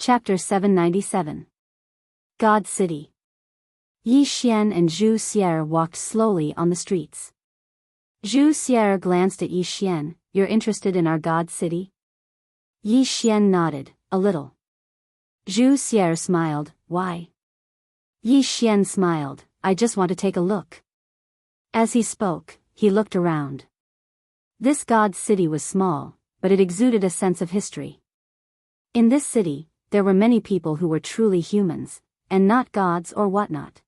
Chapter 797. God City. Yi Xian and Zhu Xier walked slowly on the streets. Zhu Xier glanced at Yi Xian. "You're interested in our God City?" Yi Xian nodded, a little. Zhu Xier smiled. "Why?" Yi Xian smiled. "I just want to take a look." As he spoke, he looked around. This God City was small, but it exuded a sense of history. In this city, there were many people who were truly humans, and not gods or whatnot.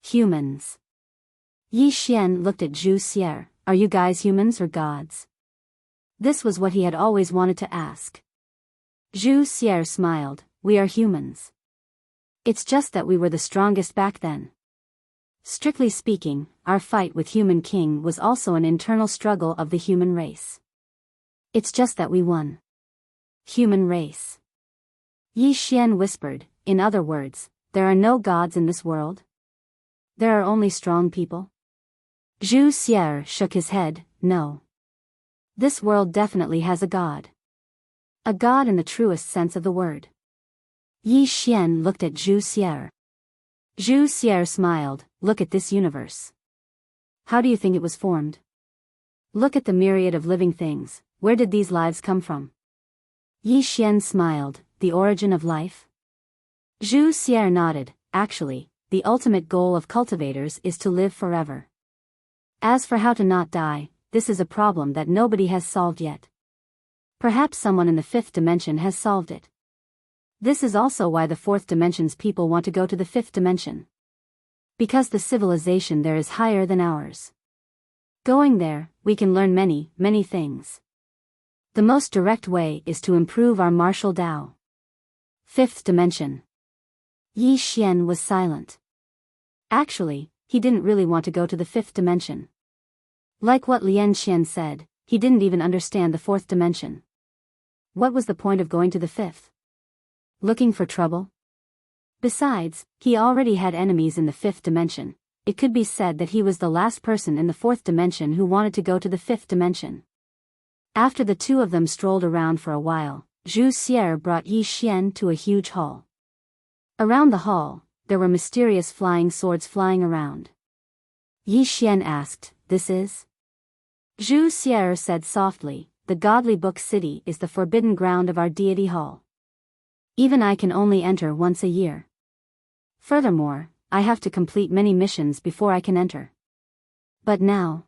Humans. Yi Xian looked at Zhu Xier. "Are you guys humans or gods?" This was what he had always wanted to ask. Zhu Xier smiled. "We are humans. It's just that we were the strongest back then. Strictly speaking, our fight with Human King was also an internal struggle of the human race. It's just that we won." Human race. Yi Xian whispered, "In other words, there are no gods in this world? There are only strong people?" Zhu Xier shook his head. "No. This world definitely has a god. A god in the truest sense of the word." Yi Xian looked at Zhu Xier. Zhu Xier smiled. "Look at this universe. How do you think it was formed? Look at the myriad of living things. Where did these lives come from?" Yi Xian smiled. "The origin of life?" Zhu Xier nodded. "Actually, the ultimate goal of cultivators is to live forever. As for how to not die, this is a problem that nobody has solved yet. Perhaps someone in the fifth dimension has solved it. This is also why the fourth dimension's people want to go to the fifth dimension. Because the civilization there is higher than ours. Going there, we can learn many, many things. The most direct way is to improve our martial Dao." Fifth dimension. Yi Xian was silent. Actually, he didn't really want to go to the fifth dimension. Like what Lian Xian said, he didn't even understand the fourth dimension. What was the point of going to the fifth? Looking for trouble? Besides, he already had enemies in the fifth dimension. It could be said that he was the last person in the fourth dimension who wanted to go to the fifth dimension. After the two of them strolled around for a while, Zhu Xier brought Yi Xian to a huge hall. Around the hall, there were mysterious flying swords flying around. Yi Xian asked, "This is?" Zhu Xier said softly, "The Godly Book City is the forbidden ground of our deity hall. Even I can only enter once a year. Furthermore, I have to complete many missions before I can enter. But now..."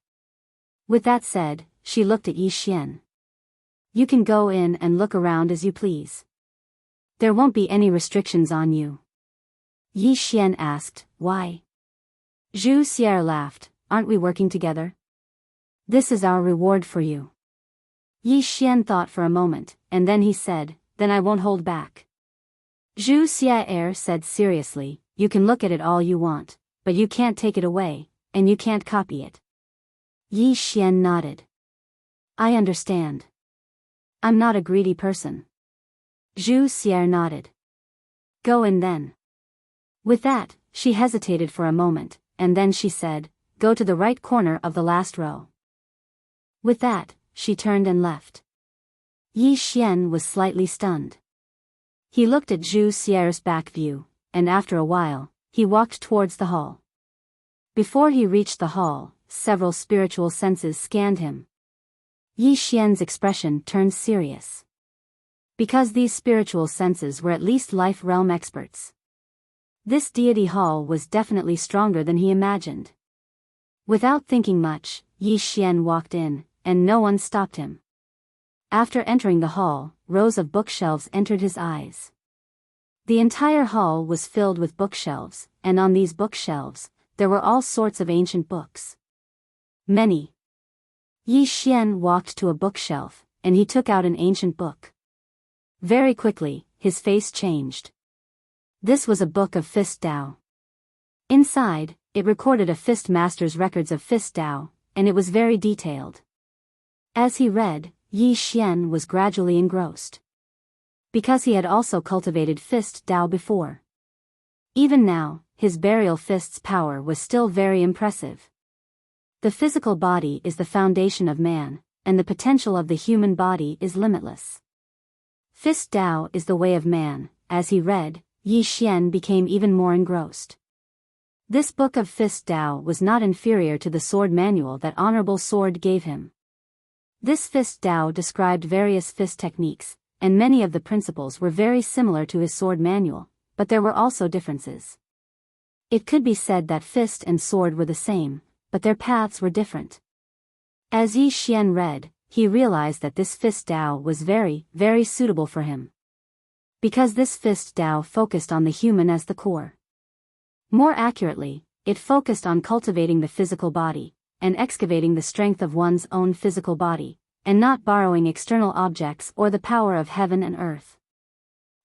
With that said, she looked at Yi Xian. "You can go in and look around as you please. There won't be any restrictions on you." Yi Xian asked, "Why?" Zhu Xier laughed. "Aren't we working together? This is our reward for you." Yi Xian thought for a moment, and then he said, "Then I won't hold back." Zhu Xier said seriously, "You can look at it all you want, but you can't take it away, and you can't copy it." Yi Xian nodded. "I understand. I'm not a greedy person." Zhu Xier nodded. "Go in then." With that, she hesitated for a moment, and then she said, "Go to the right corner of the last row." With that, she turned and left. Yi Xian was slightly stunned. He looked at Zhu Xier's back view, and after a while, he walked towards the hall. Before he reached the hall, several spiritual senses scanned him. Yi Xian's expression turned serious. Because these spiritual senses were at least life realm experts. This deity hall was definitely stronger than he imagined. Without thinking much, Yi Xian walked in, and no one stopped him. After entering the hall, rows of bookshelves entered his eyes. The entire hall was filled with bookshelves, and on these bookshelves, there were all sorts of ancient books. Many. Yi Xian walked to a bookshelf, and he took out an ancient book. Very quickly, his face changed. This was a book of Fist Dao. Inside, it recorded a Fist Master's records of Fist Dao, and it was very detailed. As he read, Yi Xian was gradually engrossed. Because he had also cultivated Fist Dao before. Even now, his burial fist's power was still very impressive. The physical body is the foundation of man, and the potential of the human body is limitless. Fist Dao is the way of man, as he read, Yi Xian became even more engrossed. This book of Fist Dao was not inferior to the sword manual that Honorable Sword gave him. This Fist Dao described various fist techniques, and many of the principles were very similar to his sword manual, but there were also differences. It could be said that fist and sword were the same, but their paths were different. As Yi Xian read, he realized that this Fist Dao was very, very suitable for him. Because this Fist Dao focused on the human as the core. More accurately, it focused on cultivating the physical body, and excavating the strength of one's own physical body, and not borrowing external objects or the power of heaven and earth.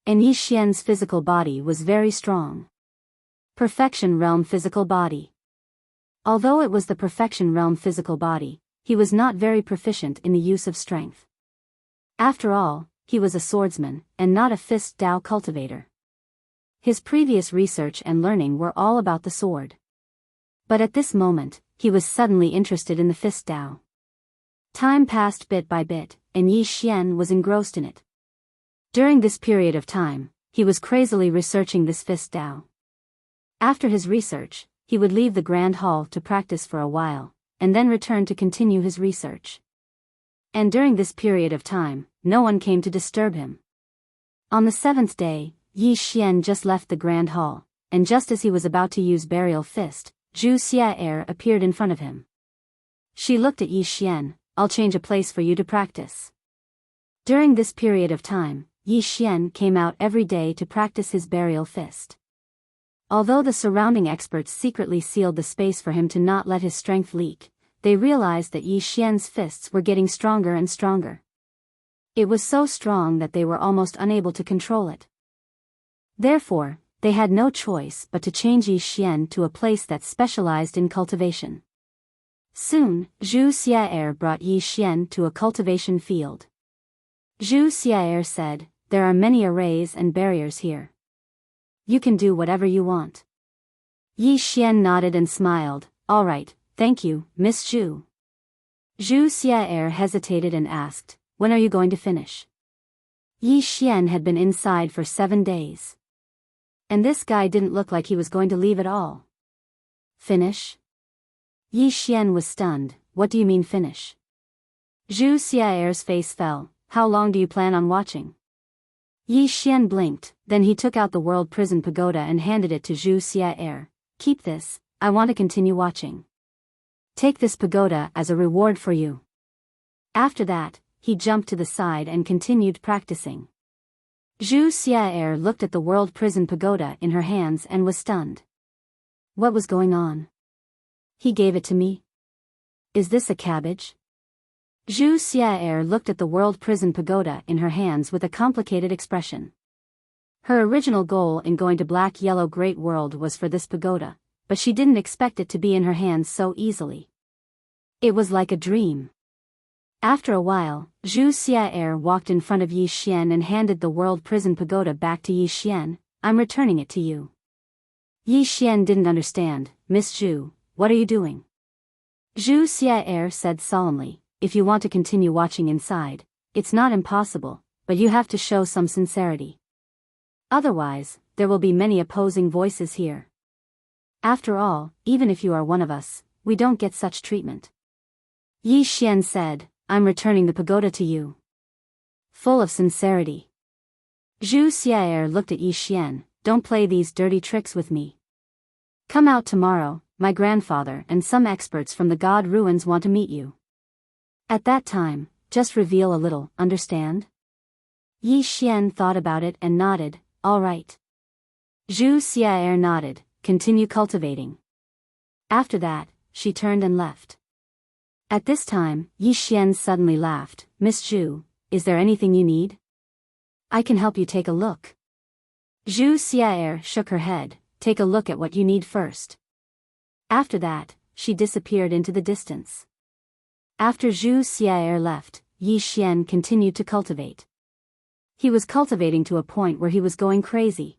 And Yi Xian's physical body was very strong. Perfection realm physical body. Although it was the perfection realm physical body, he was not very proficient in the use of strength. After all, he was a swordsman, and not a Fist Dao cultivator. His previous research and learning were all about the sword. But at this moment, he was suddenly interested in the Fist Dao. Time passed bit by bit, and Yi Xian was engrossed in it. During this period of time, he was crazily researching this Fist Dao. After his research, he would leave the Grand Hall to practice for a while, and then return to continue his research. And during this period of time, no one came to disturb him. On the 7th day, Yi Xian just left the Grand Hall, and just as he was about to use Burial Fist, Zhu Xiaer appeared in front of him. She looked at Yi Xian. I'll change a place for you to practice. During this period of time, Yi Xian came out every day to practice his Burial Fist. Although the surrounding experts secretly sealed the space for him to not let his strength leak, they realized that Yi Xian's fists were getting stronger and stronger. It was so strong that they were almost unable to control it. Therefore, they had no choice but to change Yi Xian to a place that specialized in cultivation. Soon, Zhu Xiaer brought Yi Xian to a cultivation field. Zhu Xiaer said, "There are many arrays and barriers here. You can do whatever you want." Yi Xian nodded and smiled. "All right, thank you, Miss Zhu." Zhu Xiaer hesitated and asked, "When are you going to finish?" Yi Xian had been inside for 7 days. And this guy didn't look like he was going to leave at all. Finish? Yi Xian was stunned. "What do you mean finish?" Zhu Xiaer's face fell. "How long do you plan on watching?" Yi Xian blinked, then he took out the World Prison Pagoda and handed it to Zhu Xiaer. "Keep this, I want to continue watching. Take this pagoda as a reward for you." After that, he jumped to the side and continued practicing. Zhu Xiaer looked at the World Prison Pagoda in her hands and was stunned. What was going on? He gave it to me? Is this a cabbage? Zhu Xiaer looked at the World Prison Pagoda in her hands with a complicated expression. Her original goal in going to Black Yellow Great World was for this pagoda, but she didn't expect it to be in her hands so easily. It was like a dream. After a while, Zhu Xiaer walked in front of Yi Xian and handed the World Prison Pagoda back to Yi Xian. "I'm returning it to you." Yi Xian didn't understand. "Miss Zhu, what are you doing?" Zhu Xiaer said solemnly, "If you want to continue watching inside, it's not impossible, but you have to show some sincerity. Otherwise, there will be many opposing voices here. After all, even if you are one of us, we don't get such treatment." Yi Xian said, "I'm returning the pagoda to you." Full of sincerity. Zhu Xiaer looked at Yi Xian. "Don't play these dirty tricks with me. Come out tomorrow, my grandfather and some experts from the God Ruins want to meet you. At that time, just reveal a little, understand?" Yi Xian thought about it and nodded. "All right." Zhu Xiaer nodded. "Continue cultivating." After that, she turned and left. At this time, Yi Xian suddenly laughed. "Miss Zhu, is there anything you need? I can help you take a look." Zhu Xiaer shook her head. "Take a look at what you need first." After that, she disappeared into the distance. After Zhu Xiaer left, Yi Xian continued to cultivate. He was cultivating to a point where he was going crazy.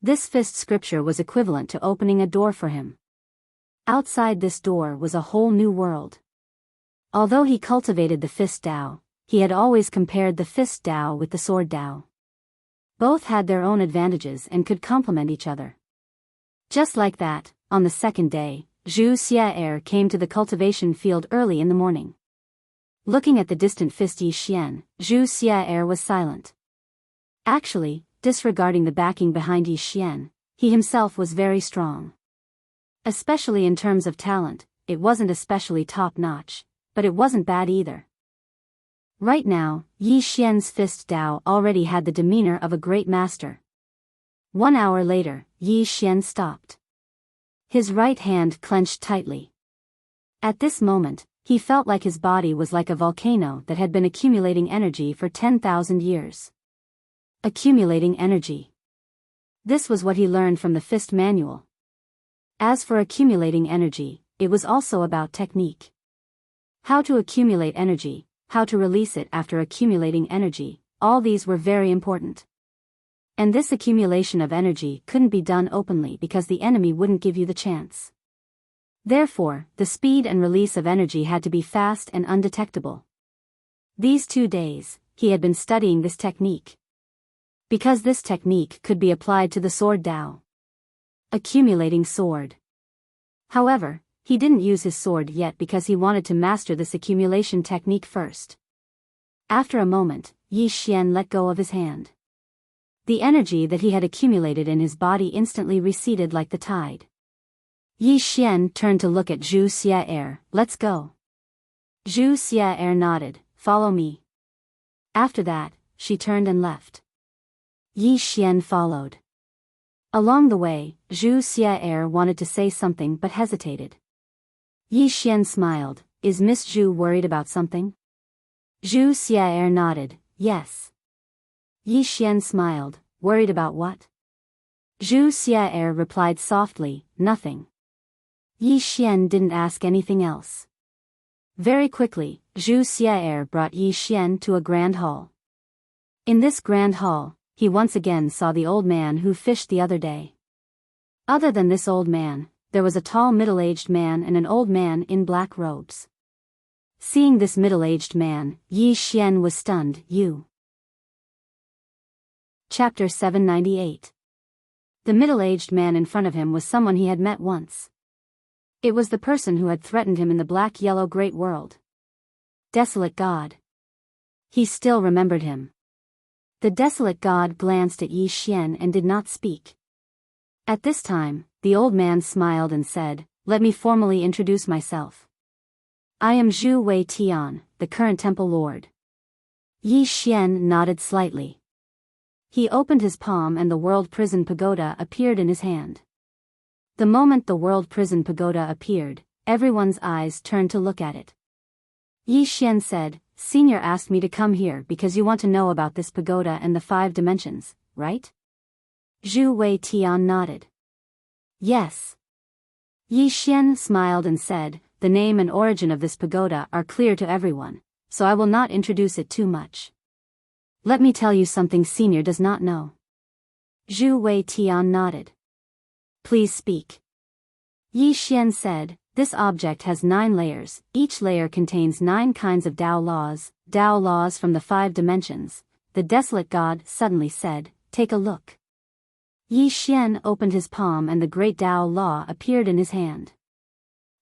This fist scripture was equivalent to opening a door for him. Outside this door was a whole new world. Although he cultivated the Fist Dao, he had always compared the Fist Dao with the Sword Dao. Both had their own advantages and could complement each other. Just like that, on the second day, Zhu Xiaer came to the cultivation field early in the morning. Looking at the distant fist Yi Xian, Zhu Xiaer was silent. Actually, disregarding the backing behind Yi Xian, he himself was very strong. Especially in terms of talent, it wasn't especially top-notch, but it wasn't bad either. Right now, Yi Xian's fist Dao already had the demeanor of a great master. 1 hour later, Yi Xian stopped. His right hand clenched tightly. At this moment, he felt like his body was like a volcano that had been accumulating energy for 10,000 years. Accumulating energy. This was what he learned from the fist manual. As for accumulating energy, it was also about technique. How to accumulate energy, how to release it after accumulating energy, all these were very important. And this accumulation of energy couldn't be done openly because the enemy wouldn't give you the chance. Therefore, the speed and release of energy had to be fast and undetectable. These 2 days, he had been studying this technique. Because this technique could be applied to the sword Dao. Accumulating sword. However, he didn't use his sword yet because he wanted to master this accumulation technique first. After a moment, Yi Xian let go of his hand. The energy that he had accumulated in his body instantly receded like the tide. Yi Xian turned to look at Zhu Xiaer. Let's go. Zhu Xiaer nodded. Follow me. After that, she turned and left. Yi Xian followed. Along the way, Zhu Xiaer wanted to say something but hesitated. Yi Xian smiled. Is Miss Zhu worried about something? Zhu Xiaer nodded. Yes. Yi Xian smiled. Worried about what? Zhu Xiaer replied softly, nothing. Yi Xian didn't ask anything else. Very quickly, Zhu Xiaer brought Yi Xian to a grand hall. In this grand hall, he once again saw the old man who fished the other day. Other than this old man, there was a tall middle-aged man and an old man in black robes. Seeing this middle-aged man, Yi Xian was stunned. You. Chapter 798. The middle-aged man in front of him was someone he had met once. It was the person who had threatened him in the black-yellow great world. Desolate God. He still remembered him. The desolate God glanced at Yi Xian and did not speak. At this time, the old man smiled and said, "Let me formally introduce myself. I am Zhu Wei Tian, the current temple lord." Yi Xian nodded slightly. He opened his palm and the world prison pagoda appeared in his hand. The moment the world prison pagoda appeared, everyone's eyes turned to look at it. Yi Xian said, "Senior asked me to come here because you want to know about this pagoda and the 5 dimensions, right?" Zhu Wei Tian nodded. Yes. Yi Xian smiled and said, "The name and origin of this pagoda are clear to everyone, so I will not introduce it too much. Let me tell you something Senior does not know." Zhu Wei Tian nodded. "Please speak." Yi Xian said, "This object has 9 layers, each layer contains 9 kinds of Dao laws from the 5 dimensions. The desolate God suddenly said, "Take a look." Yi Xian opened his palm and the great Dao law appeared in his hand.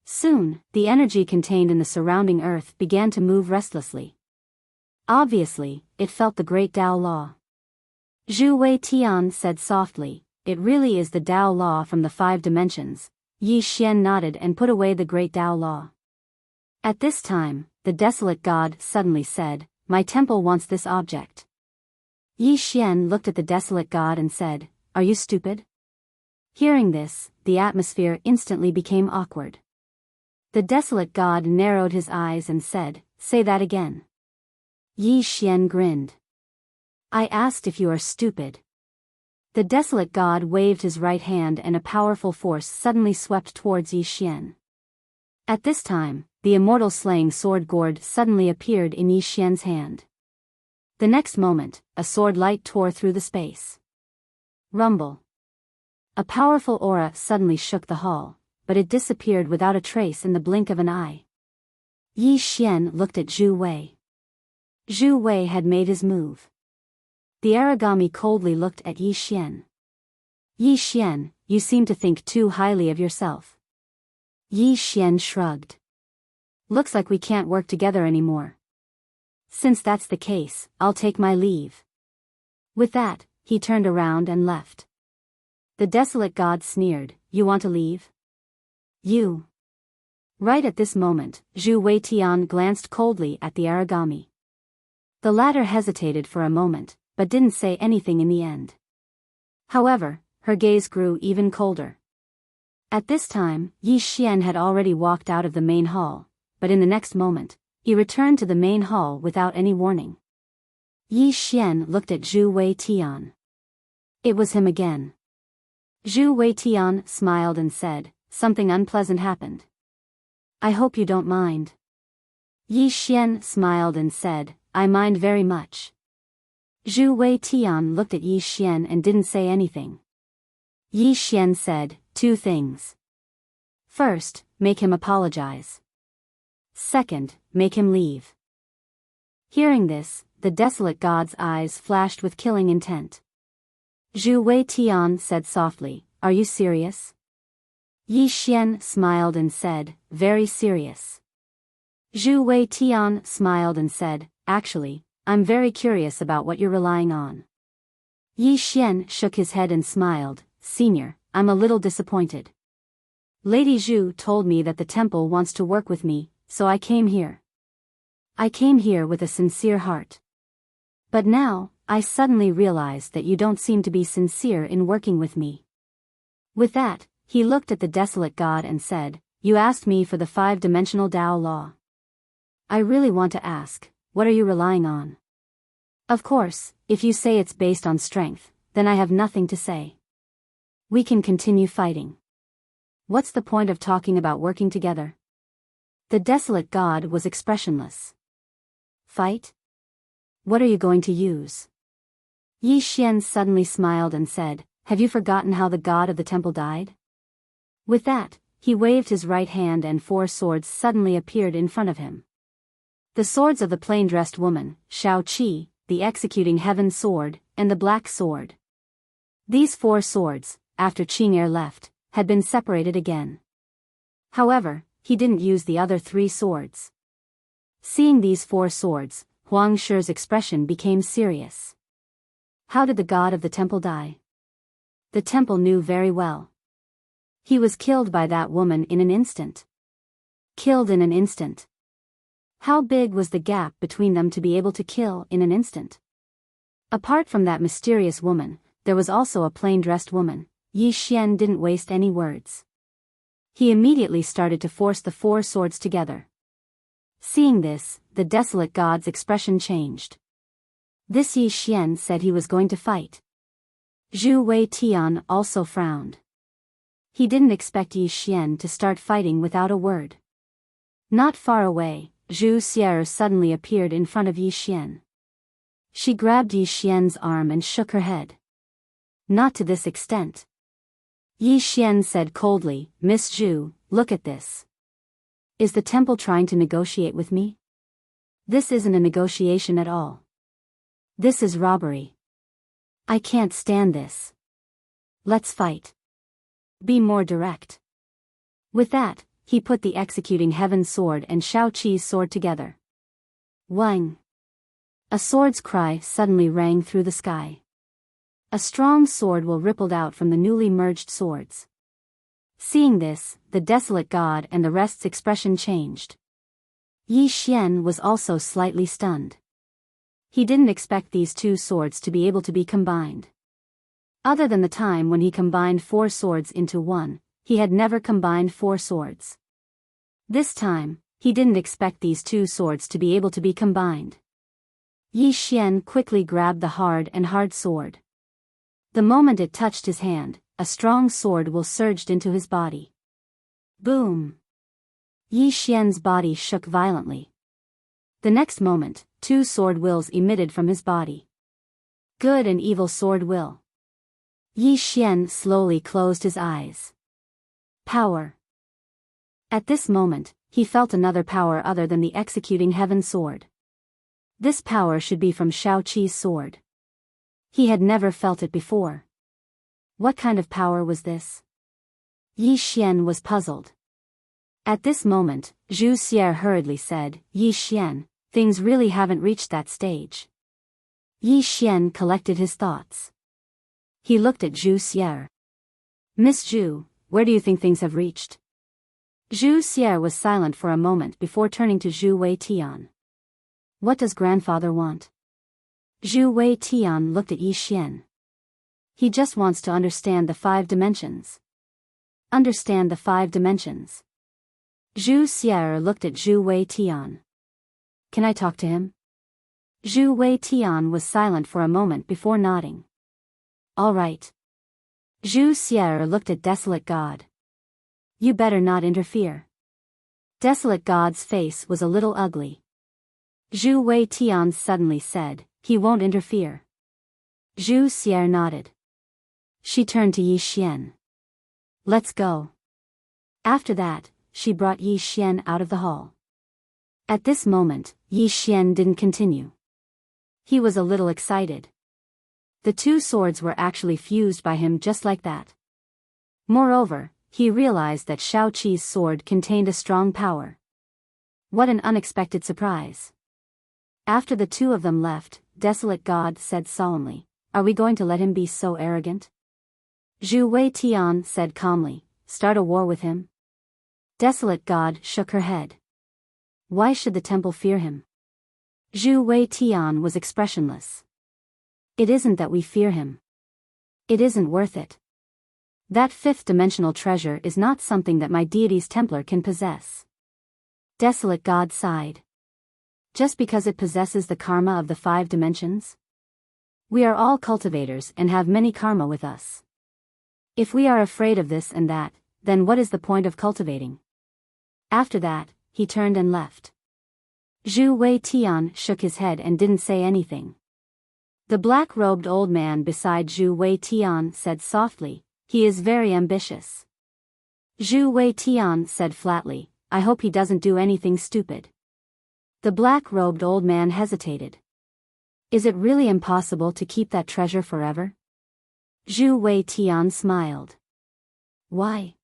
Soon, the energy contained in the surrounding earth began to move restlessly. Obviously, it felt the great Dao law. Zhu Wei Tian said softly, "It really is the Dao law from the 5 dimensions." Yi Xian nodded and put away the great Dao law. At this time, the desolate God suddenly said, "My temple wants this object." Yi Xian looked at the desolate God and said, "Are you stupid?" Hearing this, the atmosphere instantly became awkward. The desolate God narrowed his eyes and said, "Say that again." Yi Xian grinned. "I asked if you are stupid." The desolate God waved his right hand and a powerful force suddenly swept towards Yi Xian. At this time, the immortal slaying sword gourd suddenly appeared in Yi Xian's hand. The next moment, a sword light tore through the space. Rumble. A powerful aura suddenly shook the hall, but it disappeared without a trace in the blink of an eye. Yi Xian looked at Zhu Wei. Zhu Wei had made his move. The origami coldly looked at Yi Xian. Yi Xian, you seem to think too highly of yourself. Yi Xian shrugged. Looks like we can't work together anymore. Since that's the case, I'll take my leave. With that, he turned around and left. The desolate god sneered, you want to leave? You. Right at this moment, Zhu Weitian glanced coldly at the origami. The latter hesitated for a moment, but didn't say anything in the end. However, her gaze grew even colder. At this time, Yi Xian had already walked out of the main hall, but in the next moment, he returned to the main hall without any warning. Yi Xian looked at Zhu Weitian. It was him again. Zhu Weitian smiled and said, something unpleasant happened. I hope you don't mind. Yi Xian smiled and said, I mind very much. Zhu Weitian looked at Yi Xian and didn't say anything. Yi Xian said, 2 things. First, make him apologize. Second, make him leave. Hearing this, the desolate god's eyes flashed with killing intent. Zhu Weitian said softly, are you serious? Yi Xian smiled and said, very serious. Zhu Weitian smiled and said, actually, I'm very curious about what you're relying on. Yi Xian shook his head and smiled, Senior, I'm a little disappointed. Lady Zhu told me that the temple wants to work with me, so I came here. I came here with a sincere heart. But now, I suddenly realized that you don't seem to be sincere in working with me. With that, he looked at the desolate god and said, you asked me for the 5-dimensional Tao law. I really want to ask, what are you relying on? Of course, if you say it's based on strength, then I have nothing to say. We can continue fighting. What's the point of talking about working together? The desolate god was expressionless. Fight? What are you going to use? Yi Xian suddenly smiled and said, have you forgotten how the god of the temple died? With that, he waved his right hand and 4 swords suddenly appeared in front of him. The swords of the plain-dressed woman, Shao Qi, the executing heaven sword, and the black sword. These 4 swords, after Qing'er left, had been separated again. However, he didn't use the other 3 swords. Seeing these 4 swords, Huang Shi's expression became serious. How did the god of the temple die? The temple knew very well. He was killed by that woman in an instant. Killed in an instant. How big was the gap between them to be able to kill in an instant? Apart from that mysterious woman, there was also a plain-dressed woman. Yi Xian didn't waste any words. He immediately started to force the 4 swords together. Seeing this, the desolate god's expression changed. This Yi Xian said he was going to fight. Zhu Weitian also frowned. He didn't expect Yi Xian to start fighting without a word. Not far away, Zhu Xier suddenly appeared in front of Yi Xian. She grabbed Yi Xian's arm and shook her head. Not to this extent. Yi Xian said coldly, Miss Zhu, look at this. Is the temple trying to negotiate with me? This isn't a negotiation at all. This is robbery. I can't stand this. Let's fight. Be more direct. With that, he put the executing heaven sword and Shao Qi's sword together. Wang! A sword's cry suddenly rang through the sky. A strong sword will rippled out from the newly merged swords. Seeing this, the desolate god and the rest's expression changed. Yi Xian was also slightly stunned. He didn't expect these 2 swords to be able to be combined. Other than the time when he combined 4 swords into one, he had never combined 4 swords. This time, he didn't expect these 2 swords to be able to be combined. Yi Xian quickly grabbed the hard sword. The moment it touched his hand, a strong sword will surged into his body. Boom! Yi Xian's body shook violently. The next moment, 2 sword wills emitted from his body. Good and evil sword will. Yi Xian slowly closed his eyes. Power. At this moment, he felt another power other than the executing heaven sword. This power should be from Shao Qi's sword. He had never felt it before. What kind of power was this? Yi Xian was puzzled. At this moment, Zhu Xier hurriedly said, Yi Xian, things really haven't reached that stage. Yi Xian collected his thoughts. He looked at Zhu Xier. Miss Zhu, where do you think things have reached? Zhu Xier was silent for a moment before turning to Zhu Wei Tian. What does grandfather want? Zhu Wei Tian looked at Yi Xian. He just wants to understand the 5 dimensions. Understand the 5 dimensions. Zhu Xier looked at Zhu Wei Tian. Can I talk to him? Zhu Wei Tian was silent for a moment before nodding. All right. Zhu Xier looked at Desolate God. You better not interfere. Desolate God's face was a little ugly. Zhu Wei Tian suddenly said, he won't interfere. Zhu Xier nodded. She turned to Yi Xian. Let's go. After that, she brought Yi Xian out of the hall. At this moment, Yi Xian didn't continue. He was a little excited. The 2 swords were actually fused by him just like that. Moreover, he realized that Shao Qi's sword contained a strong power. What an unexpected surprise. After the 2 of them left, Desolate God said solemnly, are we going to let him be so arrogant? Zhu Wei Tian said calmly, start a war with him? Desolate God shook her head. Why should the temple fear him? Zhu Wei Tian was expressionless. It isn't that we fear him. It isn't worth it. That 5th-dimensional treasure is not something that my deity's Templar can possess. Desolate God sighed. Just because it possesses the karma of the 5 dimensions? We are all cultivators and have many karma with us. If we are afraid of this and that, then what is the point of cultivating? After that, he turned and left. Zhu Wei Tian shook his head and didn't say anything. The black-robed old man beside Zhu Wei Tian said softly, he is very ambitious. Zhu Wei Tian said flatly, I hope he doesn't do anything stupid. The black-robed old man hesitated. Is it really impossible to keep that treasure forever? Zhu Wei Tian smiled. Why?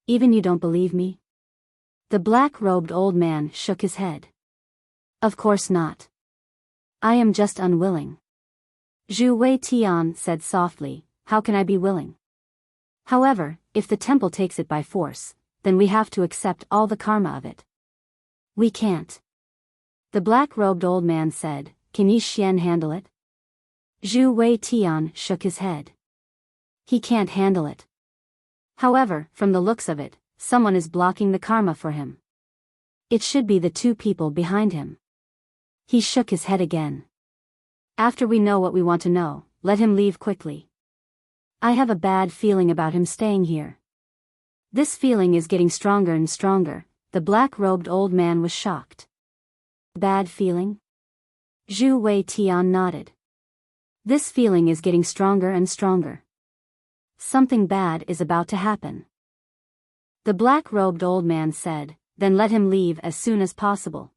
Even you don't believe me? The black-robed old man shook his head. Of course not. I am just unwilling. Zhu Wei Tian said softly, how can I be willing? However, if the temple takes it by force, then we have to accept all the karma of it. We can't. The black-robed old man said, can Yi Xian handle it? Zhu Wei Tian shook his head. He can't handle it. However, from the looks of it, someone is blocking the karma for him. It should be the 2 people behind him. He shook his head again. After we know what we want to know, let him leave quickly. I have a bad feeling about him staying here. This feeling is getting stronger and stronger. The black-robed old man was shocked. Bad feeling? Zhu Wei Tian nodded. This feeling is getting stronger and stronger. Something bad is about to happen. The black-robed old man said, then let him leave as soon as possible.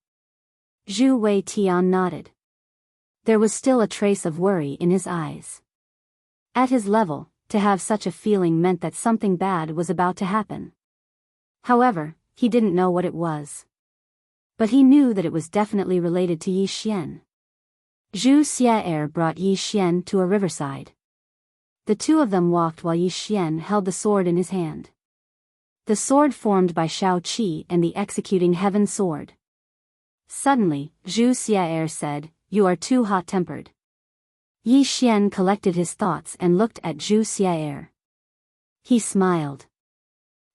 Zhu Wei Tian nodded. There was still a trace of worry in his eyes. At his level, to have such a feeling meant that something bad was about to happen. However, he didn't know what it was. But he knew that it was definitely related to Yi Xian. Zhu Xier brought Yi Xian to a riverside. The 2 of them walked while Yi Xian held the sword in his hand. The sword formed by Shao Qi and the executing heaven sword. Suddenly, Zhu Xier said, you are too hot-tempered. Yi Xian collected his thoughts and looked at Zhu Xier. He smiled.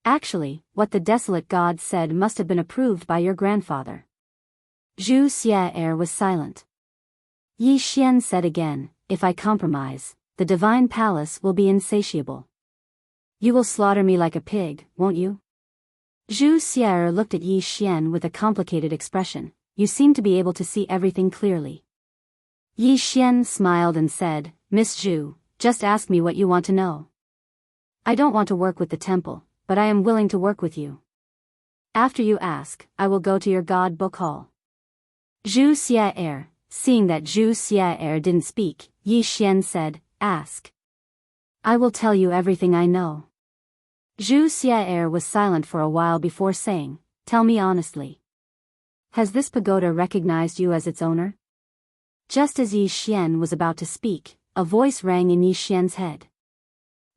Actually, what the Desolate God said must have been approved by your grandfather. Zhu Xier was silent. Yi Xian said again, if I compromise, the divine palace will be insatiable. You will slaughter me like a pig, won't you? Zhu Xier looked at Yi Xian with a complicated expression, you seem to be able to see everything clearly. Yi Xian smiled and said, Miss Zhu, just ask me what you want to know. I don't want to work with the temple, but I am willing to work with you. After you ask, I will go to your God book hall. Zhu Xier, seeing that Zhu Xier didn't speak, Yi Xian said, ask. I will tell you everything I know. Zhu Xiaer was silent for a while before saying, tell me honestly. Has this pagoda recognized you as its owner? Just as Yi Xian was about to speak, a voice rang in Yi Xian's head.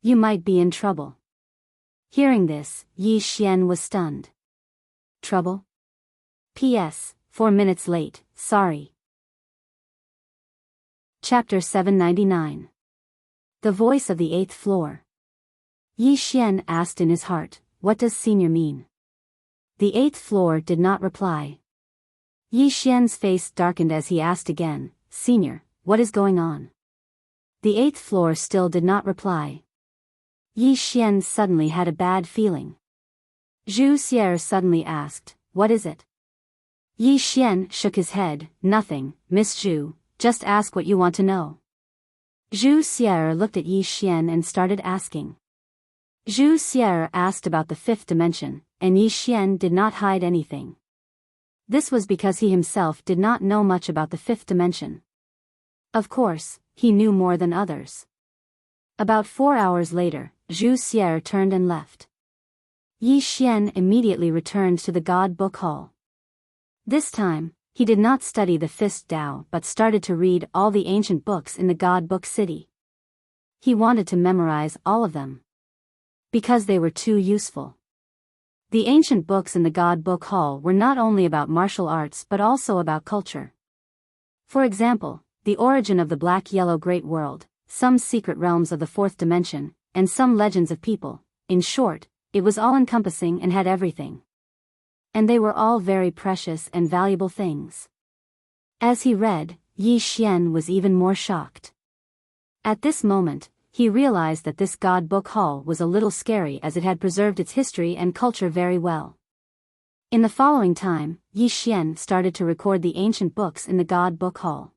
You might be in trouble. Hearing this, Yi Xian was stunned. Trouble? P.S. 4 minutes late, sorry. Chapter 799. The Voice of the Eighth Floor. Yi Xian asked in his heart, what does senior mean? The eighth floor did not reply. Yi Xian's face darkened as he asked again, senior, what is going on? The eighth floor still did not reply. Yi Xian suddenly had a bad feeling. Zhu Xier suddenly asked, what is it? Yi Xian shook his head, nothing, Miss Zhu, just ask what you want to know. Zhu Xier looked at Yi Xian and started asking. Zhu Xier asked about the fifth dimension, and Yi Xian did not hide anything. This was because he himself did not know much about the fifth dimension. Of course, he knew more than others. About 4 hours later, Zhu Xier turned and left. Yi Xian immediately returned to the God Book Hall. This time, he did not study the fifth Tao but started to read all the ancient books in the God Book City. He wanted to memorize all of them, because they were too useful. The ancient books in the God Book Hall were not only about martial arts but also about culture. For example, the origin of the black-yellow great world, some secret realms of the fourth dimension, and some legends of people. In short, it was all-encompassing and had everything. And they were all very precious and valuable things. As he read, Yi Xian was even more shocked. At this moment, he realized that this God Book Hall was a little scary as it had preserved its history and culture very well. In the following time, Yi Xian started to record the ancient books in the God Book Hall.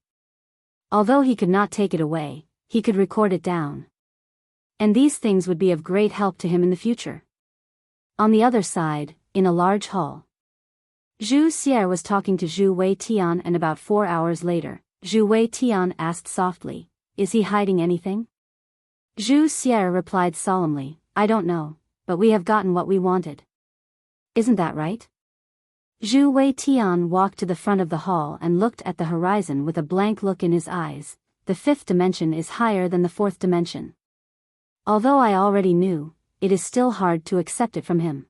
Although he could not take it away, he could record it down. And these things would be of great help to him in the future. On the other side, in a large hall, Zhu Xier was talking to Zhu Weitian, and about 4 hours later, Zhu Weitian asked softly, is he hiding anything? Zhu Xier replied solemnly, I don't know, but we have gotten what we wanted. Isn't that right? Zhu Weitian walked to the front of the hall and looked at the horizon with a blank look in his eyes. The fifth dimension is higher than the fourth dimension. Although I already knew, it is still hard to accept it from him.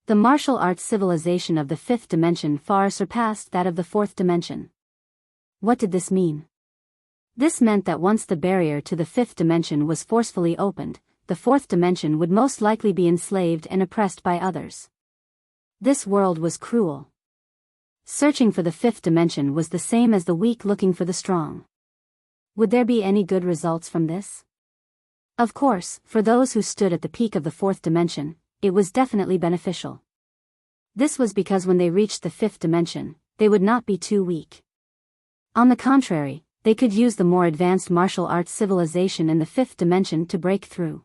The martial arts civilization of the fifth dimension far surpassed that of the fourth dimension. What did this mean? This meant that once the barrier to the fifth dimension was forcefully opened, the fourth dimension would most likely be enslaved and oppressed by others. This world was cruel. Searching for the fifth dimension was the same as the weak looking for the strong. Would there be any good results from this? Of course, for those who stood at the peak of the fourth dimension, it was definitely beneficial. This was because when they reached the fifth dimension, they would not be too weak. On the contrary, they could use the more advanced martial arts civilization in the fifth dimension to break through.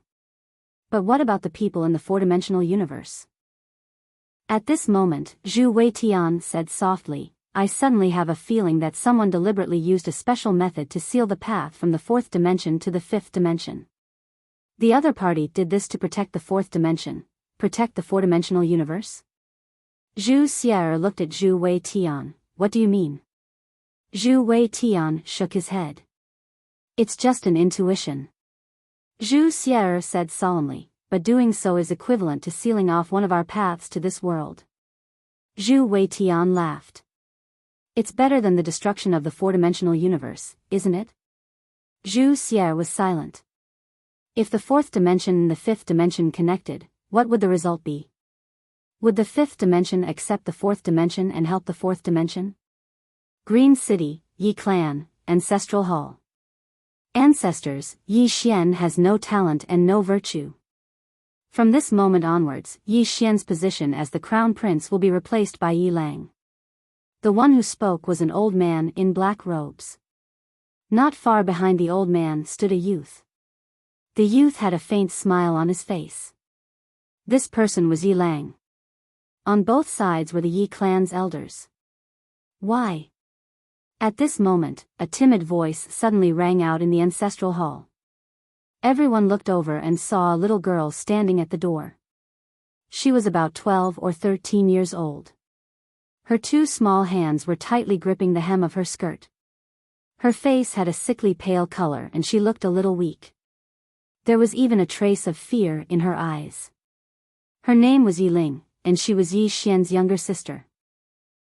But what about the people in the four-dimensional universe? At this moment, Zhu Weitian said softly, I suddenly have a feeling that someone deliberately used a special method to seal the path from the fourth dimension to the fifth dimension. The other party did this to protect the fourth dimension, protect the four-dimensional universe? Zhu Xier looked at Zhu Weitian. What do you mean? Zhu Weitian shook his head. It's just an intuition. Zhu Xier said solemnly, but doing so is equivalent to sealing off one of our paths to this world. Zhu Weitian laughed. It's better than the destruction of the four-dimensional universe, isn't it? Zhu Xier was silent. If the fourth dimension and the fifth dimension connected, what would the result be? Would the fifth dimension accept the fourth dimension and help the fourth dimension? Green City, Yi Clan, Ancestral Hall. Ancestors, Yi Xian has no talent and no virtue. From this moment onwards, Yi Xian's position as the crown prince will be replaced by Yi Lang. The one who spoke was an old man in black robes. Not far behind the old man stood a youth. The youth had a faint smile on his face. This person was Yi Lang. On both sides were the Yi clan's elders. Why? At this moment, a timid voice suddenly rang out in the ancestral hall. Everyone looked over and saw a little girl standing at the door. She was about 12 or 13 years old. Her two small hands were tightly gripping the hem of her skirt. Her face had a sickly pale color and she looked a little weak. There was even a trace of fear in her eyes. Her name was Yiling, and she was Yi Xian's younger sister.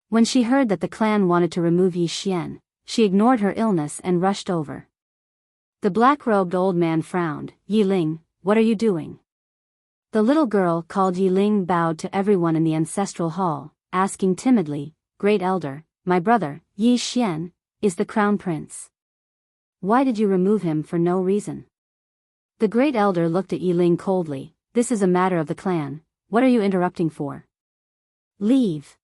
When she heard that the clan wanted to remove Yi Xian, she ignored her illness and rushed over. The black-robed old man frowned. "Yiling, what are you doing?" The little girl called Yiling bowed to everyone in the ancestral hall, asking timidly, "Great Elder, my brother, Yi Xian, is the crown prince. Why did you remove him for no reason?" The Great Elder looked at Yiling coldly. "This is a matter of the clan, what are you interrupting for? Leave."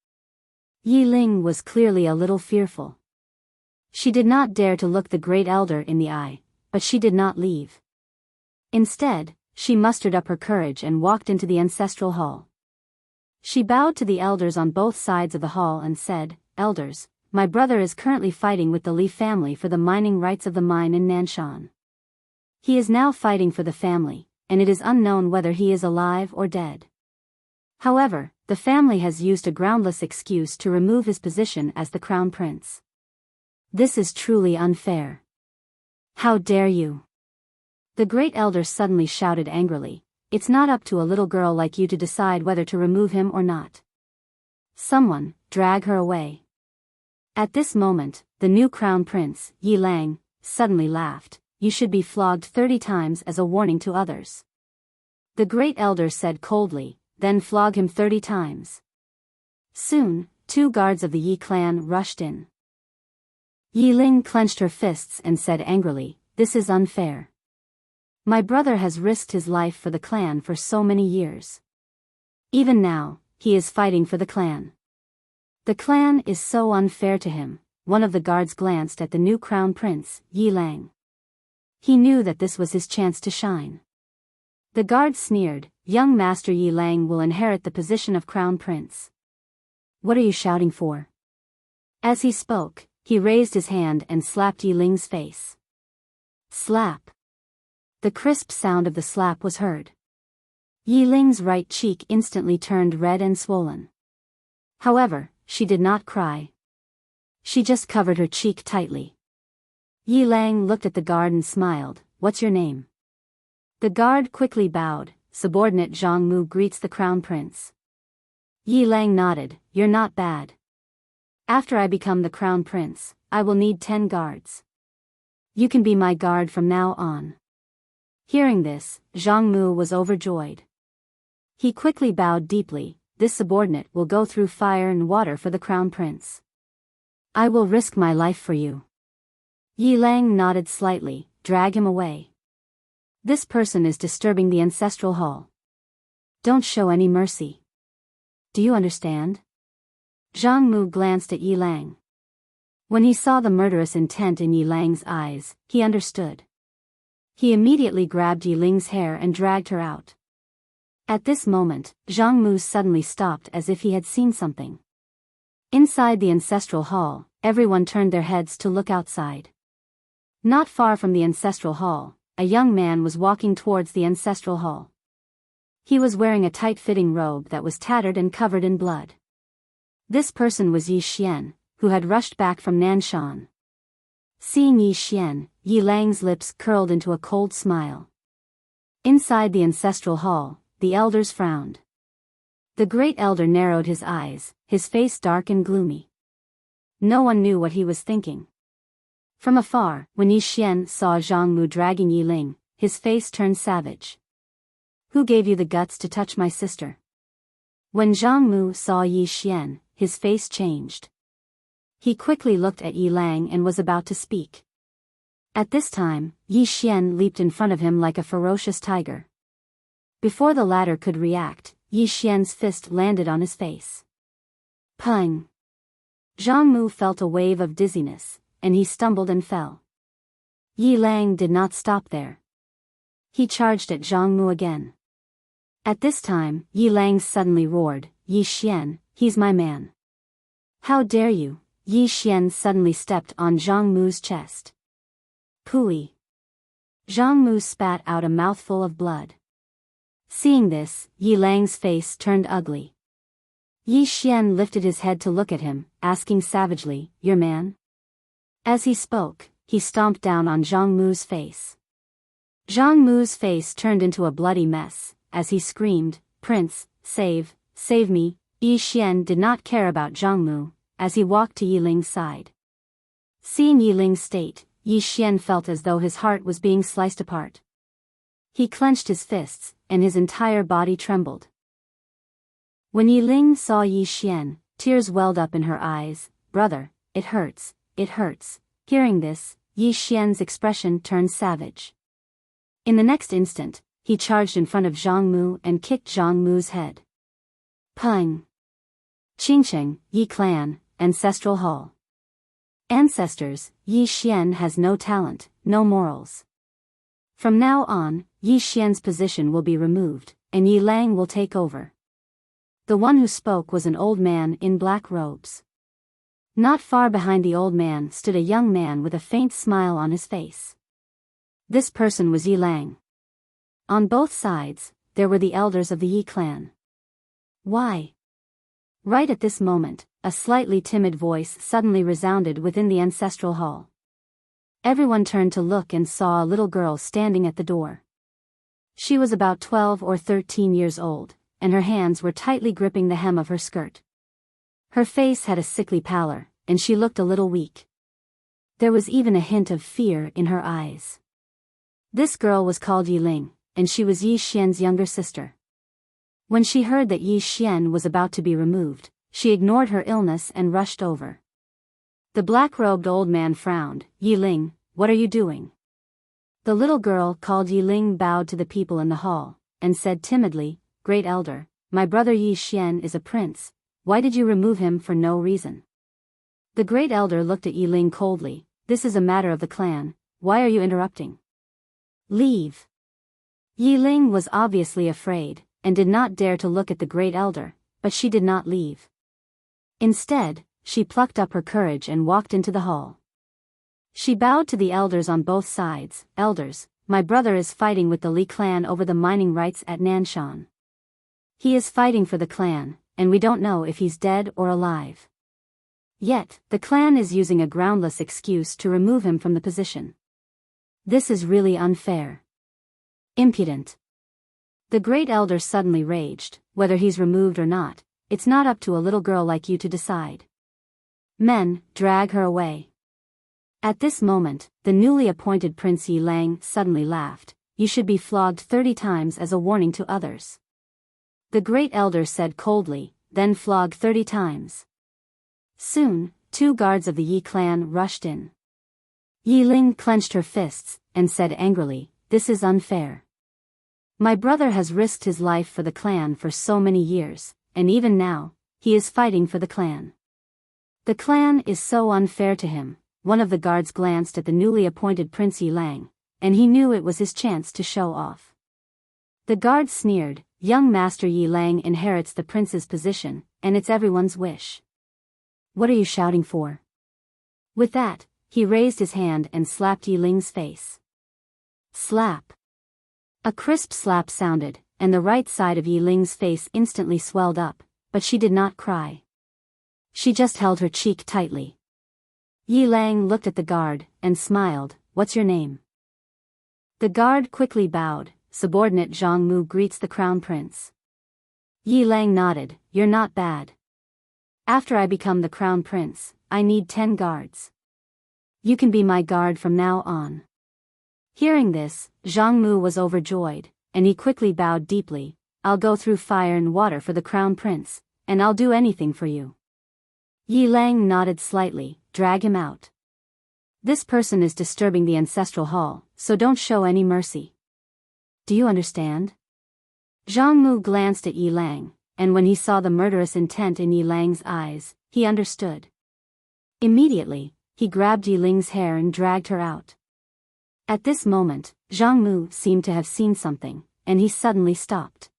Yiling was clearly a little fearful. She did not dare to look the Great Elder in the eye, but she did not leave. Instead, she mustered up her courage and walked into the ancestral hall. She bowed to the elders on both sides of the hall and said, "Elders, my brother is currently fighting with the Li family for the mining rights of the mine in Nanshan. He is now fighting for the family, and it is unknown whether he is alive or dead. However, the family has used a groundless excuse to remove his position as the crown prince. This is truly unfair. How dare you?" The Great Elder suddenly shouted angrily, "It's not up to a little girl like you to decide whether to remove him or not. Someone, drag her away." At this moment, the new crown prince, Yi Lang, suddenly laughed. "You should be flogged 30 times as a warning to others." The Great Elder said coldly, "Then flog him 30 times. Soon, 2 guards of the Yi clan rushed in. Yiling clenched her fists and said angrily, "This is unfair. My brother has risked his life for the clan for so many years. Even now, he is fighting for the clan. The clan is so unfair to him." One of the guards glanced at the new crown prince, Yi Lang. He knew that this was his chance to shine. The guard sneered, "Young Master Yi Lang will inherit the position of crown prince. What are you shouting for?" As he spoke, he raised his hand and slapped Yi Ling's face. Slap. The crisp sound of the slap was heard. Yi Ling's right cheek instantly turned red and swollen. However, she did not cry. She just covered her cheek tightly. Yi Lang looked at the guard and smiled, "What's your name?" The guard quickly bowed. "Subordinate Zhang Mu greets the crown prince." Yi Lang nodded, "You're not bad. After I become the crown prince, I will need 10 guards. You can be my guard from now on." Hearing this, Zhang Mu was overjoyed. He quickly bowed deeply. "This subordinate will go through fire and water for the crown prince. I will risk my life for you." Yi Lang nodded slightly. "Drag him away. This person is disturbing the ancestral hall. Don't show any mercy. Do you understand?" Zhang Mu glanced at Yi Lang. When he saw the murderous intent in Yi Lang's eyes, he understood. He immediately grabbed Yi Ling's hair and dragged her out. At this moment, Zhang Mu suddenly stopped as if he had seen something. Inside the ancestral hall, everyone turned their heads to look outside. Not far from the ancestral hall, a young man was walking towards the ancestral hall. He was wearing a tight-fitting robe that was tattered and covered in blood. This person was Yi Xian, who had rushed back from Nanshan. Seeing Yi Xian, Yi Lang's lips curled into a cold smile. Inside the ancestral hall, the elders frowned. The Great Elder narrowed his eyes, his face dark and gloomy. No one knew what he was thinking. From afar, when Yi Xian saw Zhang Mu dragging Yi Ling, his face turned savage. "Who gave you the guts to touch my sister?" When Zhang Mu saw Yi Xian, his face changed. He quickly looked at Yi Lang and was about to speak. At this time, Yi Xian leaped in front of him like a ferocious tiger. Before the latter could react, Yi Xian's fist landed on his face. Pung! Zhang Mu felt a wave of dizziness, and he stumbled and fell. Yi Lang did not stop there. He charged at Zhang Mu again. At this time, Yi Lang suddenly roared, "Yi Xian, he's my man. How dare you, Yi Xian suddenly stepped on Zhang Mu's chest. Pooey! Zhang Mu spat out a mouthful of blood. Seeing this, Yi Lang's face turned ugly. Yi Xian lifted his head to look at him, asking savagely, "Your man?" As he spoke, he stomped down on Zhang Mu's face. Zhang Mu's face turned into a bloody mess, as he screamed, "Prince, save me!" Yi Xian did not care about Zhang Mu, as he walked to Yi Ling's side. Seeing Yi Ling's state, Yi Xian felt as though his heart was being sliced apart. He clenched his fists, and his entire body trembled. When Yi Ling saw Yi Xian, tears welled up in her eyes. "Brother, it hurts, it hurts." Hearing this, Yi Xian's expression turned savage. In the next instant, he charged in front of Zhang Mu and kicked Zhang Mu's head. Pung! Qingcheng, Yi Clan, Ancestral Hall. Ancestors, Yi Xian has no talent, no morals. From now on, Yi Xian's position will be removed, and Yi Lang will take over. The one who spoke was an old man in black robes. Not far behind the old man stood a young man with a faint smile on his face. This person was Yi Lang. On both sides, there were the elders of the Yi clan. Why? Right at this moment, a slightly timid voice suddenly resounded within the ancestral hall. Everyone turned to look and saw a little girl standing at the door. She was about 12 or 13 years old, and her hands were tightly gripping the hem of her skirt. Her face had a sickly pallor, and she looked a little weak. There was even a hint of fear in her eyes. This girl was called Yi Ling, and she was Yi Xian's younger sister. When she heard that Yi Xian was about to be removed, she ignored her illness and rushed over. The black-robed old man frowned. "Yi Ling, what are you doing?" The little girl called Yi Ling bowed to the people in the hall, and said timidly, "Great Elder, my brother Yi Xian is a prince. Why did you remove him for no reason?" The Great Elder looked at Yi Ling coldly. "This is a matter of the clan. Why are you interrupting? Leave." Yi Ling was obviously afraid, and did not dare to look at the Great Elder, but she did not leave. Instead, she plucked up her courage and walked into the hall. She bowed to the elders on both sides. "Elders, my brother is fighting with the Li clan over the mining rights at Nanshan. He is fighting for the clan, and we don't know if he's dead or alive. Yet, the clan is using a groundless excuse to remove him from the position. This is really unfair. Impudent." The Great Elder suddenly raged. "Whether he's removed or not, it's not up to a little girl like you to decide. Men, drag her away." At this moment, the newly appointed Prince Yi Lang suddenly laughed. "You should be flogged 30 times as a warning to others." The Great Elder said coldly, "Then flog 30 times. Soon, 2 guards of the Yi clan rushed in. Yi Ling clenched her fists, and said angrily, "This is unfair. My brother has risked his life for the clan for so many years, and even now, he is fighting for the clan. The clan is so unfair to him." One of the guards glanced at the newly appointed Prince Yi Lang, and he knew it was his chance to show off. The guard sneered, "Young Master Yi Lang inherits the prince's position, and it's everyone's wish. What are you shouting for?" With that, he raised his hand and slapped Yi Ling's face. Slap! A crisp slap sounded, and the right side of Yi Ling's face instantly swelled up, but she did not cry. She just held her cheek tightly. Yi Lang looked at the guard, and smiled. "What's your name?" The guard quickly bowed. "Subordinate Zhang Mu greets the Crown Prince." Yi Lang nodded. "You're not bad. After I become the Crown Prince, I need 10 guards. You can be my guard from now on." Hearing this, Zhang Mu was overjoyed, and he quickly bowed deeply. "I'll go through fire and water for the Crown Prince, and I'll do anything for you." Yi Lang nodded slightly. "Drag him out. This person is disturbing the ancestral hall, so don't show any mercy. Do you understand?" Zhang Mu glanced at Yi Lang, and when he saw the murderous intent in Yi Lang's eyes, he understood. Immediately, he grabbed Yi Ling's hair and dragged her out. At this moment, Zhang Mu seemed to have seen something, and he suddenly stopped.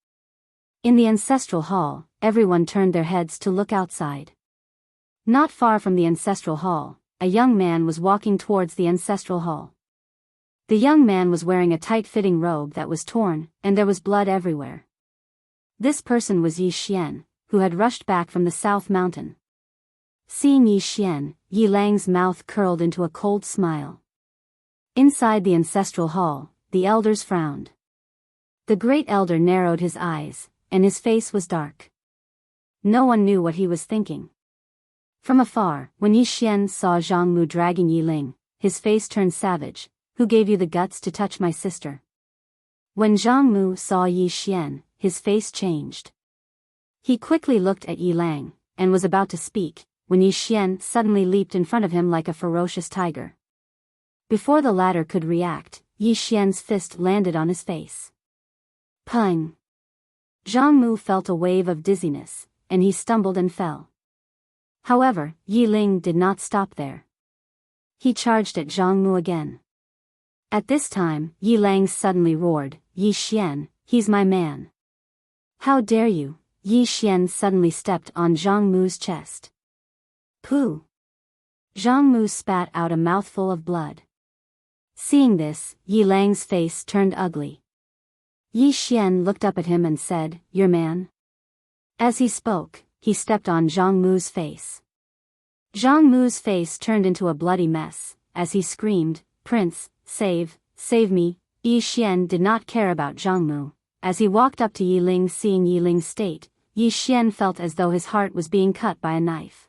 In the ancestral hall, everyone turned their heads to look outside. Not far from the ancestral hall, a young man was walking towards the ancestral hall. The young man was wearing a tight-fitting robe that was torn, and there was blood everywhere. This person was Yi Xian, who had rushed back from the South Mountain. Seeing Yi Xian, Yi Lang's mouth curled into a cold smile. Inside the ancestral hall, the elders frowned. The great elder narrowed his eyes, and his face was dark. No one knew what he was thinking. From afar, when Yi Xian saw Zhang Mu dragging Yi Ling, his face turned savage. Who gave you the guts to touch my sister? When Zhang Mu saw Yi Xian, his face changed. He quickly looked at Yi Lang, and was about to speak, when Yi Xian suddenly leaped in front of him like a ferocious tiger. Before the latter could react, Yi Xian's fist landed on his face. Pung! Zhang Mu felt a wave of dizziness, and he stumbled and fell. However, Yi Ling did not stop there. He charged at Zhang Mu again. At this time, Yi Lang suddenly roared, Yi Xian, he's my man. How dare you? Yi Xian suddenly stepped on Zhang Mu's chest. Pooh! Zhang Mu spat out a mouthful of blood. Seeing this, Yi Lang's face turned ugly. Yi Xian looked up at him and said, your man? As he spoke, he stepped on Zhang Mu's face. Zhang Mu's face turned into a bloody mess, as he screamed, Prince, save me. Yi Xian did not care about Zhang Mu. As he walked up to Yi Ling, seeing Yi Ling's state, Yi Xian felt as though his heart was being cut by a knife.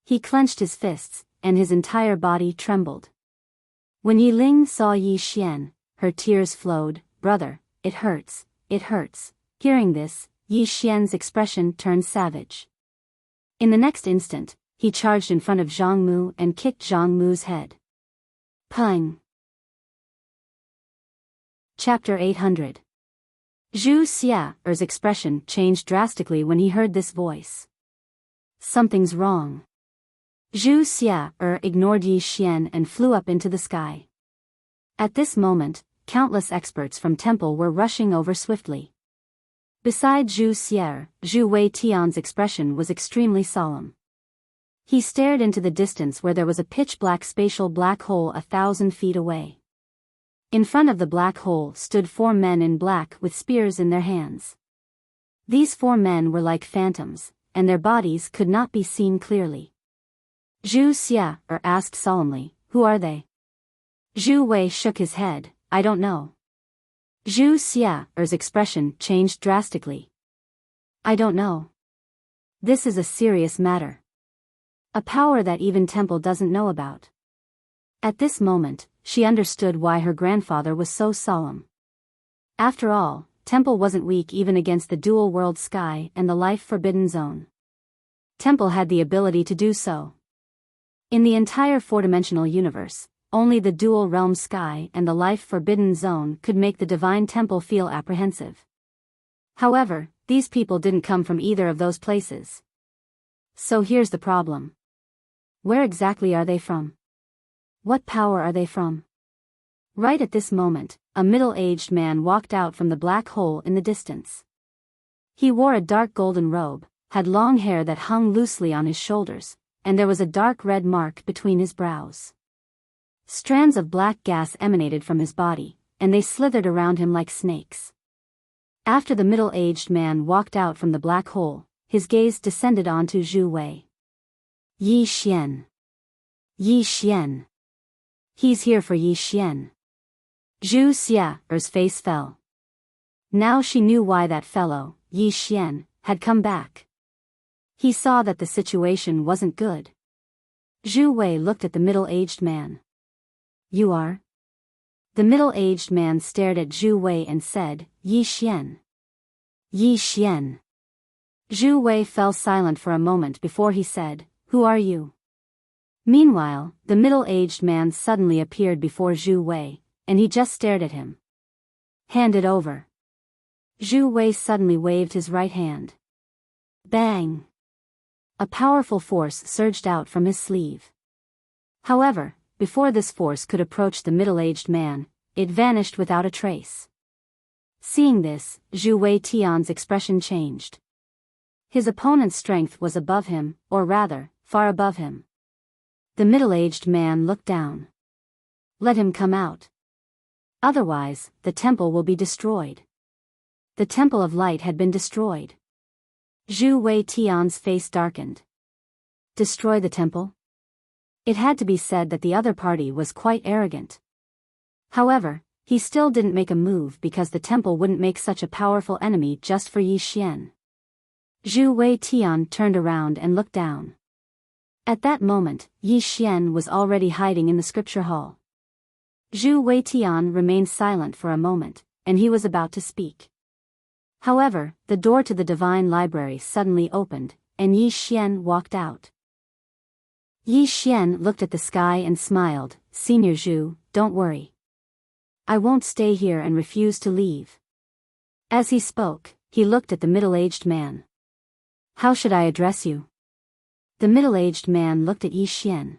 He clenched his fists, and his entire body trembled. When Yi Ling saw Yi Xian, her tears flowed, brother, it hurts, it hurts. Hearing this, Yi Xian's expression turned savage. In the next instant, he charged in front of Zhang Mu and kicked Zhang Mu's head. Pung! Chapter 800. Zhu Xia's expression changed drastically when he heard this voice. Something's wrong. Zhu Xia ignored Yi Xian and flew up into the sky. At this moment, countless experts from temple were rushing over swiftly. Beside Zhu Xia, Zhu Wei Tian's expression was extremely solemn. He stared into the distance where there was a pitch-black spatial black hole 1,000 feet away. In front of the black hole stood 4 men in black with spears in their hands. These 4 men were like phantoms, and their bodies could not be seen clearly. Zhu Xia asked solemnly, who are they? Zhu Wei shook his head, I don't know. Zhu Xia's expression changed drastically. I don't know. This is a serious matter. A power that even Temple doesn't know about. At this moment, she understood why her grandfather was so solemn. After all, Temple wasn't weak even against the dual world sky and the life forbidden zone. Temple had the ability to do so. In the entire four-dimensional universe, only the dual realm sky and the life forbidden zone could make the divine temple feel apprehensive. However, these people didn't come from either of those places. So here's the problem. Where exactly are they from? What power are they from? Right at this moment, a middle-aged man walked out from the black hole in the distance. He wore a dark golden robe, had long hair that hung loosely on his shoulders, and there was a dark red mark between his brows. Strands of black gas emanated from his body, and they slithered around him like snakes. After the middle-aged man walked out from the black hole, his gaze descended onto Zhu Wei. Yi Xian. Yi Xian. He's here for Yi Xian. Zhu Xia's face fell. Now she knew why that fellow, Yi Xian, had come back. He saw that the situation wasn't good. Zhu Wei looked at the middle-aged man. You are? The middle-aged man stared at Zhu Wei and said, Yi Xian. Yi Xian. Zhu Wei fell silent for a moment before he said, Who are you? Meanwhile, the middle-aged man suddenly appeared before Zhu Wei, and he just stared at him. Hand it over. Zhu Wei suddenly waved his right hand. Bang! A powerful force surged out from his sleeve. However, before this force could approach the middle-aged man, it vanished without a trace. Seeing this, Zhu Wei Tian's expression changed. His opponent's strength was above him, or rather, far above him. The middle-aged man looked down. Let him come out. Otherwise, the temple will be destroyed. The Temple of Light had been destroyed. Zhu Wei Tian's face darkened. Destroy the temple? It had to be said that the other party was quite arrogant. However, he still didn't make a move because the temple wouldn't make such a powerful enemy just for Yi Xian. Zhu Wei Tian turned around and looked down. At that moment, Yi Xian was already hiding in the scripture hall. Zhu Wei Tian remained silent for a moment, and he was about to speak. However, the door to the divine library suddenly opened, and Yi Xian walked out. Yi Xian looked at the sky and smiled. Senior Zhu, don't worry. I won't stay here and refuse to leave. As he spoke, he looked at the middle-aged man. How should I address you? The middle-aged man looked at Yi Xian.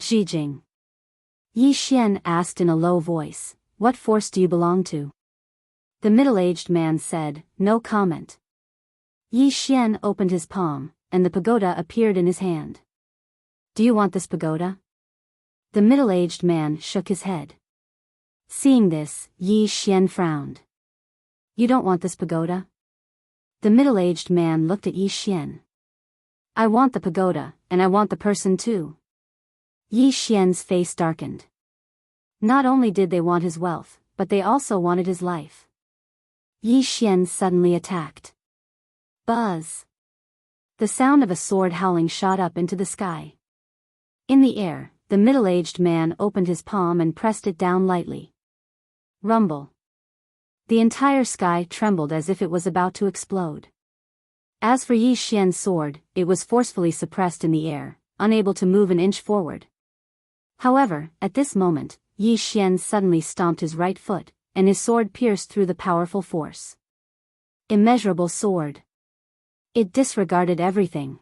Xijing. Yi Xian asked in a low voice, what force do you belong to? The middle-aged man said, no comment. Yi Xian opened his palm, and the pagoda appeared in his hand. Do you want this pagoda? The middle-aged man shook his head. Seeing this, Yi Xian frowned. You don't want this pagoda? The middle-aged man looked at Yi Xian. I want the pagoda, and I want the person too. Yi Xian's face darkened. Not only did they want his wealth, but they also wanted his life. Yi Xian suddenly attacked. Buzz! The sound of a sword howling shot up into the sky. In the air, the middle-aged man opened his palm and pressed it down lightly. Rumble. The entire sky trembled as if it was about to explode. As for Yi Xian's sword, it was forcefully suppressed in the air, unable to move an inch forward. However, at this moment, Yi Xian suddenly stomped his right foot, and his sword pierced through the powerful force. Immeasurable sword. It disregarded everything.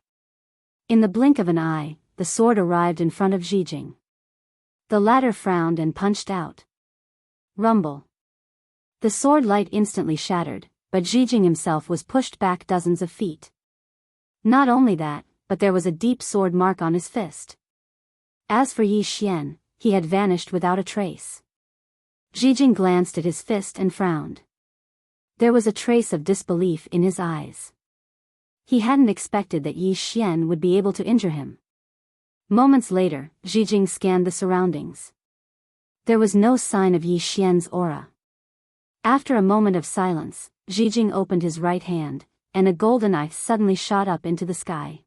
In the blink of an eye, the sword arrived in front of Xijing. The latter frowned and punched out. Rumble. The sword light instantly shattered, but Xijing himself was pushed back dozens of feet. Not only that, but there was a deep sword mark on his fist. As for Yi Xian, he had vanished without a trace. Xijing glanced at his fist and frowned. There was a trace of disbelief in his eyes. He hadn't expected that Yi Xian would be able to injure him. Moments later, Xijing scanned the surroundings. There was no sign of Yi Xian's aura. After a moment of silence, Xijing opened his right hand, and a golden knife suddenly shot up into the sky.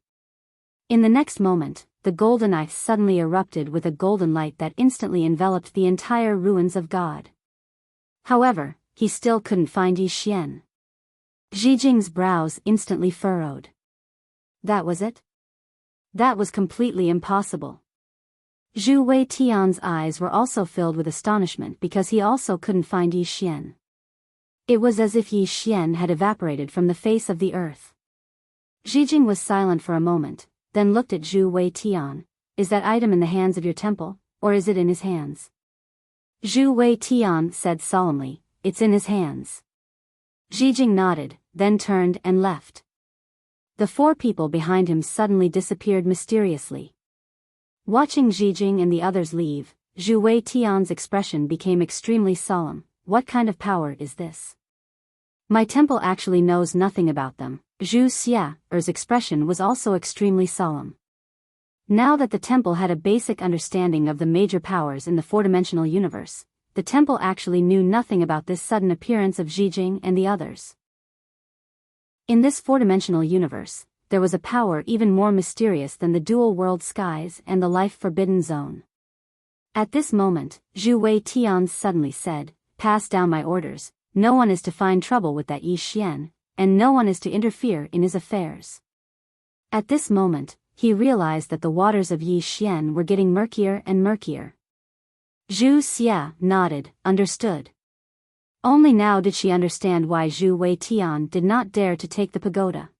In the next moment, the golden knife suddenly erupted with a golden light that instantly enveloped the entire ruins of God. However, he still couldn't find Yi Xian. Xijing's brows instantly furrowed. That was it? That was completely impossible. Zhu Wei Tian's eyes were also filled with astonishment because he also couldn't find Yi Xian. It was as if Yi Xian had evaporated from the face of the earth. Xijing was silent for a moment, then looked at Zhu Wei Tian. Is that item in the hands of your temple, or is it in his hands? Zhu Wei Tian said solemnly, it's in his hands. Xijing nodded, then turned and left. The four people behind him suddenly disappeared mysteriously. Watching Xijing and the others leave, Zhu Wei Tian's expression became extremely solemn. What kind of power is this? My temple actually knows nothing about them. Zhu Xia's expression was also extremely solemn. Now that the temple had a basic understanding of the major powers in the four-dimensional universe, the temple actually knew nothing about this sudden appearance of Xijing and the others. In this four-dimensional universe, there was a power even more mysterious than the dual-world skies and the life-forbidden zone. At this moment, Zhu Wei Tian suddenly said, pass down my orders. No one is to find trouble with that Yi Xian, and no one is to interfere in his affairs. At this moment, he realized that the waters of Yi Xian were getting murkier and murkier. Zhu Xia nodded, understood. Only now did she understand why Zhu Wei Tian did not dare to take the pagoda.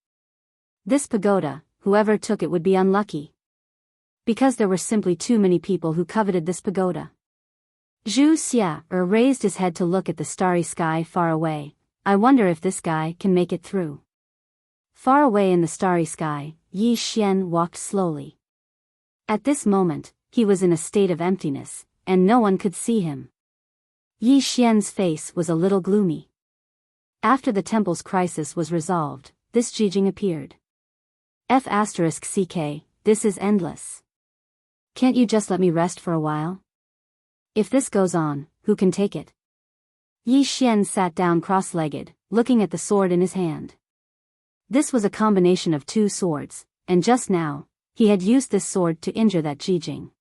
This pagoda, whoever took it would be unlucky. Because there were simply too many people who coveted this pagoda. Zhu Xia raised his head to look at the starry sky far away. I wonder if this guy can make it through. Far away in the starry sky, Yi Xian walked slowly. At this moment, he was in a state of emptiness, and no one could see him. Yi Xian's face was a little gloomy. After the temple's crisis was resolved, this Jijing appeared. F***ck, this is endless. Can't you just let me rest for a while? If this goes on, who can take it? Yi Xian sat down cross-legged, looking at the sword in his hand. This was a combination of two swords, and just now, he had used this sword to injure that Jijing.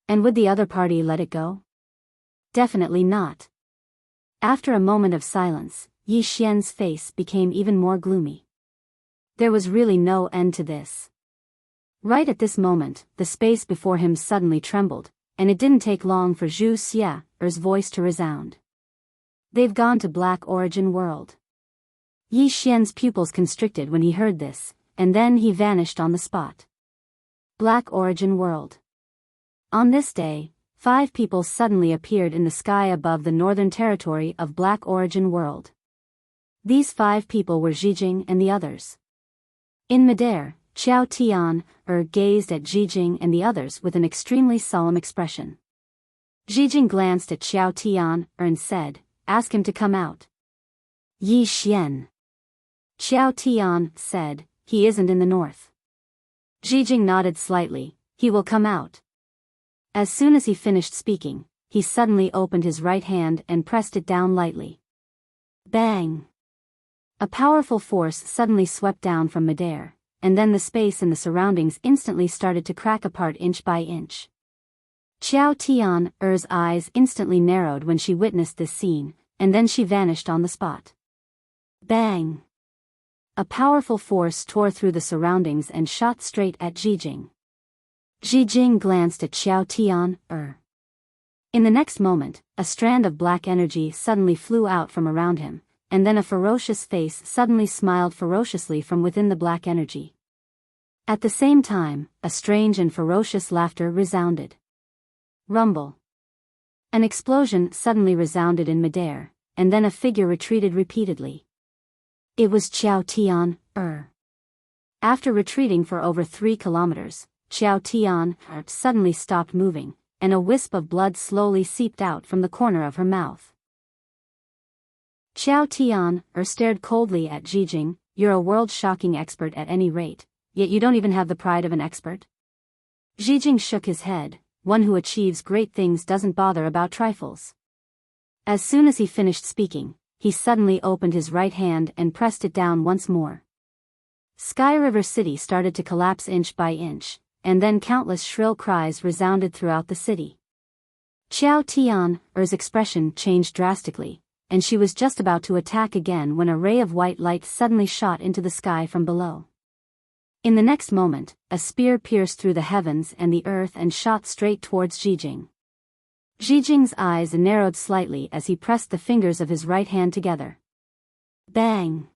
And would the other party let it go? Definitely not. After a moment of silence, Yi Xian's face became even more gloomy. There was really no end to this. Right at this moment, the space before him suddenly trembled, and it didn't take long for Zhu Xia's voice to resound. They've gone to Black Origin World. Yi Xian's pupils constricted when he heard this, and then he vanished on the spot. Black Origin World. On this day, 5 people suddenly appeared in the sky above the northern territory of Black Origin World. These 5 people were Jijing and the others. In midair, Qiao Tian gazed at Jijing and the others with an extremely solemn expression. Jijing glanced at Qiao Tian and said, "Ask him to come out." Yi Xian. Qiao Tian said, "He isn't in the north." Jijing nodded slightly, "He will come out." As soon as he finished speaking, he suddenly opened his right hand and pressed it down lightly. Bang! A powerful force suddenly swept down from midair, and then the space in the surroundings instantly started to crack apart inch by inch. Qiao Tian's eyes instantly narrowed when she witnessed this scene, and then she vanished on the spot. Bang! A powerful force tore through the surroundings and shot straight at Jijing. Jijing glanced at Qiao Tian. In the next moment, a strand of black energy suddenly flew out from around him, and then a ferocious face suddenly smiled ferociously from within the black energy. At the same time, a strange and ferocious laughter resounded. Rumble. An explosion suddenly resounded in midair, and then a figure retreated repeatedly. It was Qiao Tian. After retreating for over 3 kilometers, Qiao Tian suddenly stopped moving, and a wisp of blood slowly seeped out from the corner of her mouth. Qiao Tian stared coldly at Jijing. "You're a world-shocking expert at any rate, yet you don't even have the pride of an expert?" Jijing shook his head. "One who achieves great things doesn't bother about trifles." As soon as he finished speaking, he suddenly opened his right hand and pressed it down once more. Sky River City started to collapse inch by inch, and then countless shrill cries resounded throughout the city. Qiao Tian's expression changed drastically, and she was just about to attack again when a ray of white light suddenly shot into the sky from below. In the next moment, a spear pierced through the heavens and the earth and shot straight towards Jijing. Jijing's eyes narrowed slightly as he pressed the fingers of his right hand together. Bang!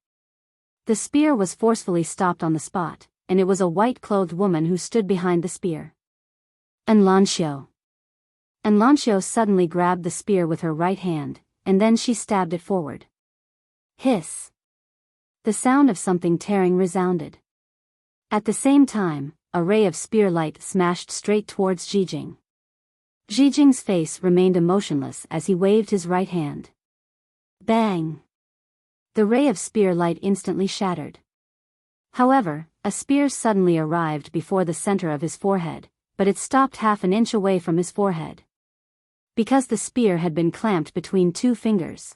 The spear was forcefully stopped on the spot, and it was a white-clothed woman who stood behind the spear. Enlancio. Enlancio suddenly grabbed the spear with her right hand, and then she stabbed it forward. Hiss! The sound of something tearing resounded. At the same time, a ray of spear light smashed straight towards Jijing. Jijing's face remained emotionless as he waved his right hand. Bang! The ray of spear light instantly shattered. However, a spear suddenly arrived before the center of his forehead, but it stopped half an inch away from his forehead. Because the spear had been clamped between 2 fingers.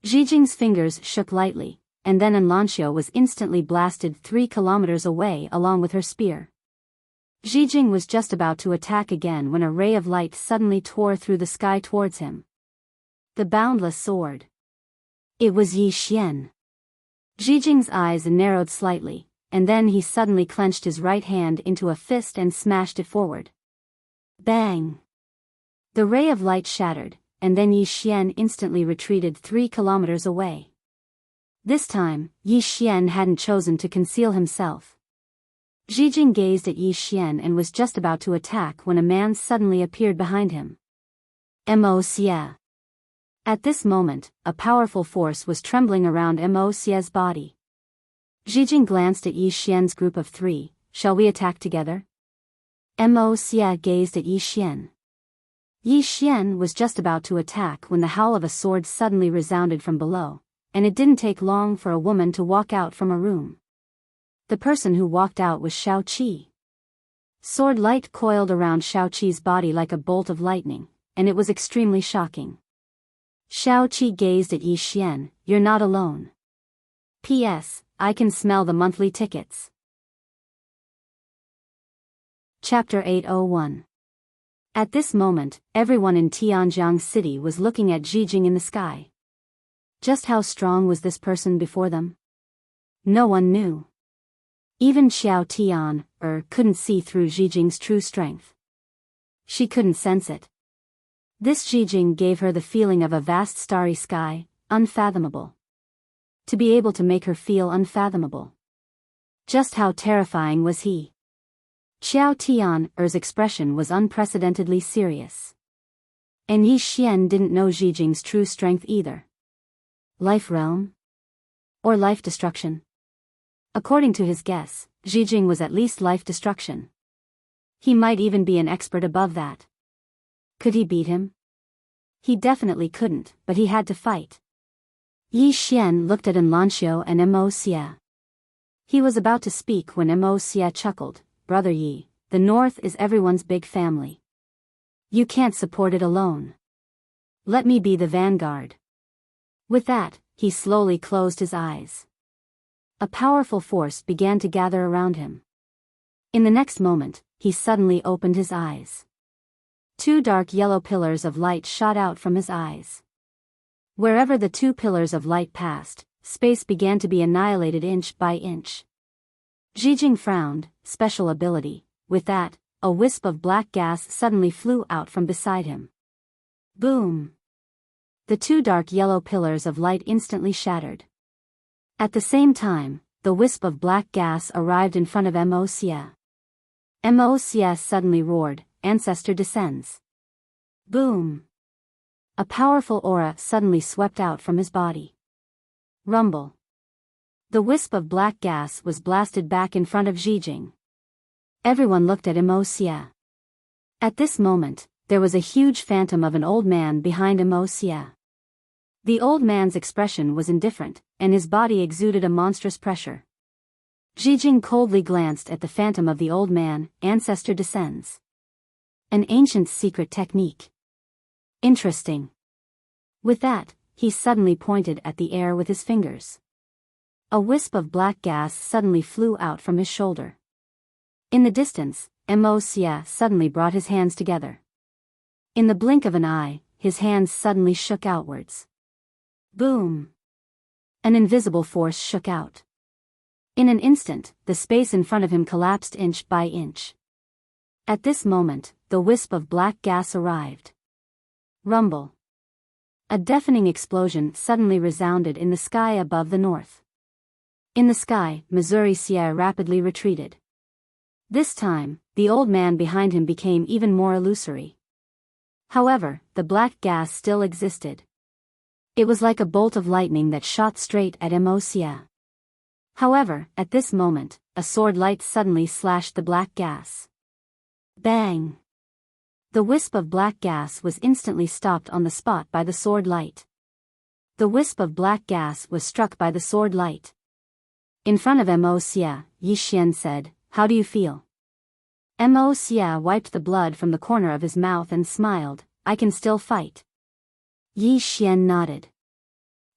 Jijing's fingers shook lightly, and then Enlancio was instantly blasted 3 kilometers away along with her spear. Jijing was just about to attack again when a ray of light suddenly tore through the sky towards him. The boundless sword. It was Yi Xian. Jijing's eyes narrowed slightly, and then he suddenly clenched his right hand into a fist and smashed it forward. Bang! The ray of light shattered, and then Yi Xian instantly retreated 3 kilometers away. This time, Yi Xian hadn't chosen to conceal himself. Jijing gazed at Yi Xian and was just about to attack when a man suddenly appeared behind him. Immerse. At this moment, a powerful force was trembling around Immerse's body. Zijing glanced at Yi Xian's group of 3, shall we attack together? Mo Xia gazed at Yi Xian. Yi Xian was just about to attack when the howl of a sword suddenly resounded from below, and it didn't take long for a woman to walk out from a room. The person who walked out was Xiao Qi. Sword light coiled around Xiao Qi's body like a bolt of lightning, and it was extremely shocking. Xiao Qi gazed at Yi Xian, you're not alone. P.S. I can smell the monthly tickets. Chapter 801. At this moment, everyone in Tianjiang City was looking at Zijing in the sky. Just how strong was this person before them? No one knew. Even Xiao Tian, couldn't see through Zijing's true strength. She couldn't sense it. This Zijing gave her the feeling of a vast starry sky, unfathomable. To be able to make her feel unfathomable. Just how terrifying was he? Xiao Tian's expression was unprecedentedly serious. And Yi Xian didn't know Zijing's true strength either. Life realm? Or life destruction? According to his guess, Zijing was at least life destruction. He might even be an expert above that. Could he beat him? He definitely couldn't, but he had to fight. Yi Xian looked at Enlanxiu and Mo Xia. He was about to speak when Mo Xia chuckled, Brother Yi, the North is everyone's big family. You can't support it alone. Let me be the vanguard. With that, he slowly closed his eyes. A powerful force began to gather around him. In the next moment, he suddenly opened his eyes. 2 dark yellow pillars of light shot out from his eyes. Wherever the 2 pillars of light passed, space began to be annihilated inch by inch. Zijing frowned, special ability. With that, a wisp of black gas suddenly flew out from beside him. Boom! The 2 dark yellow pillars of light instantly shattered. At the same time, the wisp of black gas arrived in front of Mo Xia. Mo Xia suddenly roared, Ancestor descends. Boom! A powerful aura suddenly swept out from his body. Rumble. The wisp of black gas was blasted back in front of Zijing. Everyone looked at Mo Xia. At this moment, there was a huge phantom of an old man behind Mo Xia. The old man's expression was indifferent, and his body exuded a monstrous pressure. Zijing coldly glanced at the phantom of the old man, Ancestor descends. An ancient secret technique. Interesting. With that, he suddenly pointed at the air with his fingers. A wisp of black gas suddenly flew out from his shoulder. In the distance, Mo Xia suddenly brought his hands together. In the blink of an eye, his hands suddenly shook outwards. Boom! An invisible force shook out. In an instant, the space in front of him collapsed inch by inch. At this moment, the wisp of black gas arrived. Rumble. A deafening explosion suddenly resounded in the sky above the north. In the sky, Missouri Sierra rapidly retreated. This time, the old man behind him became even more illusory. However, the black gas still existed. It was like a bolt of lightning that shot straight at Mo Xia. However, at this moment, a sword light suddenly slashed the black gas. Bang! The wisp of black gas was instantly stopped on the spot by the sword light. The wisp of black gas was struck by the sword light. In front of Mo Xia, Yi Xian said, How do you feel? Mo Xia wiped the blood from the corner of his mouth and smiled, I can still fight. Yi Xian nodded.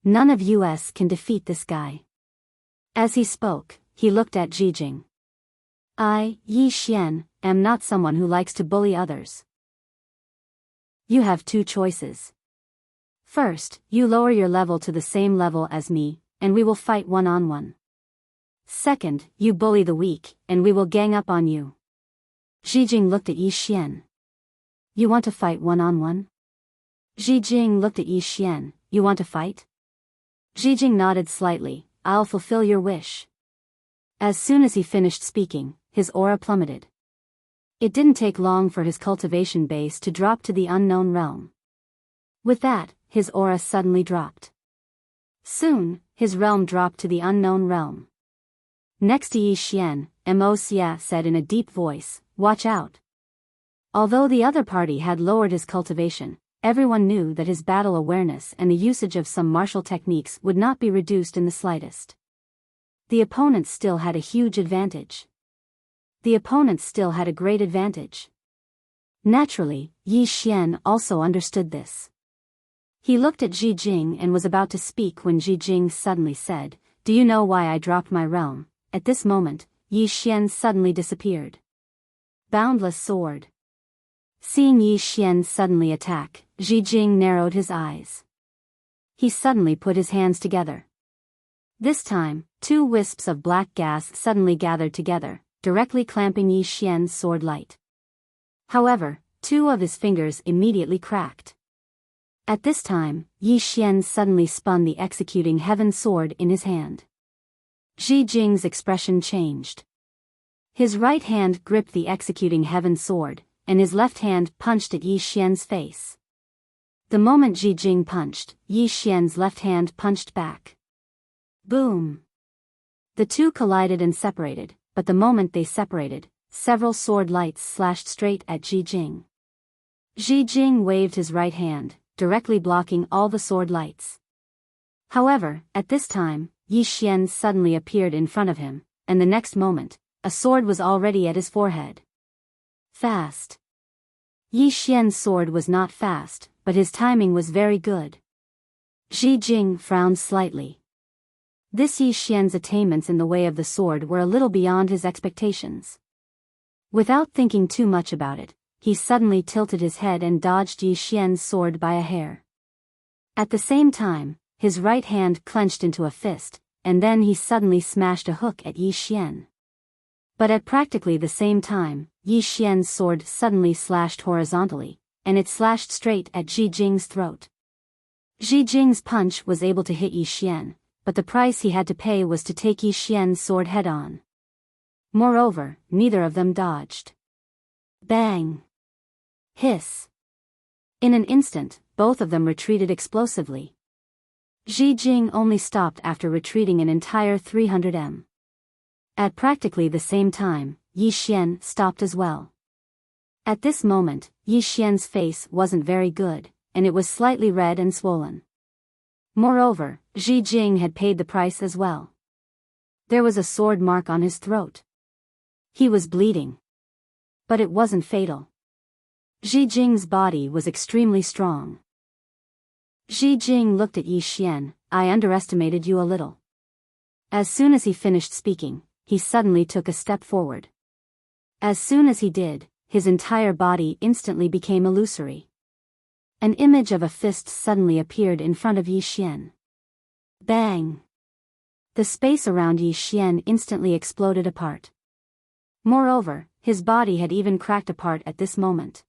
None of us can defeat this guy. As he spoke, he looked at Zijing. I, Yi Xian, am not someone who likes to bully others. You have 2 choices. First, you lower your level to the same level as me, and we will fight one-on-one. Second, you bully the weak, and we will gang up on you. Zijing looked at Yi Xian. You want to fight one-on-one? Zijing looked at Yi Xian, you want to fight? Zijing nodded slightly, I'll fulfill your wish. As soon as he finished speaking, his aura plummeted. It didn't take long for his cultivation base to drop to the unknown realm. With that, his aura suddenly dropped. Soon, his realm dropped to the unknown realm. Next to Yi Xian, Mo Xia said in a deep voice, "Watch out." Although the other party had lowered his cultivation, everyone knew that his battle awareness and the usage of some martial techniques would not be reduced in the slightest. The opponents still had a huge advantage. The opponents still had a great advantage. Naturally, Yi Xian also understood this. He looked at Ji Jing and was about to speak when Ji Jing suddenly said, "Do you know why I dropped my realm?" At this moment, Yi Xian suddenly disappeared. Boundless sword. Seeing Yi Xian suddenly attack, Ji Jing narrowed his eyes. He suddenly put his hands together. This time, two wisps of black gas suddenly gathered together, directly clamping Yi Xian's sword light. However, two of his fingers immediately cracked. At this time, Yi Xian suddenly spun the executing heaven sword in his hand. Ji Jing's expression changed. His right hand gripped the executing heaven sword, and his left hand punched at Yi Xian's face. The moment Ji Jing punched, Yi Xian's left hand punched back. Boom! The two collided and separated, but the moment they separated, several sword lights slashed straight at Ji Jing. Ji Jing waved his right hand, directly blocking all the sword lights. However, at this time, Yi Xian suddenly appeared in front of him, and the next moment, a sword was already at his forehead. Fast. Yi Xian's sword was not fast, but his timing was very good. Ji Jing frowned slightly. This Yi Xian's attainments in the way of the sword were a little beyond his expectations. Without thinking too much about it, he suddenly tilted his head and dodged Yi Xian's sword by a hair. At the same time, his right hand clenched into a fist, and then he suddenly smashed a hook at Yi Xian. But at practically the same time, Yi Xian's sword suddenly slashed horizontally, and it slashed straight at Ji Jing's throat. Ji Jing's punch was able to hit Yi Xian, but the price he had to pay was to take Yi Xian's sword head-on. Moreover, neither of them dodged. Bang! Hiss! In an instant, both of them retreated explosively. Ji Jing only stopped after retreating an entire 300 m. At practically the same time, Yi Xian stopped as well. At this moment, Yi Xian's face wasn't very good, and it was slightly red and swollen. Moreover, Ji Jing had paid the price as well. There was a sword mark on his throat. He was bleeding. But it wasn't fatal. Ji Jing's body was extremely strong. Ji Jing looked at Yi Xian. "I underestimated you a little." As soon as he finished speaking, he suddenly took a step forward. As soon as he did, his entire body instantly became illusory. An image of a fist suddenly appeared in front of Yi Xian. Bang! The space around Yi Xian instantly exploded apart. Moreover, his body had even cracked apart at this moment.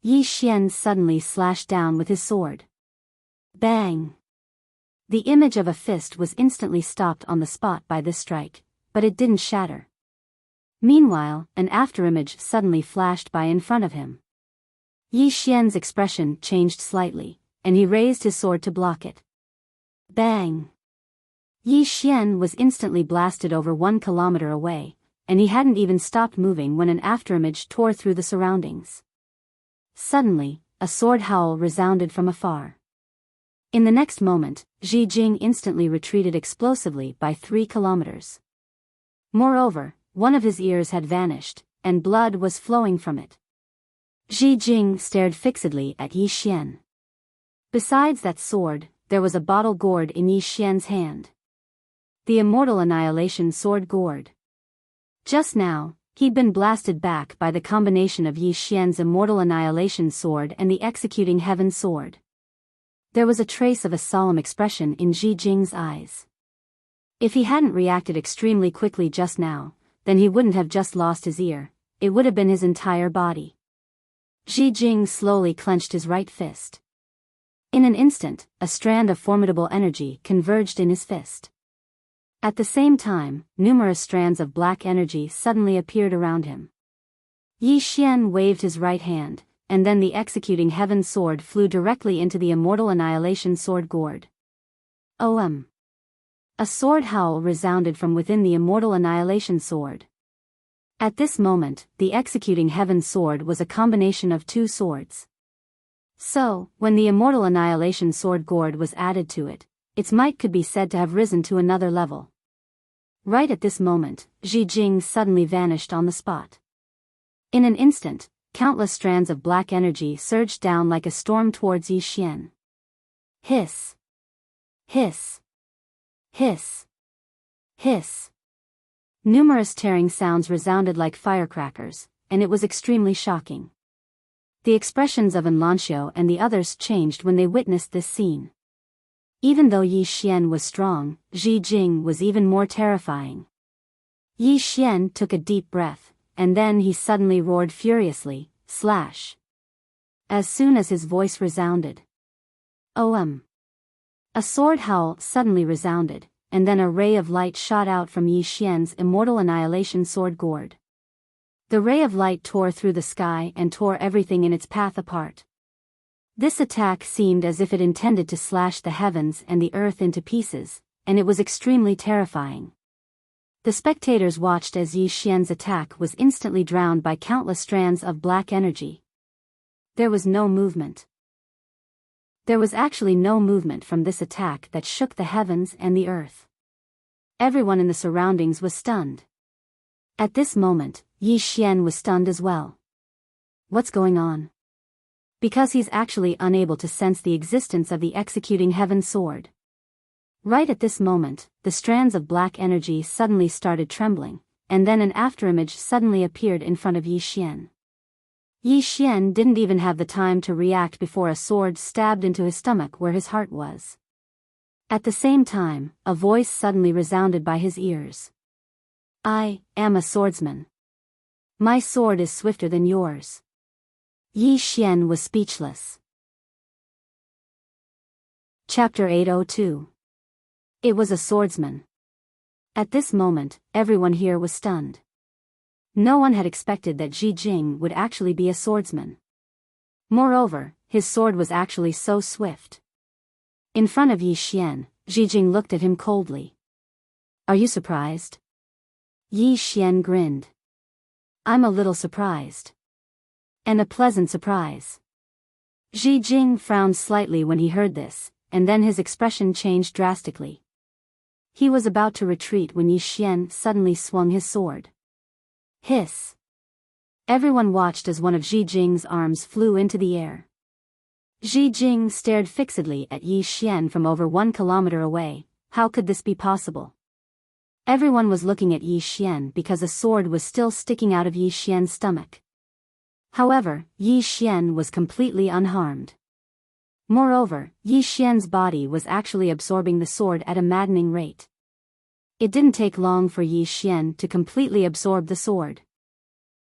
Yi Xian suddenly slashed down with his sword. Bang! The image of a fist was instantly stopped on the spot by this strike, but it didn't shatter. Meanwhile, an afterimage suddenly flashed by in front of him. Yi Xian's expression changed slightly, and he raised his sword to block it. Bang! Yi Xian was instantly blasted over 1 kilometer away, and he hadn't even stopped moving when an afterimage tore through the surroundings. Suddenly, a sword howl resounded from afar. In the next moment, Ji Jing instantly retreated explosively by 3 kilometers. Moreover, one of his ears had vanished, and blood was flowing from it. Ji Jing stared fixedly at Yi Xian. Besides that sword, there was a bottle gourd in Yi Xian's hand. The immortal annihilation sword gourd. Just now, he'd been blasted back by the combination of Yi Xian's immortal annihilation sword and the executing heaven sword. There was a trace of a solemn expression in Ji Jing's eyes. If he hadn't reacted extremely quickly just now, then he wouldn't have just lost his ear, it would have been his entire body. Ji Jing slowly clenched his right fist. In an instant, a strand of formidable energy converged in his fist. At the same time, numerous strands of black energy suddenly appeared around him. Yi Xian waved his right hand, and then the executing heaven sword flew directly into the immortal annihilation sword gourd. A sword howl resounded from within the immortal annihilation sword. At this moment, the executing heaven sword was a combination of two swords. So, when the immortal annihilation sword gourd was added to it, its might could be said to have risen to another level. Right at this moment, Ji Jing suddenly vanished on the spot. In an instant, countless strands of black energy surged down like a storm towards Yi Xian. Hiss! Hiss! Hiss! Hiss! Numerous tearing sounds resounded like firecrackers, and it was extremely shocking. The expressions of Enlancio and the others changed when they witnessed this scene. Even though Yi Xian was strong, Ji Jing was even more terrifying. Yi Xian took a deep breath, and then he suddenly roared furiously, slash! As soon as his voice resounded. OM! A sword howl suddenly resounded, and then a ray of light shot out from Yi Xian's immortal annihilation sword gourd. The ray of light tore through the sky and tore everything in its path apart. This attack seemed as if it intended to slash the heavens and the earth into pieces, and it was extremely terrifying. The spectators watched as Yi Xian's attack was instantly drowned by countless strands of black energy. There was no movement. There was actually no movement from this attack that shook the heavens and the earth. Everyone in the surroundings was stunned. At this moment, Yi Xian was stunned as well. What's going on? Because he's actually unable to sense the existence of the executing heaven sword. Right at this moment, the strands of black energy suddenly started trembling, and then an afterimage suddenly appeared in front of Yi Xian. Yi Xian didn't even have the time to react before a sword stabbed into his stomach where his heart was. At the same time, a voice suddenly resounded by his ears. I am a swordsman. My sword is swifter than yours. Yi Xian was speechless. Chapter 802. It was a swordsman. At this moment, everyone here was stunned. No one had expected that Ji Jing would actually be a swordsman. Moreover, his sword was actually so swift. In front of Yi Xian, Ji Jing looked at him coldly. Are you surprised? Yi Xian grinned. I'm a little surprised. And a pleasant surprise. Ji Jing frowned slightly when he heard this, and then his expression changed drastically. He was about to retreat when Yi Xian suddenly swung his sword. Hiss! Everyone watched as one of Ji Jing's arms flew into the air. Ji Jing stared fixedly at Yi Xian from over 1 kilometer away. How could this be possible? Everyone was looking at Yi Xian because a sword was still sticking out of Yi Xian's stomach. However, Yi Xian was completely unharmed. Moreover, Yi Xian's body was actually absorbing the sword at a maddening rate. It didn't take long for Yi Xian to completely absorb the sword.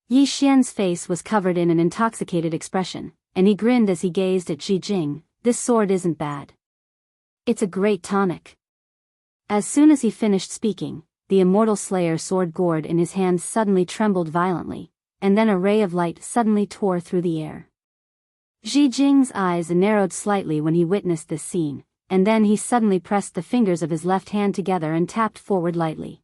Yi Xian's face was covered in an intoxicated expression, and he grinned as he gazed at Ji Jing. This sword isn't bad. It's a great tonic. As soon as he finished speaking, the immortal slayer sword gourd in his hand suddenly trembled violently, and then a ray of light suddenly tore through the air. Ji Jing's eyes narrowed slightly when he witnessed this scene, and then he suddenly pressed the fingers of his left hand together and tapped forward lightly.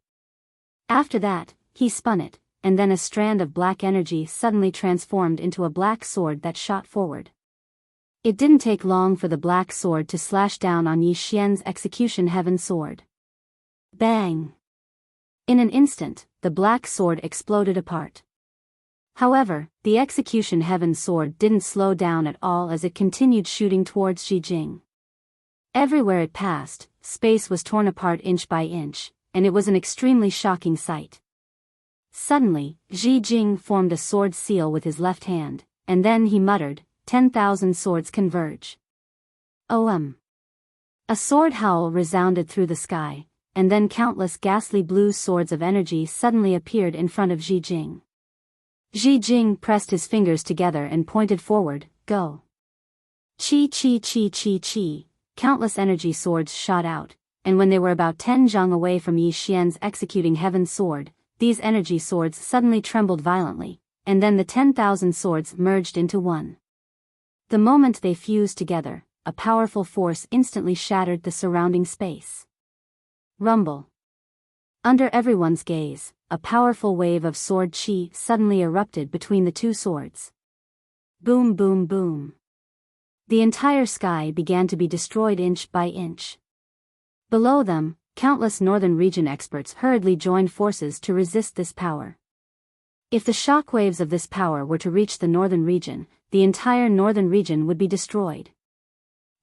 After that, he spun it, and then a strand of black energy suddenly transformed into a black sword that shot forward. It didn't take long for the black sword to slash down on Yi Xian's execution heaven sword. Bang! In an instant, the black sword exploded apart. However, the execution heaven sword didn't slow down at all as it continued shooting towards Ji Jing. Everywhere it passed, space was torn apart inch by inch, and it was an extremely shocking sight. Suddenly, Ji Jing formed a sword seal with his left hand, and then he muttered, 10,000 swords converge. OM. A sword howl resounded through the sky, and then countless ghastly blue swords of energy suddenly appeared in front of Ji Jing. Ji Jing pressed his fingers together and pointed forward, go. Chi chi chi chi chi. Countless energy swords shot out, and when they were about 10 zhang away from Yi Xian's executing heaven sword, these energy swords suddenly trembled violently, and then the 10,000 swords merged into one. The moment they fused together, a powerful force instantly shattered the surrounding space. Rumble. Under everyone's gaze, a powerful wave of sword chi suddenly erupted between the two swords. Boom, boom, boom. The entire sky began to be destroyed inch by inch. Below them, countless northern region experts hurriedly joined forces to resist this power. If the shockwaves of this power were to reach the northern region, the entire northern region would be destroyed.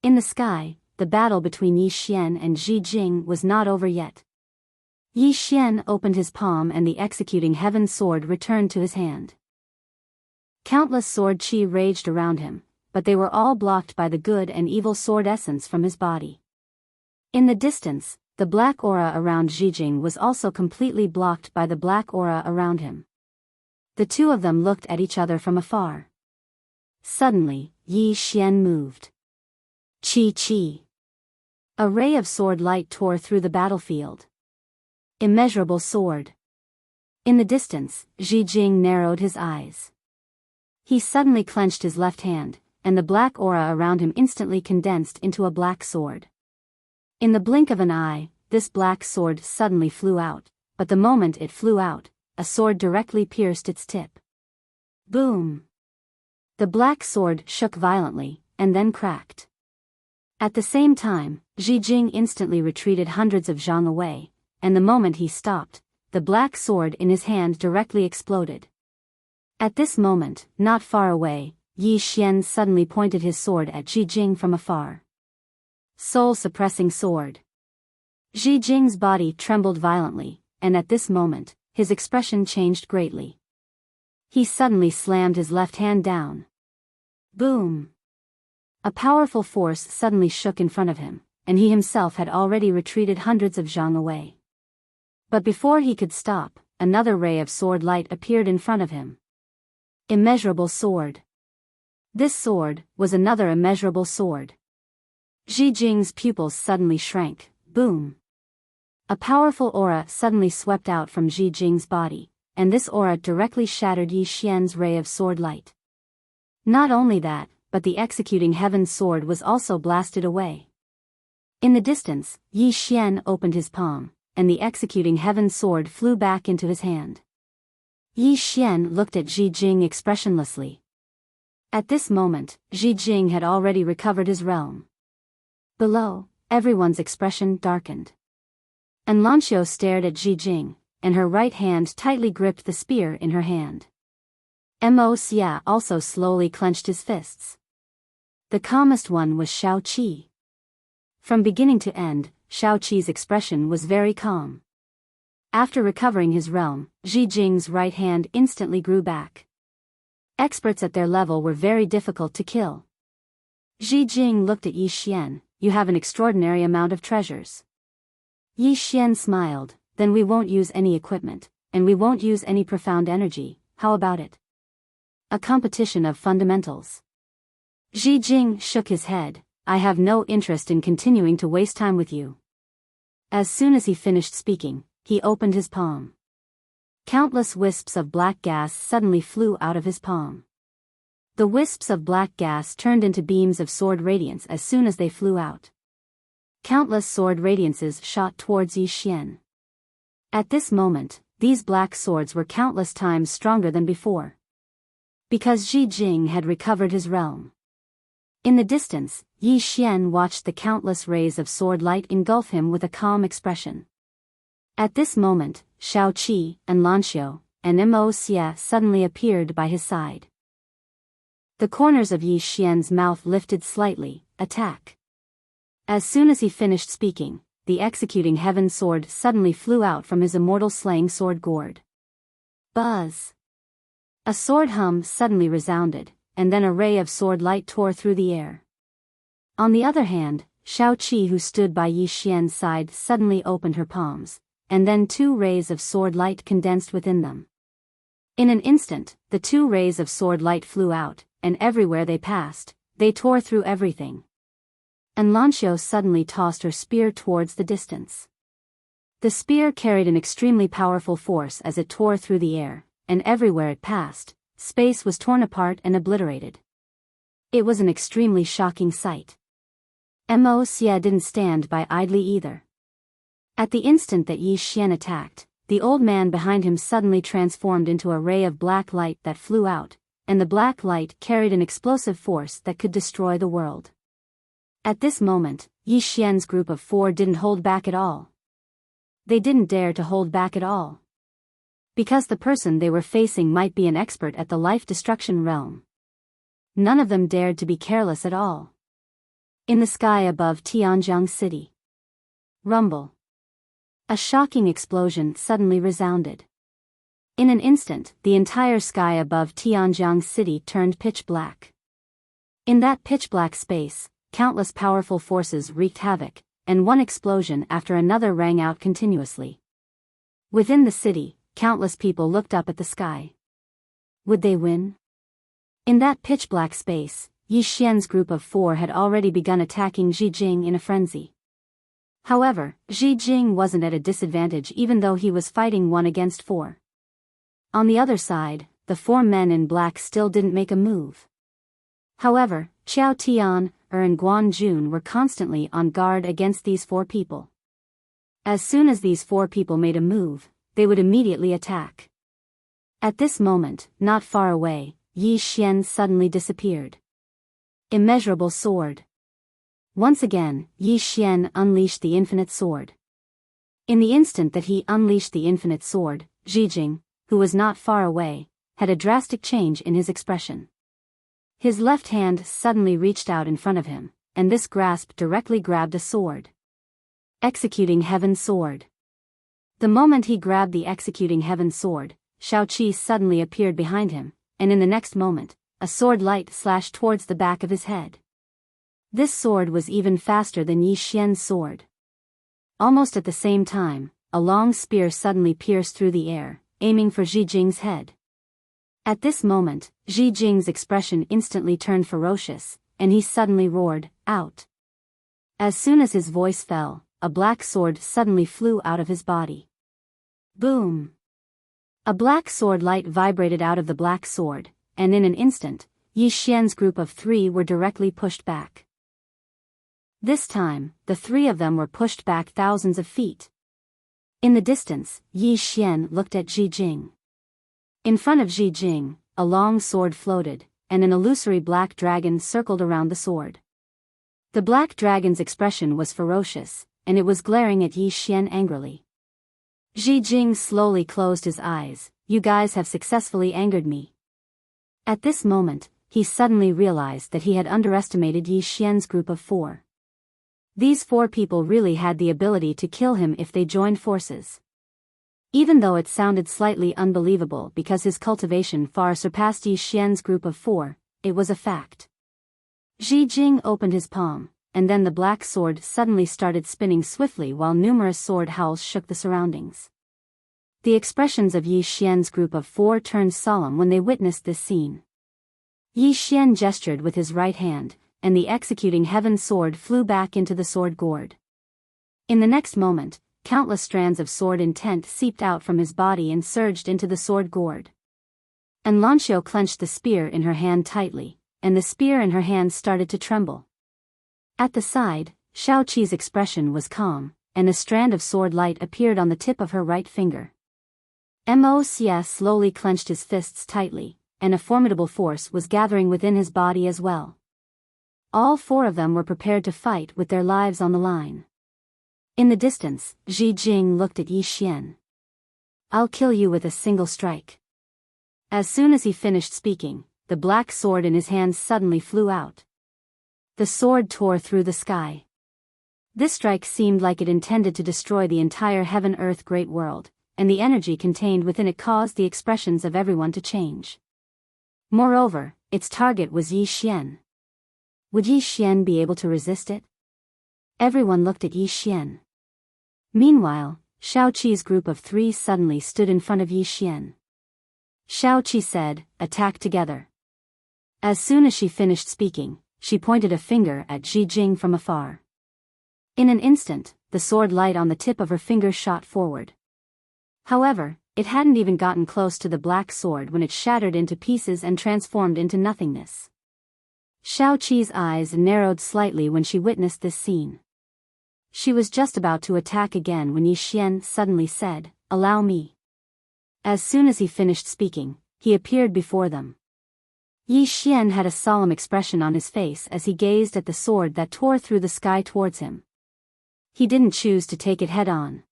In the sky, the battle between Yi Xian and Ji Jing was not over yet. Yi Xian opened his palm and the executing heaven sword returned to his hand. Countless sword chi raged around him, but they were all blocked by the good and evil sword essence from his body. In the distance, the black aura around Ji Jing was also completely blocked by the black aura around him. The two of them looked at each other from afar. Suddenly, Yi Xian moved. Chi chi. A ray of sword light tore through the battlefield. Immeasurable sword. In the distance, Ji Jing narrowed his eyes. He suddenly clenched his left hand, and the black aura around him instantly condensed into a black sword. In the blink of an eye, this black sword suddenly flew out, but the moment it flew out, a sword directly pierced its tip. Boom! The black sword shook violently, and then cracked. At the same time, Ji Jing instantly retreated hundreds of zhang away, and the moment he stopped, the black sword in his hand directly exploded. At this moment, not far away, Yi Xian suddenly pointed his sword at Ji Jing from afar. Soul-suppressing sword. Ji Jing's body trembled violently, and at this moment, his expression changed greatly. He suddenly slammed his left hand down. Boom! A powerful force suddenly shook in front of him, and he himself had already retreated hundreds of zhang away. But before he could stop, another ray of sword light appeared in front of him. Immeasurable sword. This sword was another immeasurable sword. Ji Jing's pupils suddenly shrank. Boom! A powerful aura suddenly swept out from Ji Jing's body, and this aura directly shattered Yi Xian's ray of sword light. Not only that, but the executing heaven sword was also blasted away. In the distance, Yi Xian opened his palm, and the executing heaven sword flew back into his hand. Yi Xian looked at Ji Jing expressionlessly. At this moment, Ji Jing had already recovered his realm. Below, everyone's expression darkened. Enrich stared at Ji Jing, and her right hand tightly gripped the spear in her hand. Immerse also slowly clenched his fists. The calmest one was Shao Qi. From beginning to end, Shao Qi's expression was very calm. After recovering his realm, Ji Jing's right hand instantly grew back. Experts at their level were very difficult to kill. Ji Jing looked at Yi Xian. You have an extraordinary amount of treasures. Yi Xian smiled. Then we won't use any equipment, and we won't use any profound energy. How about it? A competition of fundamentals. Ji Jing shook his head. I have no interest in continuing to waste time with you. As soon as he finished speaking, he opened his palm. Countless wisps of black gas suddenly flew out of his palm. The wisps of black gas turned into beams of sword radiance as soon as they flew out. Countless sword radiances shot towards Yi Xian. At this moment, these black swords were countless times stronger than before. Because Ji Jing had recovered his realm. In the distance, Yi Xian watched the countless rays of sword light engulf him with a calm expression. At this moment, Shao Qi, Enrich, and Immerse suddenly appeared by his side. The corners of Yi Xian's mouth lifted slightly. Attack. As soon as he finished speaking, the executing heaven sword suddenly flew out from his immortal slaying sword gourd. Buzz! A sword hum suddenly resounded, and then a ray of sword light tore through the air. On the other hand, Shao Qi, who stood by Yi Xian's side, suddenly opened her palms, and then two rays of sword light condensed within them. In an instant, the two rays of sword light flew out, and everywhere they passed, they tore through everything. Enrich suddenly tossed her spear towards the distance. The spear carried an extremely powerful force as it tore through the air, and everywhere it passed, space was torn apart and obliterated. It was an extremely shocking sight. Immerse didn't stand by idly either. At the instant that Yi Xian attacked, the old man behind him suddenly transformed into a ray of black light that flew out, and the black light carried an explosive force that could destroy the world. At this moment, Yi Xian's group of 4 didn't hold back at all. They didn't dare to hold back at all. Because the person they were facing might be an expert at the life-destruction realm. None of them dared to be careless at all. In the sky above Tianjiang City. Rumble. A shocking explosion suddenly resounded. In an instant, the entire sky above Tianjiang City turned pitch black. In that pitch-black space, countless powerful forces wreaked havoc, and one explosion after another rang out continuously. Within the city, countless people looked up at the sky. Would they win? In that pitch-black space, Yi Xian's group of 4 had already begun attacking Ji Jing in a frenzy. However, Ji Jing wasn't at a disadvantage even though he was fighting 1 against 4. On the other side, the 4 men in black still didn't make a move. However, Qiao Tian, and Guan Jun were constantly on guard against these 4 people. As soon as these 4 people made a move, they would immediately attack. At this moment, not far away, Yi Xian suddenly disappeared. Immeasurable sword. Once again, Yi Xian unleashed the infinite sword. In the instant that he unleashed the infinite sword, Ji Jing, who was not far away, had a drastic change in his expression. His left hand suddenly reached out in front of him, and this grasp directly grabbed a sword. Executing Heaven Sword. The moment he grabbed the Executing Heaven Sword, Shao Qi suddenly appeared behind him, and in the next moment, a sword light slashed towards the back of his head. This sword was even faster than Yi Xian's sword. Almost at the same time, a long spear suddenly pierced through the air, aiming for Ji Jing's head. At this moment, Ji Jing's expression instantly turned ferocious, and he suddenly roared, "Out!" As soon as his voice fell, a black sword suddenly flew out of his body. Boom! A black sword light vibrated out of the black sword, and in an instant, Yi Xian's group of 3 were directly pushed back. This time, the 3 of them were pushed back thousands of feet. In the distance, Yi Xian looked at Ji Jing. In front of Ji Jing, a long sword floated, and an illusory black dragon circled around the sword. The black dragon's expression was ferocious, and it was glaring at Yi Xian angrily. Ji Jing slowly closed his eyes. "You guys have successfully angered me." At this moment, he suddenly realized that he had underestimated Yi Xian's group of 4. These 4 people really had the ability to kill him if they joined forces. Even though it sounded slightly unbelievable because his cultivation far surpassed Yi Xian's group of 4, it was a fact. Ji Jing opened his palm, and then the black sword suddenly started spinning swiftly while numerous sword howls shook the surroundings. The expressions of Yi Xian's group of 4 turned solemn when they witnessed this scene. Yi Xian gestured with his right hand, and the Executing Heaven sword flew back into the sword gourd. In the next moment, countless strands of sword intent seeped out from his body and surged into the sword gourd. And Lanxiu clenched the spear in her hand tightly, and the spear in her hand started to tremble. At the side, Shao Qi's expression was calm, and a strand of sword light appeared on the tip of her right finger. Mo Xie slowly clenched his fists tightly, and a formidable force was gathering within his body as well. All 4 of them were prepared to fight with their lives on the line. In the distance, Ji Jing looked at Yi Xian. "I'll kill you with a single strike." As soon as he finished speaking, the black sword in his hand suddenly flew out. The sword tore through the sky. This strike seemed like it intended to destroy the entire heaven-earth great world, and the energy contained within it caused the expressions of everyone to change. Moreover, its target was Yi Xian. Would Yi Xian be able to resist it? Everyone looked at Yi Xian. Meanwhile, Shao Qi's group of 3 suddenly stood in front of Yi Xian. Shao Qi said, "Attack together." As soon as she finished speaking, she pointed a finger at Ji Jing from afar. In an instant, the sword light on the tip of her finger shot forward. However, it hadn't even gotten close to the black sword when it shattered into pieces and transformed into nothingness. Shao Qi's eyes narrowed slightly when she witnessed this scene. She was just about to attack again when Yi Xian suddenly said, "Allow me." As soon as he finished speaking, he appeared before them. Yi Xian had a solemn expression on his face as he gazed at the sword that tore through the sky towards him. He didn't choose to take it head-on,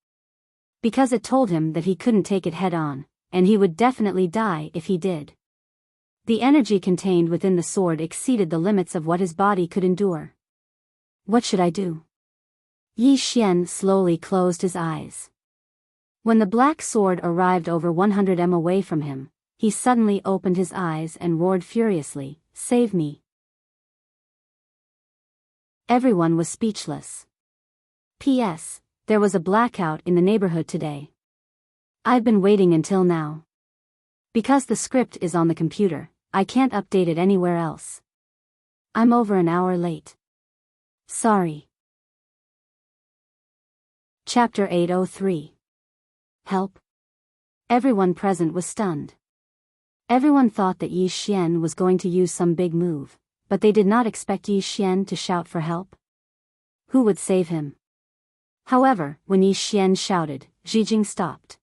because it told him that he couldn't take it head-on, and he would definitely die if he did. The energy contained within the sword exceeded the limits of what his body could endure. What should I do? Yi Xian slowly closed his eyes. When the black sword arrived over 100 m away from him, he suddenly opened his eyes and roared furiously, "Save me!" Everyone was speechless. P.S. There was a blackout in the neighborhood today. I've been waiting until now. Because the script is on the computer, I can't update it anywhere else. I'm over an hour late. Sorry. Chapter 803. Help. Everyone present was stunned. Everyone thought that Yi Xian was going to use some big move, but they did not expect Yi Xian to shout for help. Who would save him? However, when Yi Xian shouted, Zhijing stopped.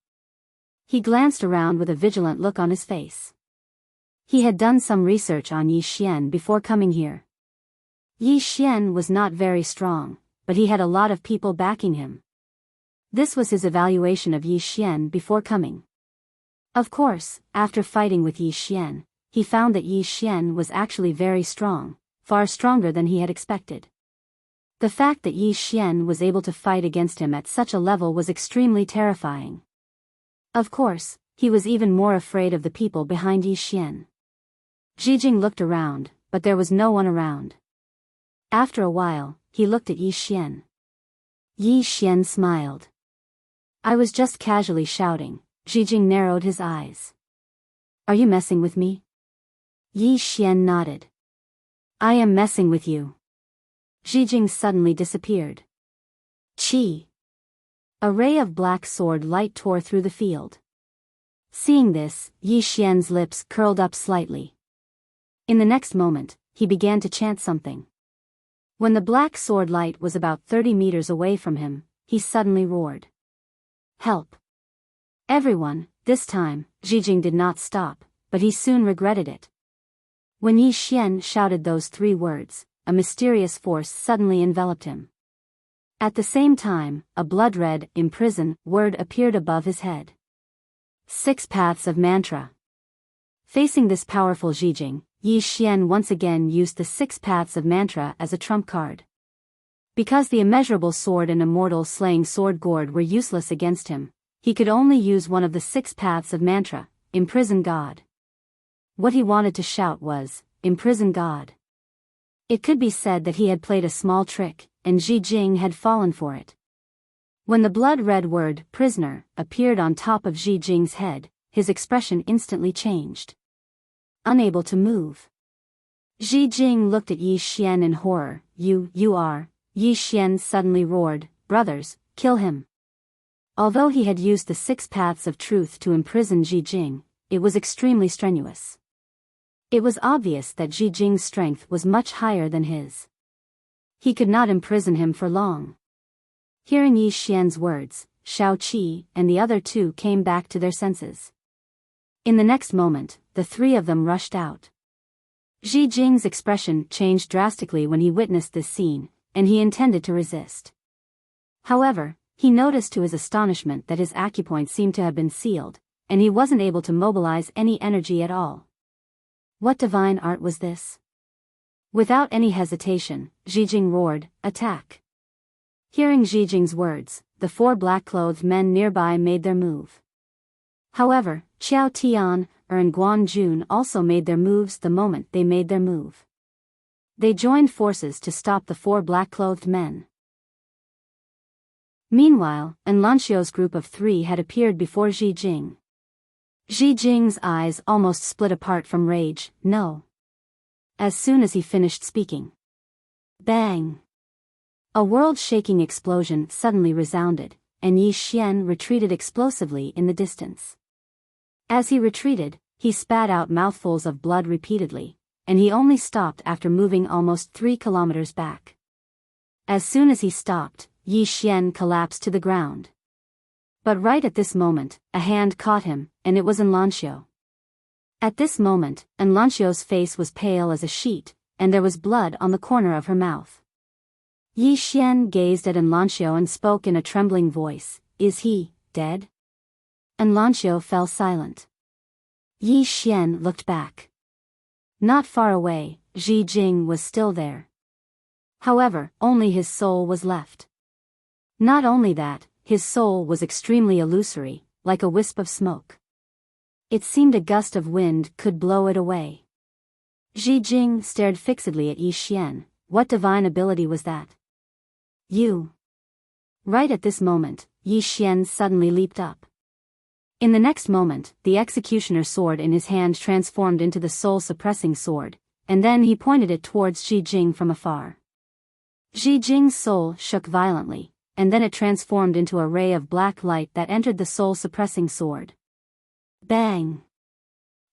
He glanced around with a vigilant look on his face. He had done some research on Yi Xian before coming here. Yi Xian was not very strong, but he had a lot of people backing him. This was his evaluation of Yi Xian before coming. Of course, after fighting with Yi Xian, he found that Yi Xian was actually very strong, far stronger than he had expected. The fact that Yi Xian was able to fight against him at such a level was extremely terrifying. Of course, he was even more afraid of the people behind Yi Xian. Zhijing looked around, but there was no one around. After a while, he looked at Yi Xian. Yi Xian smiled. "I was just casually shouting." Zhijing narrowed his eyes. "Are you messing with me?" Yi Xian nodded. "I am messing with you." Zhijing suddenly disappeared. Chi! A ray of black sword light tore through the field. Seeing this, Yi Xian's lips curled up slightly. In the next moment, he began to chant something. When the black sword light was about 30 meters away from him, he suddenly roared. "Help!" Everyone, this time, Zhijing did not stop, but he soon regretted it. When Yi Xian shouted those 3 words, a mysterious force suddenly enveloped him. At the same time, a blood-red, imprison, word appeared above his head. 6 paths of mantra. Facing this powerful Zhijing, Yi Xian once again used the 6 paths of mantra as a trump card. Because the immeasurable sword and immortal slaying sword gourd were useless against him, he could only use one of the 6 paths of mantra, imprison God. What he wanted to shout was, imprison God. It could be said that he had played a small trick, and Zhijing had fallen for it. When the blood-red word, prisoner, appeared on top of Zhijing's head, his expression instantly changed. Unable to move. Zhijing looked at Yi Xian in horror. You are. Yi Xian suddenly roared, "Brothers, kill him." Although he had used the 6 paths of truth to imprison Zhijing, it was extremely strenuous. It was obvious that Zhijing's strength was much higher than his. He could not imprison him for long. Hearing Yi Xian's words, Shao Qi and the other 2 came back to their senses. In the next moment, the 3 of them rushed out. Zhijing's expression changed drastically when he witnessed this scene, and he intended to resist. However, he noticed to his astonishment that his acupoint seemed to have been sealed, and he wasn't able to mobilize any energy at all. What divine art was this? Without any hesitation, Zhijing roared, "Attack!" Hearing Zhijing's words, the 4 black-clothed men nearby made their move. However, Qiao Tian and Guan Jun also made their moves the moment they made their move. They joined forces to stop the 4 black-clothed men. Meanwhile, Enlanxio's group of 3 had appeared before Zhijing. Zhijing's eyes almost split apart from rage. "No." As soon as he finished speaking. Bang! A world-shaking explosion suddenly resounded, and Yi Xian retreated explosively in the distance. As he retreated, he spat out mouthfuls of blood repeatedly, and he only stopped after moving almost 3 kilometers back. As soon as he stopped, Yi Xian collapsed to the ground. But right at this moment, a hand caught him, and it was Enlancio. At this moment, Enlancio's face was pale as a sheet, and there was blood on the corner of her mouth. Yi Xian gazed at Enlancio and spoke in a trembling voice, "Is he dead?" Enlancio fell silent. Yi Xian looked back. Not far away, Ji Jing was still there. However, only his soul was left. Not only that, his soul was extremely illusory, like a wisp of smoke. It seemed a gust of wind could blow it away. Ji Jing stared fixedly at Yi Xian. What divine ability was that? You. Right at this moment, Yi Xian suddenly leaped up. In the next moment, the executioner's sword in his hand transformed into the soul-suppressing sword, and then he pointed it towards Ji Jing from afar. Ji Jing's soul shook violently, and then it transformed into a ray of black light that entered the soul-suppressing sword. Bang!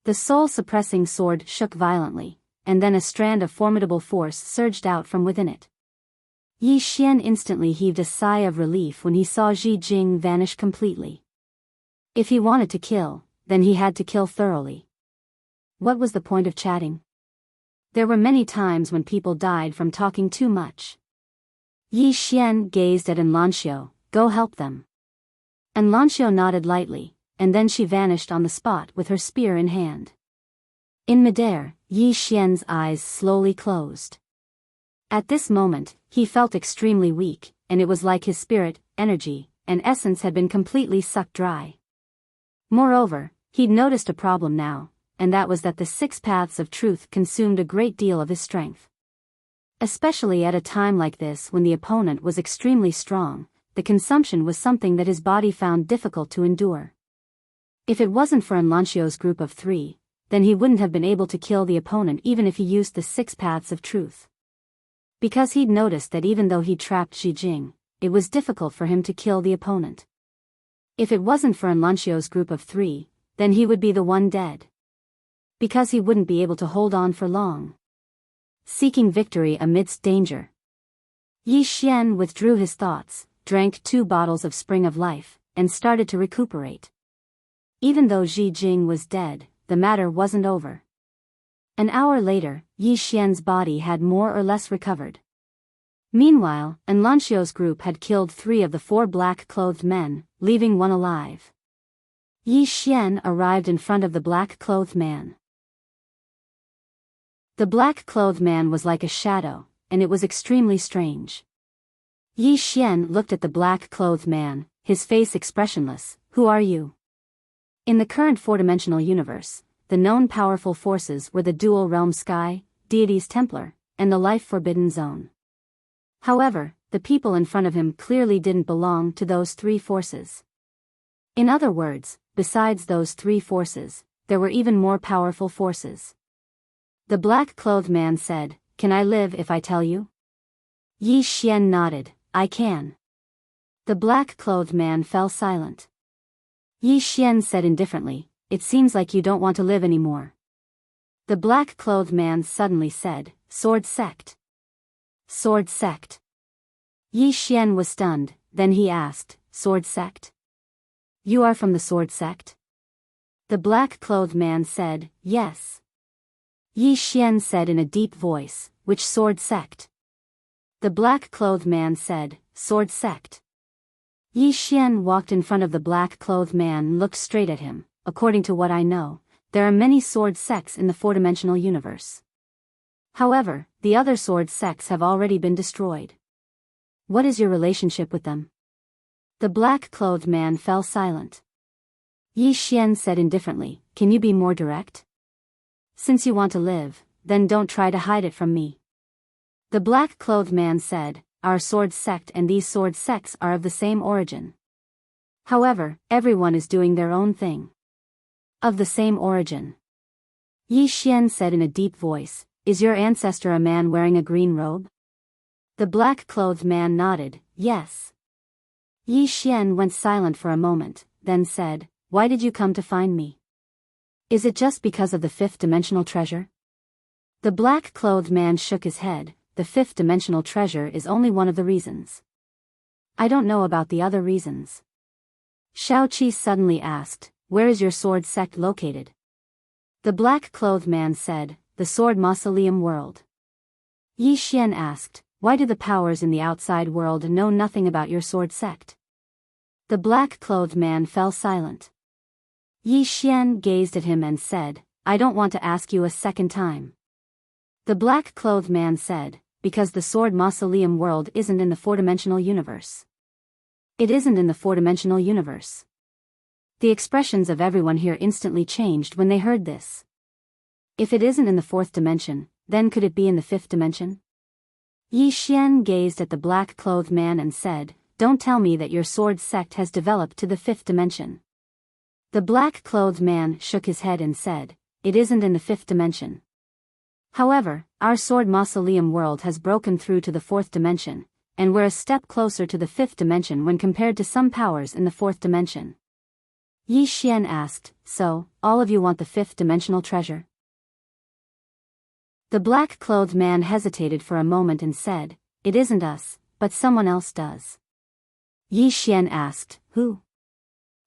The soul-suppressing sword shook violently, and then a strand of formidable force surged out from within it. Yi Xian instantly heaved a sigh of relief when he saw Ji Jing vanish completely. If he wanted to kill, then he had to kill thoroughly. What was the point of chatting? There were many times when people died from talking too much. Yi Xian gazed at Enlancio. "Go help them." Enlancio nodded lightly, and then she vanished on the spot with her spear in hand. In midair, Yi Xian's eyes slowly closed. At this moment, he felt extremely weak, and it was like his spirit, energy, and essence had been completely sucked dry. Moreover, he'd noticed a problem now, and that was that the 6 paths of truth consumed a great deal of his strength. Especially at a time like this when the opponent was extremely strong, the consumption was something that his body found difficult to endure. If it wasn't for Enlancio's group of 3, then he wouldn't have been able to kill the opponent even if he used the 6 paths of truth. Because he'd noticed that even though he'd trapped Ji Jing, it was difficult for him to kill the opponent. If it wasn't for Enlancio's group of 3, then he would be the one dead. Because he wouldn't be able to hold on for long. Seeking victory amidst danger. Yi Xian withdrew his thoughts, drank 2 bottles of Spring of Life, and started to recuperate. Even though Ji Jing was dead, the matter wasn't over. An hour later, Yi Xian's body had more or less recovered. Meanwhile, Enlancio's group had killed 3 of the 4 black-clothed men, leaving 1 alive. Yi Xian arrived in front of the black-clothed man. The black-clothed man was like a shadow, and it was extremely strange. Yi Xian looked at the black-clothed man, his face expressionless. "Who are you?" In the current 4-dimensional universe, the known powerful forces were the dual realm sky, deity's Templar, and the life-forbidden zone. However, the people in front of him clearly didn't belong to those 3 forces. In other words, besides those 3 forces, there were even more powerful forces. The black-clothed man said, "Can I live if I tell you?" Yi Xian nodded, "I can." The black-clothed man fell silent. Yi Xian said indifferently, "It seems like you don't want to live anymore." The black-clothed man suddenly said, "Sword sect." Sword sect. Yi Xian was stunned, then he asked, "Sword sect? You are from the sword sect?" The black-clothed man said, "Yes." Yi Xian said in a deep voice, "Which sword sect?" The black-clothed man said, "Sword sect." Yi Xian walked in front of the black-clothed man and looked straight at him. "According to what I know, there are many sword sects in the 4-dimensional universe. However, the other sword sects have already been destroyed. What is your relationship with them?" The black-clothed man fell silent. Yi Xian said indifferently, "Can you be more direct? Since you want to live, then don't try to hide it from me." The black-clothed man said, "Our sword sect and these sword sects are of the same origin. However, everyone is doing their own thing." "Of the same origin?" Yi Xian said in a deep voice, "Is your ancestor a man wearing a green robe?" The black-clothed man nodded, "Yes." Yi Xian went silent for a moment, then said, "Why did you come to find me? Is it just because of the 5th-dimensional treasure?" The black-clothed man shook his head. "The 5th-dimensional treasure is only one of the reasons. I don't know about the other reasons. Xiaoqi suddenly asked, where is your sword sect located? The black-clothed man said, the sword mausoleum world. Yi Xian asked, why do the powers in the outside world know nothing about your sword sect? The black-clothed man fell silent. Yi Xian gazed at him and said, I don't want to ask you a second time. The black-clothed man said, because the sword mausoleum world isn't in the four-dimensional universe. It isn't in the four-dimensional universe. The expressions of everyone here instantly changed when they heard this. If it isn't in the fourth dimension, then could it be in the fifth dimension? Yi Xian gazed at the black-clothed man and said, don't tell me that your sword sect has developed to the fifth dimension. The black-clothed man shook his head and said, it isn't in the fifth dimension. However, our sword mausoleum world has broken through to the fourth dimension, and we're a step closer to the fifth dimension when compared to some powers in the fourth dimension. Yi Xian asked, so, all of you want the fifth dimensional treasure? The black-clothed man hesitated for a moment and said, it isn't us, but someone else does. Yi Xian asked, who?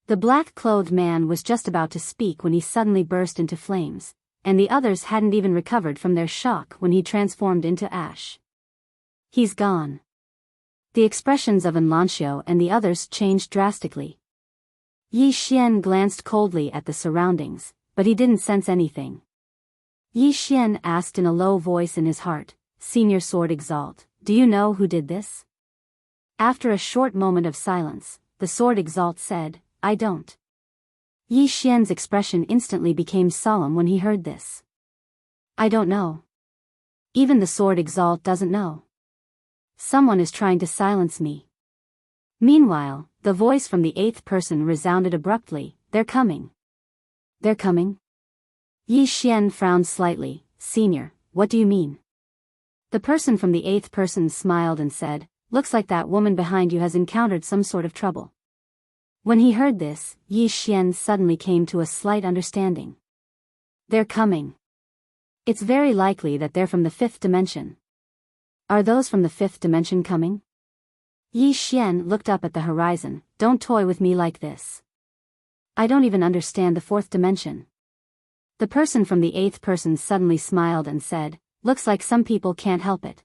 The black-clothed man was just about to speak when he suddenly burst into flames, and the others hadn't even recovered from their shock when he transformed into ash. He's gone. The expressions of Enlancio and the others changed drastically. Yi Xian glanced coldly at the surroundings, but he didn't sense anything. Yi Xian asked in a low voice in his heart, Senior Sword Exalt, do you know who did this? After a short moment of silence, the Sword Exalt said, I don't. Yi Xian's expression instantly became solemn when he heard this. I don't know. Even the Sword Exalt doesn't know. Someone is trying to silence me. Meanwhile, the voice from the eighth person resounded abruptly, they're coming. They're coming? Yi Xian frowned slightly, Senior, what do you mean? The person from the eighth person smiled and said, looks like that woman behind you has encountered some sort of trouble. When he heard this, Yi Xian suddenly came to a slight understanding. They're coming. It's very likely that they're from the fifth dimension. Are those from the fifth dimension coming? Yi Xian looked up at the horizon, don't toy with me like this. I don't even understand the fourth dimension. The person from the eighth person suddenly smiled and said, looks like some people can't help it.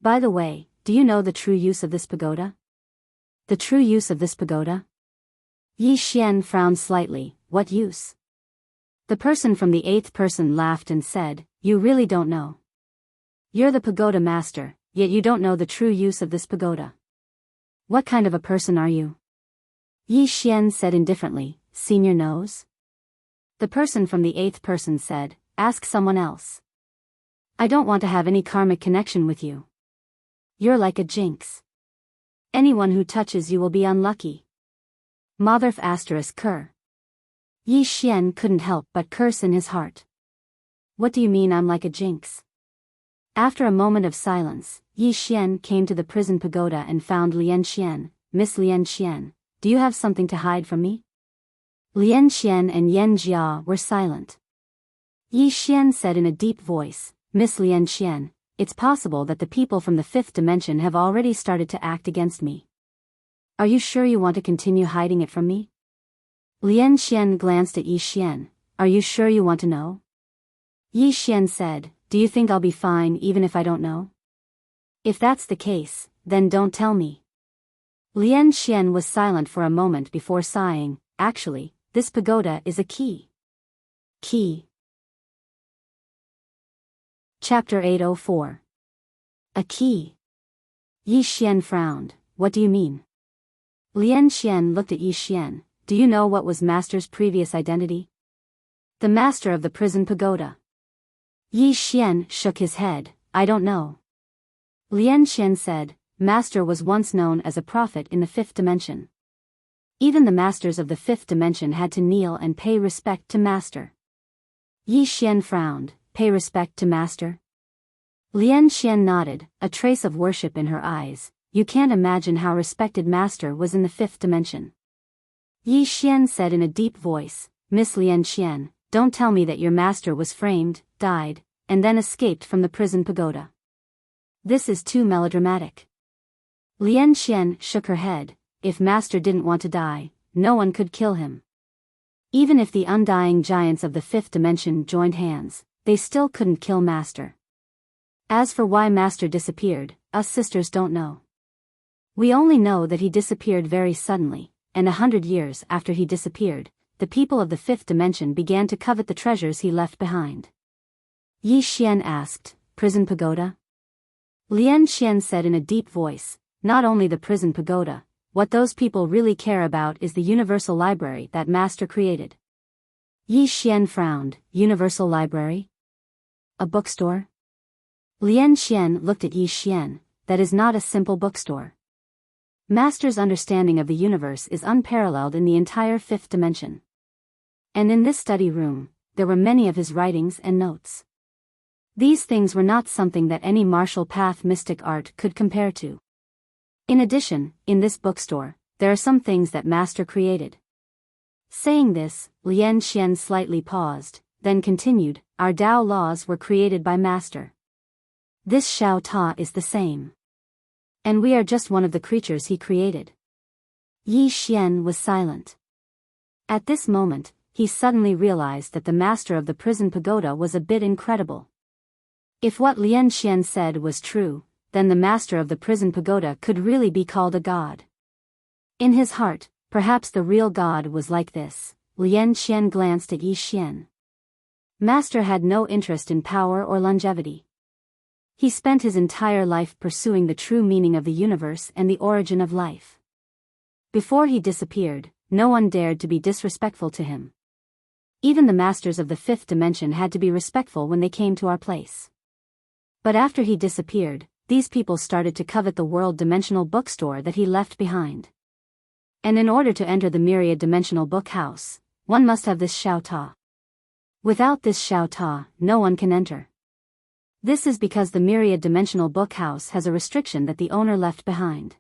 By the way, do you know the true use of this pagoda? The true use of this pagoda? Yi Xian frowned slightly, what use? The person from the eighth person laughed and said, you really don't know. You're the pagoda master, yet you don't know the true use of this pagoda. What kind of a person are you? Yi Xian said indifferently, Senior knows? The person from the eighth person said, ask someone else. I don't want to have any karmic connection with you. You're like a jinx. Anyone who touches you will be unlucky. Motherf *****. Yi Xian couldn't help but curse in his heart. What do you mean I'm like a jinx? After a moment of silence, Yi Xian came to the prison pagoda and found Lian Xian. Miss Lian Xian, do you have something to hide from me? Lian Xian and Yan Jia were silent. Yi Xian said in a deep voice, Miss Lian Xian, it's possible that the people from the fifth dimension have already started to act against me. Are you sure you want to continue hiding it from me? Lian Xian glanced at Yi Xian, are you sure you want to know? Yi Xian said, do you think I'll be fine even if I don't know? If that's the case, then don't tell me. Lian Xian was silent for a moment before sighing, actually, this pagoda is a key. Key. Chapter 804. A key. Yi Xian frowned, what do you mean? Lian Xian looked at Yi Xian, do you know what was Master's previous identity? The master of the prison pagoda. Yi Xian shook his head, I don't know. Lian Xian said, Master was once known as a prophet in the fifth dimension. Even the masters of the fifth dimension had to kneel and pay respect to Master. Yi Xian frowned, pay respect to Master? Lian Xian nodded, a trace of worship in her eyes, you can't imagine how respected Master was in the fifth dimension. Yi Xian said in a deep voice, Miss Lian Xian, don't tell me that your master was framed, died, and then escaped from the prison pagoda. This is too melodramatic. Lian Xian shook her head. If Master didn't want to die, no one could kill him. Even if the undying giants of the fifth dimension joined hands, they still couldn't kill Master. As for why Master disappeared, us sisters don't know. We only know that he disappeared very suddenly, and 100 years after he disappeared, the people of the fifth dimension began to covet the treasures he left behind. Yi Xian asked, "Prison pagoda?" Lian Xian said in a deep voice, "Not only the prison pagoda, what those people really care about is the universal library that Master created." Yi Xian frowned. Universal library? A bookstore? Lian Xian looked at Yi Xian. That is not a simple bookstore. Master's understanding of the universe is unparalleled in the entire fifth dimension. And in this study room, there were many of his writings and notes. These things were not something that any martial path mystic art could compare to. In addition, in this bookstore, there are some things that Master created. Saying this, Lian Xian slightly paused, then continued, "Our Tao laws were created by Master. This Xiao Ta is the same. And we are just one of the creatures he created." Yi Xian was silent. At this moment, he suddenly realized that the master of the prison pagoda was a bit incredible. If what Lian Xian said was true, then the master of the prison pagoda could really be called a god. In his heart, perhaps the real god was like this. Lian Xian glanced at Yi Xian. Master had no interest in power or longevity. He spent his entire life pursuing the true meaning of the universe and the origin of life. Before he disappeared, no one dared to be disrespectful to him. Even the masters of the fifth dimension had to be respectful when they came to our place. But after he disappeared, these people started to covet the world-dimensional bookstore that he left behind. And in order to enter the myriad-dimensional book house, one must have this Xiao Ta. Without this Xiao Ta, no one can enter. This is because the myriad-dimensional book house has a restriction that the owner left behind.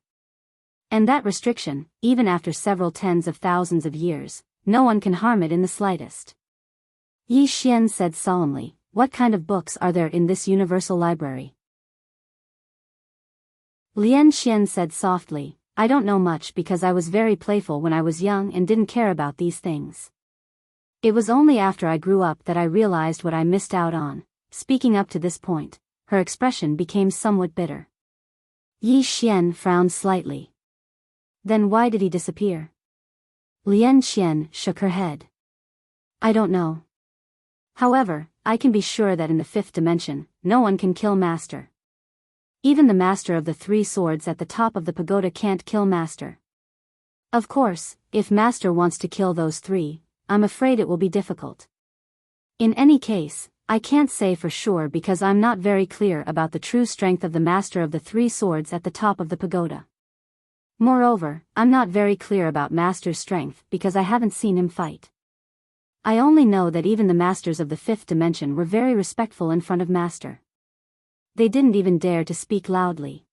And that restriction, even after several tens of thousands of years, no one can harm it in the slightest. Yi Xian said solemnly, "What kind of books are there in this universal library?" Lian Xian said softly, "I don't know much because I was very playful when I was young and didn't care about these things. It was only after I grew up that I realized what I missed out on." Speaking up to this point, her expression became somewhat bitter. Yi Xian frowned slightly. "Then why did he disappear?" Lian Xian shook her head. "I don't know. However, I can be sure that in the fifth dimension, no one can kill Master. Even the master of the three swords at the top of the pagoda can't kill Master. Of course, if Master wants to kill those three, I'm afraid it will be difficult. In any case, I can't say for sure because I'm not very clear about the true strength of the master of the three swords at the top of the pagoda. Moreover, I'm not very clear about Master's strength because I haven't seen him fight. I only know that even the masters of the fifth dimension were very respectful in front of Master. They didn't even dare to speak loudly."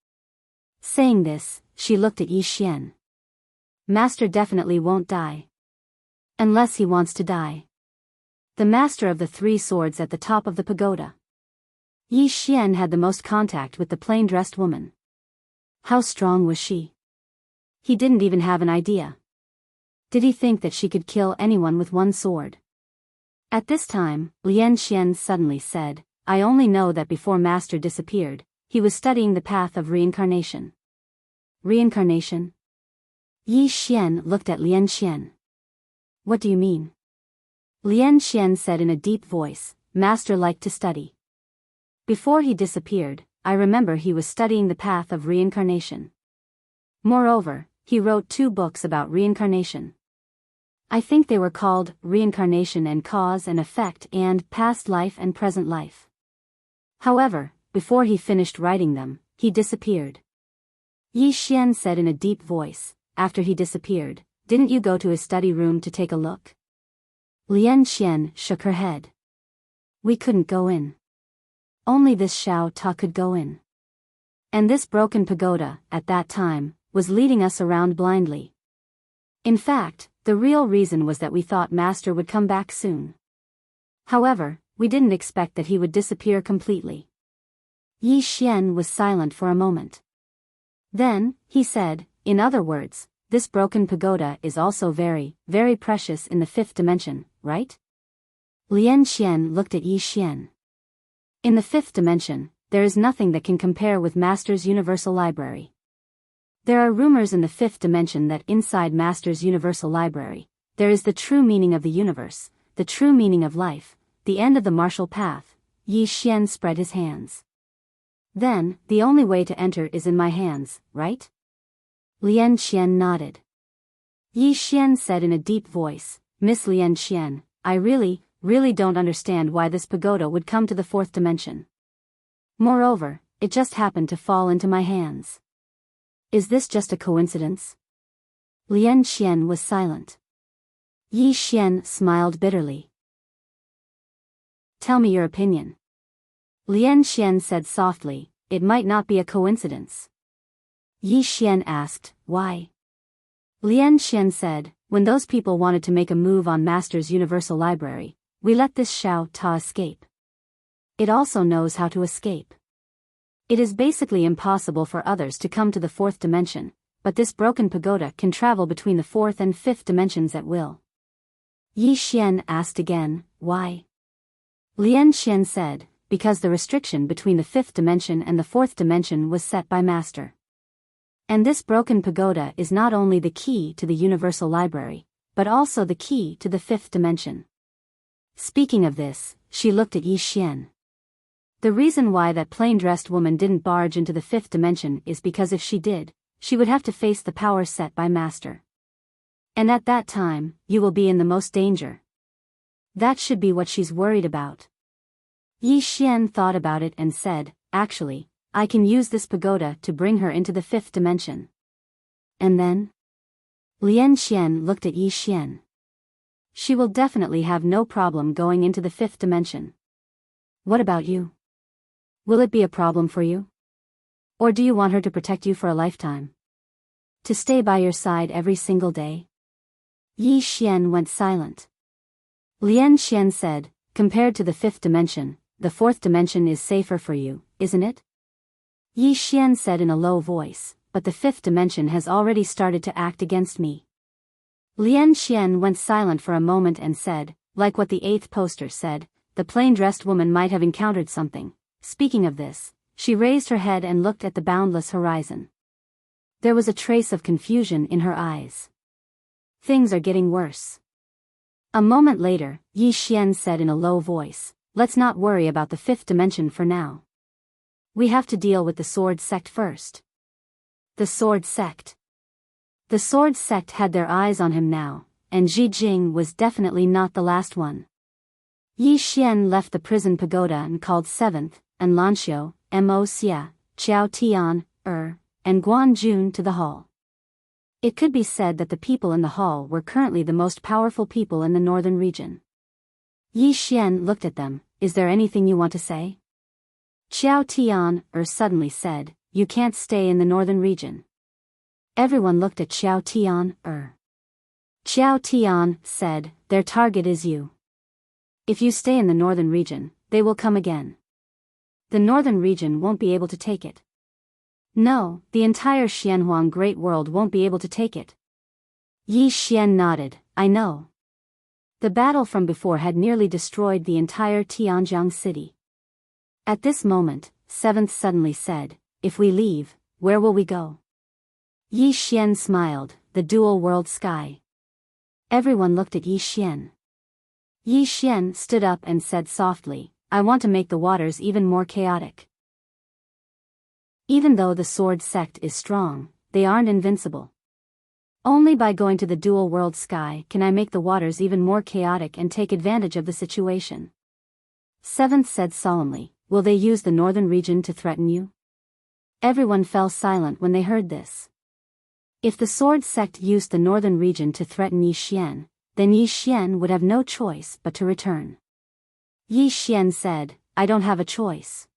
Saying this, she looked at Yi Xian. "Master definitely won't die. Unless he wants to die." The master of the three swords at the top of the pagoda. Yi Xian had the most contact with the plain-dressed woman. How strong was she? He didn't even have an idea. Did he think that she could kill anyone with one sword? At this time, Lian Xian suddenly said, "I only know that before Master disappeared, he was studying the path of reincarnation." Reincarnation? Yi Xian looked at Lian Xian. "What do you mean?" Lian Xian said in a deep voice, "Master liked to study. Before he disappeared, I remember he was studying the path of reincarnation. Moreover, he wrote 2 books about reincarnation. I think they were called Reincarnation and Cause and Effect and Past Life and Present Life. However, before he finished writing them, he disappeared." Yi Xian said in a deep voice, "After he disappeared, didn't you go to his study room to take a look?" Lian Xian shook her head. "We couldn't go in. Only this Xiao Ta could go in. And this broken pagoda, at that time, was leading us around blindly. In fact, the real reason was that we thought Master would come back soon. However, we didn't expect that he would disappear completely." Yi Xian was silent for a moment. Then, he said, in other words, this broken pagoda is also very, very precious in the fifth dimension, right? Lian Xian looked at Yi Xian. In the fifth dimension, there is nothing that can compare with Master's Universal Library. There are rumors in the fifth dimension that inside Master's Universal Library, there is the true meaning of the universe, the true meaning of life, the end of the martial path. Yi Xian spread his hands. Then, the only way to enter is in my hands, right? Lian Xian nodded. Yi Xian said in a deep voice, Miss Lian Xian, I really don't understand why this pagoda would come to the fourth dimension. Moreover, it just happened to fall into my hands. Is this just a coincidence? Lian Xian was silent. Yi Xian smiled bitterly. Tell me your opinion. Lian Xian said softly, it might not be a coincidence. Yi Xian asked, why? Lian Xian said, when those people wanted to make a move on Master's Universal Library, we let this Xiao Ta escape. It also knows how to escape. It is basically impossible for others to come to the fourth dimension, but this broken pagoda can travel between the fourth and fifth dimensions at will. Yi Xian asked again, why? Lian Xian said, because the restriction between the fifth dimension and the fourth dimension was set by Master. And this broken pagoda is not only the key to the Universal Library, but also the key to the fifth dimension. Speaking of this, she looked at Yi Xian. The reason why that plain-dressed woman didn't barge into the fifth dimension is because if she did, she would have to face the power set by Master. And at that time, you will be in the most danger. That should be what she's worried about. Yi Xian thought about it and said, actually, I can use this pagoda to bring her into the fifth dimension. And then? Lian Xian looked at Yi Xian. She will definitely have no problem going into the fifth dimension. What about you? Will it be a problem for you? Or do you want her to protect you for a lifetime? To stay by your side every single day? Yi Xian went silent. Lian Xian said, compared to the fifth dimension, the fourth dimension is safer for you, isn't it? Yi Xian said in a low voice, but the fifth dimension has already started to act against me. Lian Xian went silent for a moment and said, like what the eighth poster said, the plain-dressed woman might have encountered something. Speaking of this, she raised her head and looked at the boundless horizon. There was a trace of confusion in her eyes. Things are getting worse. A moment later, Yi Xian said in a low voice, let's not worry about the fifth dimension for now. We have to deal with the Sword Sect first. The Sword Sect. The Sword Sect had their eyes on him now, and Ji Jing was definitely not the last one. Yi Xian left the prison pagoda and called 7th, and Lanxiu, Mo Xia, Qiao Tian, and Guan Jun to the hall. It could be said that the people in the hall were currently the most powerful people in the northern region. Yi Xian looked at them, is there anything you want to say? Qiao Tian, suddenly said, you can't stay in the northern region. Everyone looked at Qiao Tian, Qiao Tian said, their target is you. If you stay in the northern region, they will come again. The northern region won't be able to take it. No, the entire Xianhuang Great World won't be able to take it. Yi Xian nodded, I know. The battle from before had nearly destroyed the entire Tianjiang city. At this moment, 7th suddenly said, if we leave, where will we go? Yi Xian smiled, the dual world sky. Everyone looked at Yi Xian. Yi Xian stood up and said softly, I want to make the waters even more chaotic. Even though the Sword Sect is strong, they aren't invincible. Only by going to the dual world sky can I make the waters even more chaotic and take advantage of the situation. 7th said solemnly, will they use the northern region to threaten you? Everyone fell silent when they heard this. If the Sword Sect used the northern region to threaten Yi Xian, then Yi Xian would have no choice but to return. Yi Xian said, I don't have a choice.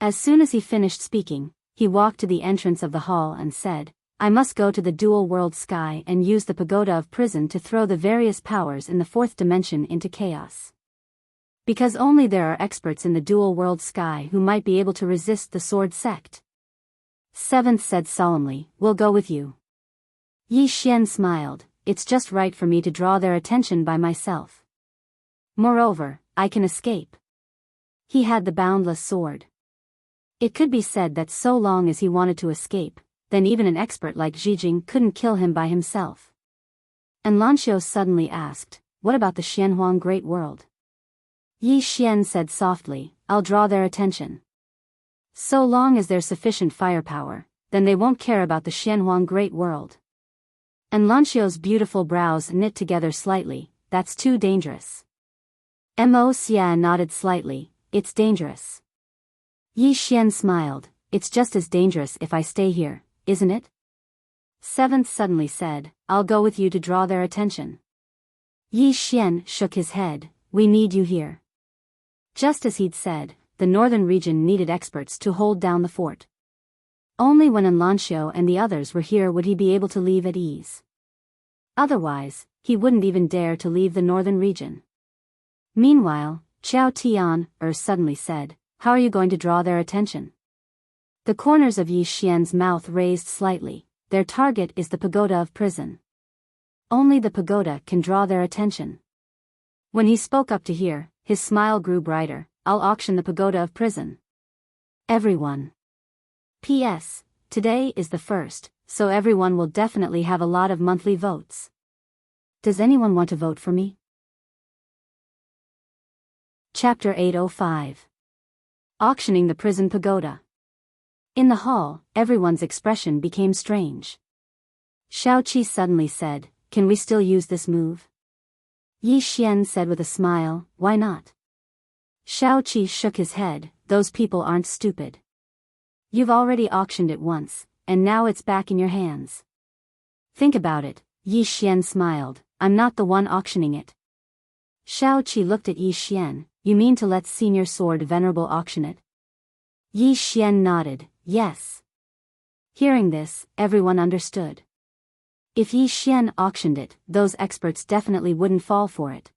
As soon as he finished speaking, he walked to the entrance of the hall and said, I must go to the dual world sky and use the pagoda of prison to throw the various powers in the fourth dimension into chaos. Because only there are experts in the dual world sky who might be able to resist the Sword Sect. Seventh said solemnly, we'll go with you. Yi Xian smiled, it's just right for me to draw their attention by myself. Moreover, I can escape. He had the boundless sword. It could be said that so long as he wanted to escape, then even an expert like Zhijing couldn't kill him by himself. And Lanxiu suddenly asked, what about the Xianhuang Great World? Yi Xian said softly, I'll draw their attention. So long as there's sufficient firepower, then they won't care about the Xianhuang Great World. And Lanxiu's beautiful brows knit together slightly, that's too dangerous. Mo Xia nodded slightly, it's dangerous. Yi Xian smiled, it's just as dangerous if I stay here, isn't it? Seventh suddenly said, I'll go with you to draw their attention. Yi Xian shook his head, we need you here. Just as he'd said, the northern region needed experts to hold down the fort. Only when Lanxiu and the others were here would he be able to leave at ease. Otherwise, he wouldn't even dare to leave the northern region. Meanwhile, Qiao Tian suddenly said, how are you going to draw their attention? The corners of Yi Xian's mouth raised slightly, their target is the pagoda of prison. Only the pagoda can draw their attention. When he spoke up to hear, his smile grew brighter, I'll auction the pagoda of prison. Everyone. P.S. Today is the 1st, so everyone will definitely have a lot of monthly votes. Does anyone want to vote for me? Chapter 805. Auctioning the Prison Pagoda. In the hall, everyone's expression became strange. Xiaoqi suddenly said, can we still use this move? Yi Xian said with a smile, why not? Xiaoqi shook his head, those people aren't stupid. You've already auctioned it once, and now it's back in your hands. Think about it, Yi Xian smiled, I'm not the one auctioning it. Xiaoqi looked at Yi Xian, you mean to let Senior Sword Venerable auction it? Yi Xian nodded, yes. Hearing this, everyone understood. If Yi Xian auctioned it, those experts definitely wouldn't fall for it.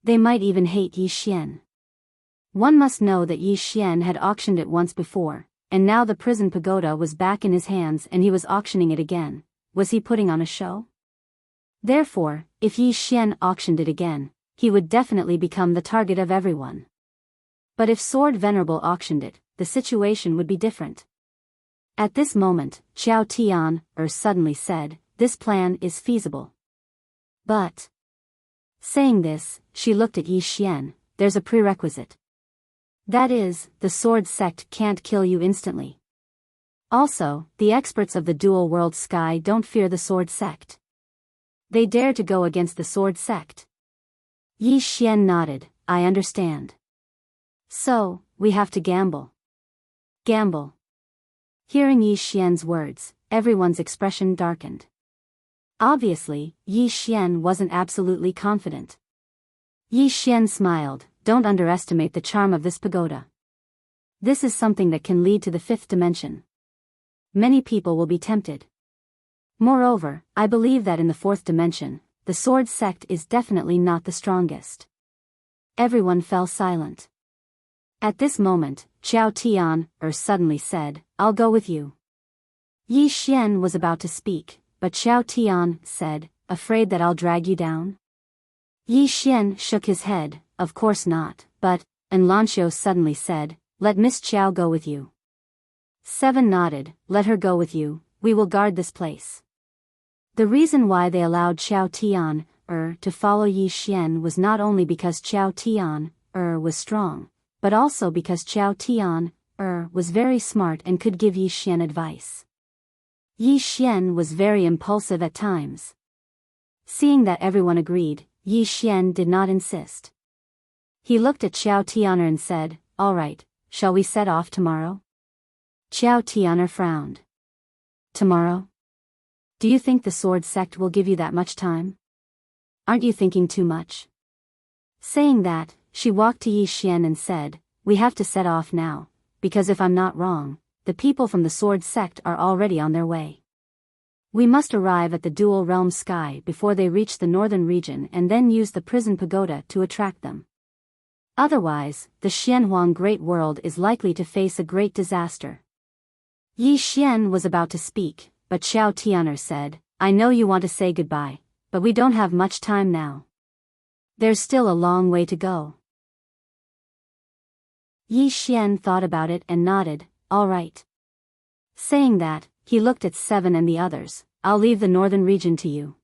They might even hate Yi Xian. One must know that Yi Xian had auctioned it once before, and now the prison pagoda was back in his hands and he was auctioning it again. Was he putting on a show? Therefore, if Yi Xian auctioned it again, he would definitely become the target of everyone. But if Sword Venerable auctioned it, the situation would be different. At this moment, Qiao Tian suddenly said, this plan is feasible. But. Saying this, she looked at Yi Xian, there's a prerequisite. That is, the sword sect can't kill you instantly. Also, the experts of the dual world sky don't fear the sword sect. They dare to go against the sword sect. Yi Xian nodded, I understand. So, we have to gamble. Gamble. Hearing Yi Xian's words, everyone's expression darkened. Obviously, Yi Xian wasn't absolutely confident. Yi Xian smiled, don't underestimate the charm of this pagoda. This is something that can lead to the 5th dimension. Many people will be tempted. Moreover, I believe that in the 4th dimension, the sword sect is definitely not the strongest. Everyone fell silent. At this moment, Qiao Tian suddenly said, I'll go with you. Yi Xian was about to speak, but Qiao Tian said, afraid that I'll drag you down? Yi Xian shook his head, of course not, but, and Lanxiu suddenly said, let Miss Qiao go with you. 7 nodded, let her go with you, we will guard this place. The reason why they allowed Qiao Tian to follow Yi Xian was not only because Qiao Tian was strong, but also because Qiao Tian was very smart and could give Yi Xian advice. Yi Xian was very impulsive at times. Seeing that everyone agreed, Yi Xian did not insist. He looked at Qiao Tian and said, all right, shall we set off tomorrow? Qiao Tian frowned. Tomorrow? Do you think the sword sect will give you that much time? Aren't you thinking too much? Saying that, she walked to Yi Xian and said, we have to set off now, because if I'm not wrong, the people from the sword sect are already on their way. We must arrive at the dual realm sky before they reach the northern region and then use the prison pagoda to attract them. Otherwise, the Xianhuang Great World is likely to face a great disaster. Yi Xian was about to speak, but Xiao Tian'er said, I know you want to say goodbye, but we don't have much time now. There's still a long way to go. Yi Xian thought about it and nodded, all right. Saying that, he looked at Seven and the others, I'll leave the northern region to you.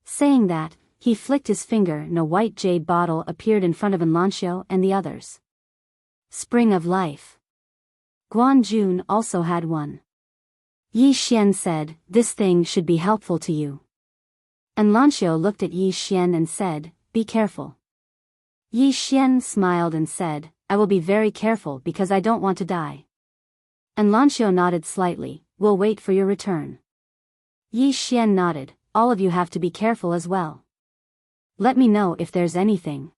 Saying that, he flicked his finger and a white jade bottle appeared in front of Enlancio and the others. Spring of Life. Guan Jun also had one. Yi Xian said, this thing should be helpful to you. Enlancio looked at Yi Xian and said, be careful. Yi Xian smiled and said, I will be very careful because I don't want to die. Enlancio nodded slightly, we'll wait for your return. Yi Xian nodded, all of you have to be careful as well. Let me know if there's anything.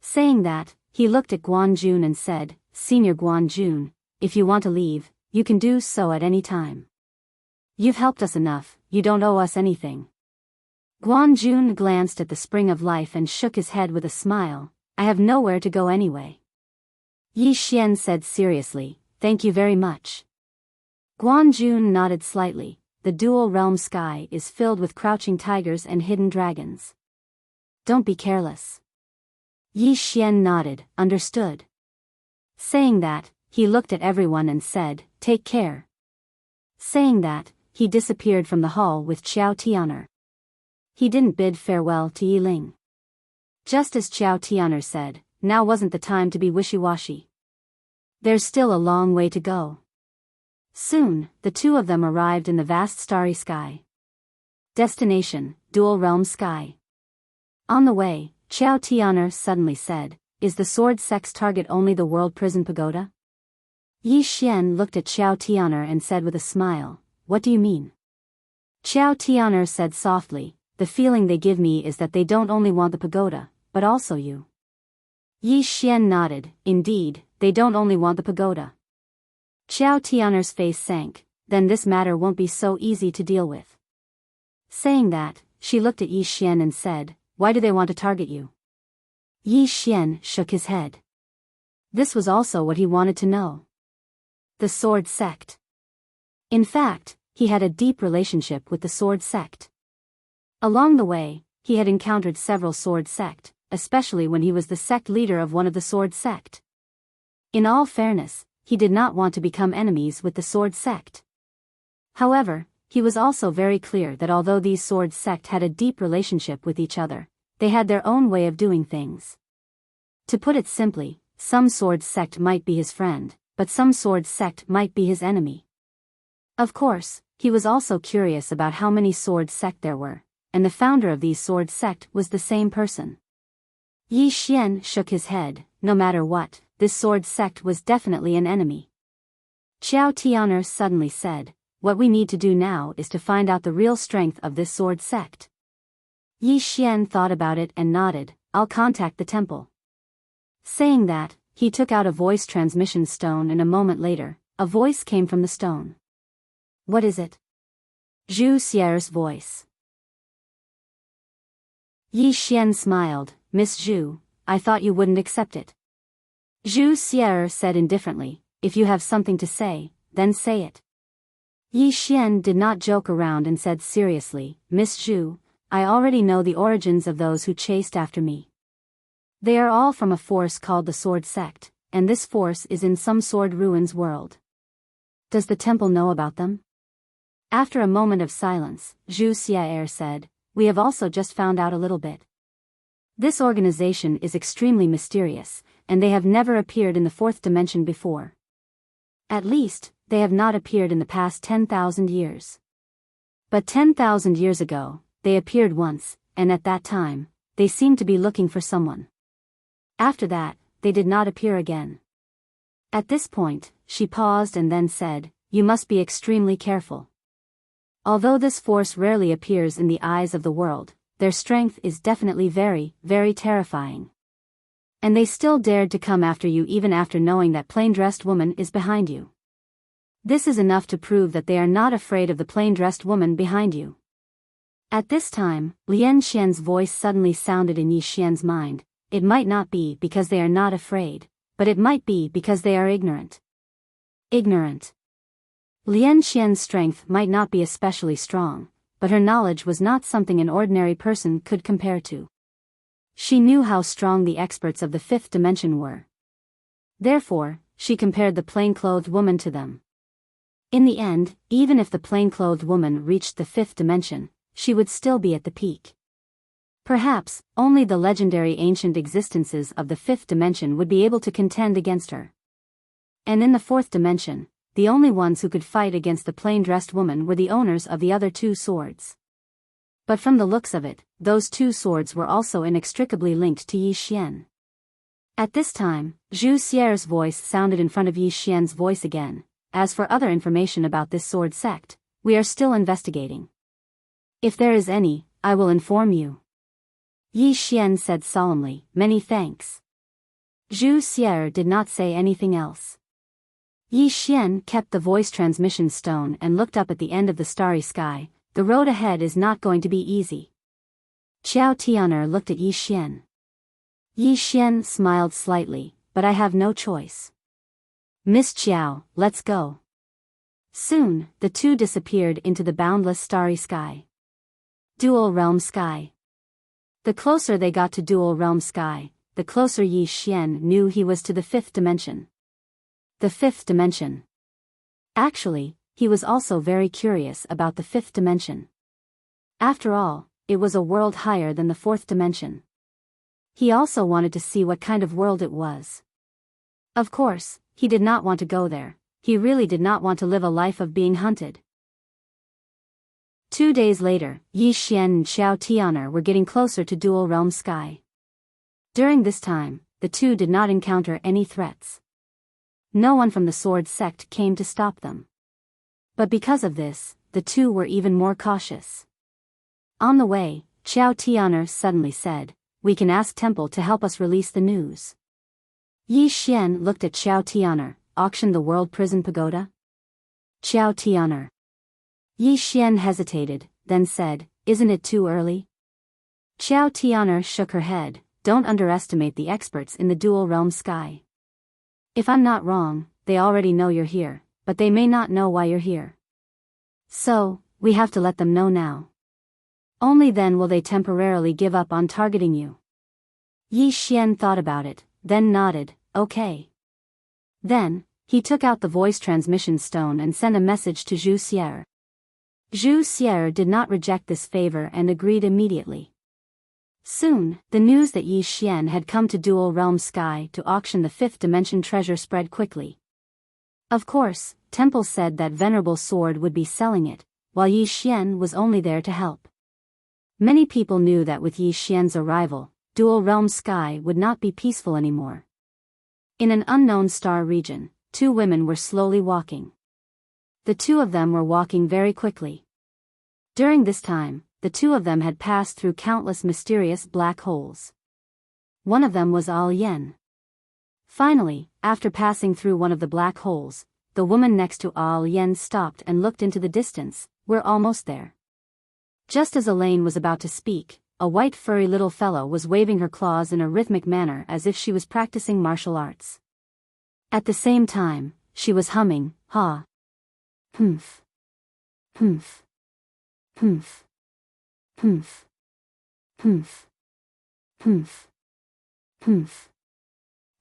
Saying that, he looked at Guan Jun and said, Senior Guan Jun, if you want to leave, you can do so at any time. You've helped us enough, you don't owe us anything. Guan Jun glanced at the Spring of Life and shook his head with a smile, I have nowhere to go anyway. Yi Xian said seriously, thank you very much. Guan Jun nodded slightly, the dual realm sky is filled with crouching tigers and hidden dragons. Don't be careless. Yi Xian nodded, understood. Saying that, he looked at everyone and said, take care. Saying that, he disappeared from the hall with Xiao Tian'er. He didn't bid farewell to Yi Ling. Just as Xiao Tian'er said, now wasn't the time to be wishy-washy. There's still a long way to go. Soon, the two of them arrived in the vast starry sky. Destination, dual realm sky. On the way, Xiao Tian'er suddenly said, is the sword sect's target only the world prison pagoda? Yi Xian looked at Xiao Tian'er and said with a smile, what do you mean? Xiao Tian'er said softly, the feeling they give me is that they don't only want the pagoda, but also you. Yi Xian nodded, indeed, they don't only want the pagoda. Xiao Tian'er's face sank, then this matter won't be so easy to deal with. Saying that, she looked at Yi Xian and said, why do they want to target you? Yi Xian shook his head. This was also what he wanted to know. The Sword Sect. In fact, he had a deep relationship with the Sword Sect. Along the way, he had encountered several Sword Sect, especially when he was the sect leader of one of the Sword Sect. In all fairness, he did not want to become enemies with the Sword Sect. However, he was also very clear that although these Sword Sect had a deep relationship with each other, they had their own way of doing things. To put it simply, some Sword Sect might be his friend, but some Sword Sect might be his enemy. Of course, he was also curious about how many Sword Sect there were, and the founder of these Sword Sect was the same person. Yi Xian shook his head, no matter what, this Sword Sect was definitely an enemy. Xiao Tian'er suddenly said, what we need to do now is to find out the real strength of this Sword Sect. Yi Xian thought about it and nodded, I'll contact the temple. Saying that, he took out a voice transmission stone and a moment later, a voice came from the stone. What is it? Zhu Xier's voice. Yi Xian smiled, Miss Zhu, I thought you wouldn't accept it. Zhu Xier said indifferently, if you have something to say, then say it. Yi Xian did not joke around and said seriously, Miss Zhu, I already know the origins of those who chased after me. They are all from a force called the Sword Sect, and this force is in some sword ruins world. Does the temple know about them? After a moment of silence, Zhu Xier said, we have also just found out a little bit. This organization is extremely mysterious, and they have never appeared in the fourth dimension before. At least, they have not appeared in the past 10,000 years. But 10,000 years ago, they appeared once, and at that time, they seemed to be looking for someone. After that, they did not appear again. At this point, she paused and then said, you must be extremely careful. Although this force rarely appears in the eyes of the world, their strength is definitely very, very terrifying. And they still dared to come after you even after knowing that plain-dressed woman is behind you. This is enough to prove that they are not afraid of the plain-dressed woman behind you. At this time, Lian Xian's voice suddenly sounded in Yi Xian's mind, it might not be because they are not afraid, but it might be because they are ignorant. Ignorant. Lian Xian's strength might not be especially strong, but her knowledge was not something an ordinary person could compare to. She knew how strong the experts of the fifth dimension were. Therefore, she compared the plain-clothed woman to them. In the end, even if the plain-clothed woman reached the fifth dimension, she would still be at the peak. Perhaps, only the legendary ancient existences of the fifth dimension would be able to contend against her. And in the fourth dimension, the only ones who could fight against the plain-dressed woman were the owners of the other two swords. But from the looks of it, those two swords were also inextricably linked to Yi Xian. At this time, Zhu Xier's voice sounded in front of Yi Xian's voice again. As for other information about this sword sect, we are still investigating. If there is any, I will inform you. Yi Xian said solemnly, many thanks. Zhu Xier did not say anything else. Yi Xian kept the voice transmission stone and looked up at the end of the starry sky. The road ahead is not going to be easy. Qiao Tian'er looked at Yi Xian. Yi Xian smiled slightly, but I have no choice. Miss Qiao, let's go. Soon, the two disappeared into the boundless starry sky. Dual Realm Sky. The closer they got to Dual Realm Sky, the closer Yi Xian knew he was to the fifth dimension. The fifth dimension. Actually, he was also very curious about the fifth dimension. After all, it was a world higher than the fourth dimension. He also wanted to see what kind of world it was. Of course, he did not want to go there. He really did not want to live a life of being hunted. 2 days later, Yi Xian and Qiao Tian'er were getting closer to Dual Realm Sky. During this time, the two did not encounter any threats. No one from the sword sect came to stop them. But because of this, the two were even more cautious. On the way, Qiao Tian'er suddenly said, "We can ask Temple to help us release the news." Yi Xian looked at Qiao Tian'er, "Auction the World Prison Pagoda?" Qiao Tian'er. Yi Xian hesitated, then said, "Isn't it too early?" Qiao Tian'er shook her head, "Don't underestimate the experts in the Dual Realm Sky. If I'm not wrong, they already know you're here, but they may not know why you're here. So, we have to let them know now. Only then will they temporarily give up on targeting you." Yi Xian thought about it, then nodded, "Okay." Then, he took out the voice transmission stone and sent a message to Zhu Xier. Zhu Xier did not reject this favor and agreed immediately. Soon, the news that Yi Xian had come to Dual Realm Sky to auction the fifth dimension treasure spread quickly. Of course, Temple said that Venerable Sword would be selling it, while Yi Xian was only there to help. Many people knew that with Yi Xian's arrival, Dual Realm Sky would not be peaceful anymore. In an unknown star region, two women were slowly walking. The two of them were walking very quickly. During this time, the two of them had passed through countless mysterious black holes. One of them was Al Yen. Finally, after passing through one of the black holes, the woman next to Al Yen stopped and looked into the distance. "We're almost there." Just as Elaine was about to speak, a white furry little fellow was waving her claws in a rhythmic manner as if she was practicing martial arts. At the same time, she was humming, "Ha. Humph. Humph. Humph. Humph. Humph. Humph. Humph.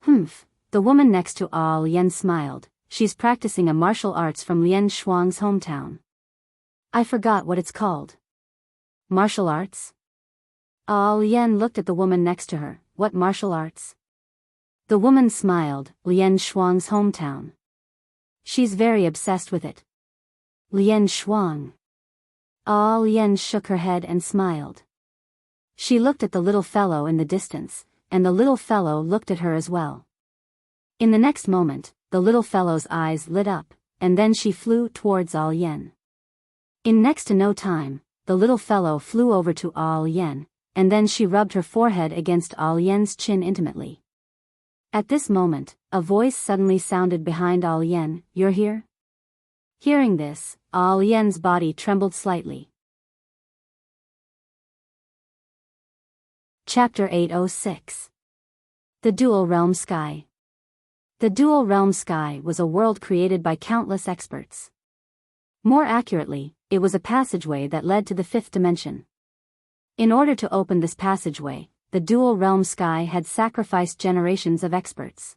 Humph." The woman next to Al Yen smiled. "She's practicing a martial arts from Lian Shuang's hometown. I forgot what it's called." "Martial arts?" Al Yen looked at the woman next to her. "What martial arts?" The woman smiled. "Lian Shuang's hometown. She's very obsessed with it." "Lian Shuang." Al Yen shook her head and smiled. She looked at the little fellow in the distance, and the little fellow looked at her as well. In the next moment, the little fellow's eyes lit up, and then she flew towards Al Yen. In next to no time, the little fellow flew over to Al Yen, and then she rubbed her forehead against Al Yen's chin intimately. At this moment, a voice suddenly sounded behind Al Yen, "You're here?" Hearing this, Al Yen's body trembled slightly. Chapter 806. The Dual Realm Sky. The Dual Realm Sky was a world created by countless experts. More accurately, it was a passageway that led to the fifth dimension. In order to open this passageway, the dual realm sky had sacrificed generations of experts.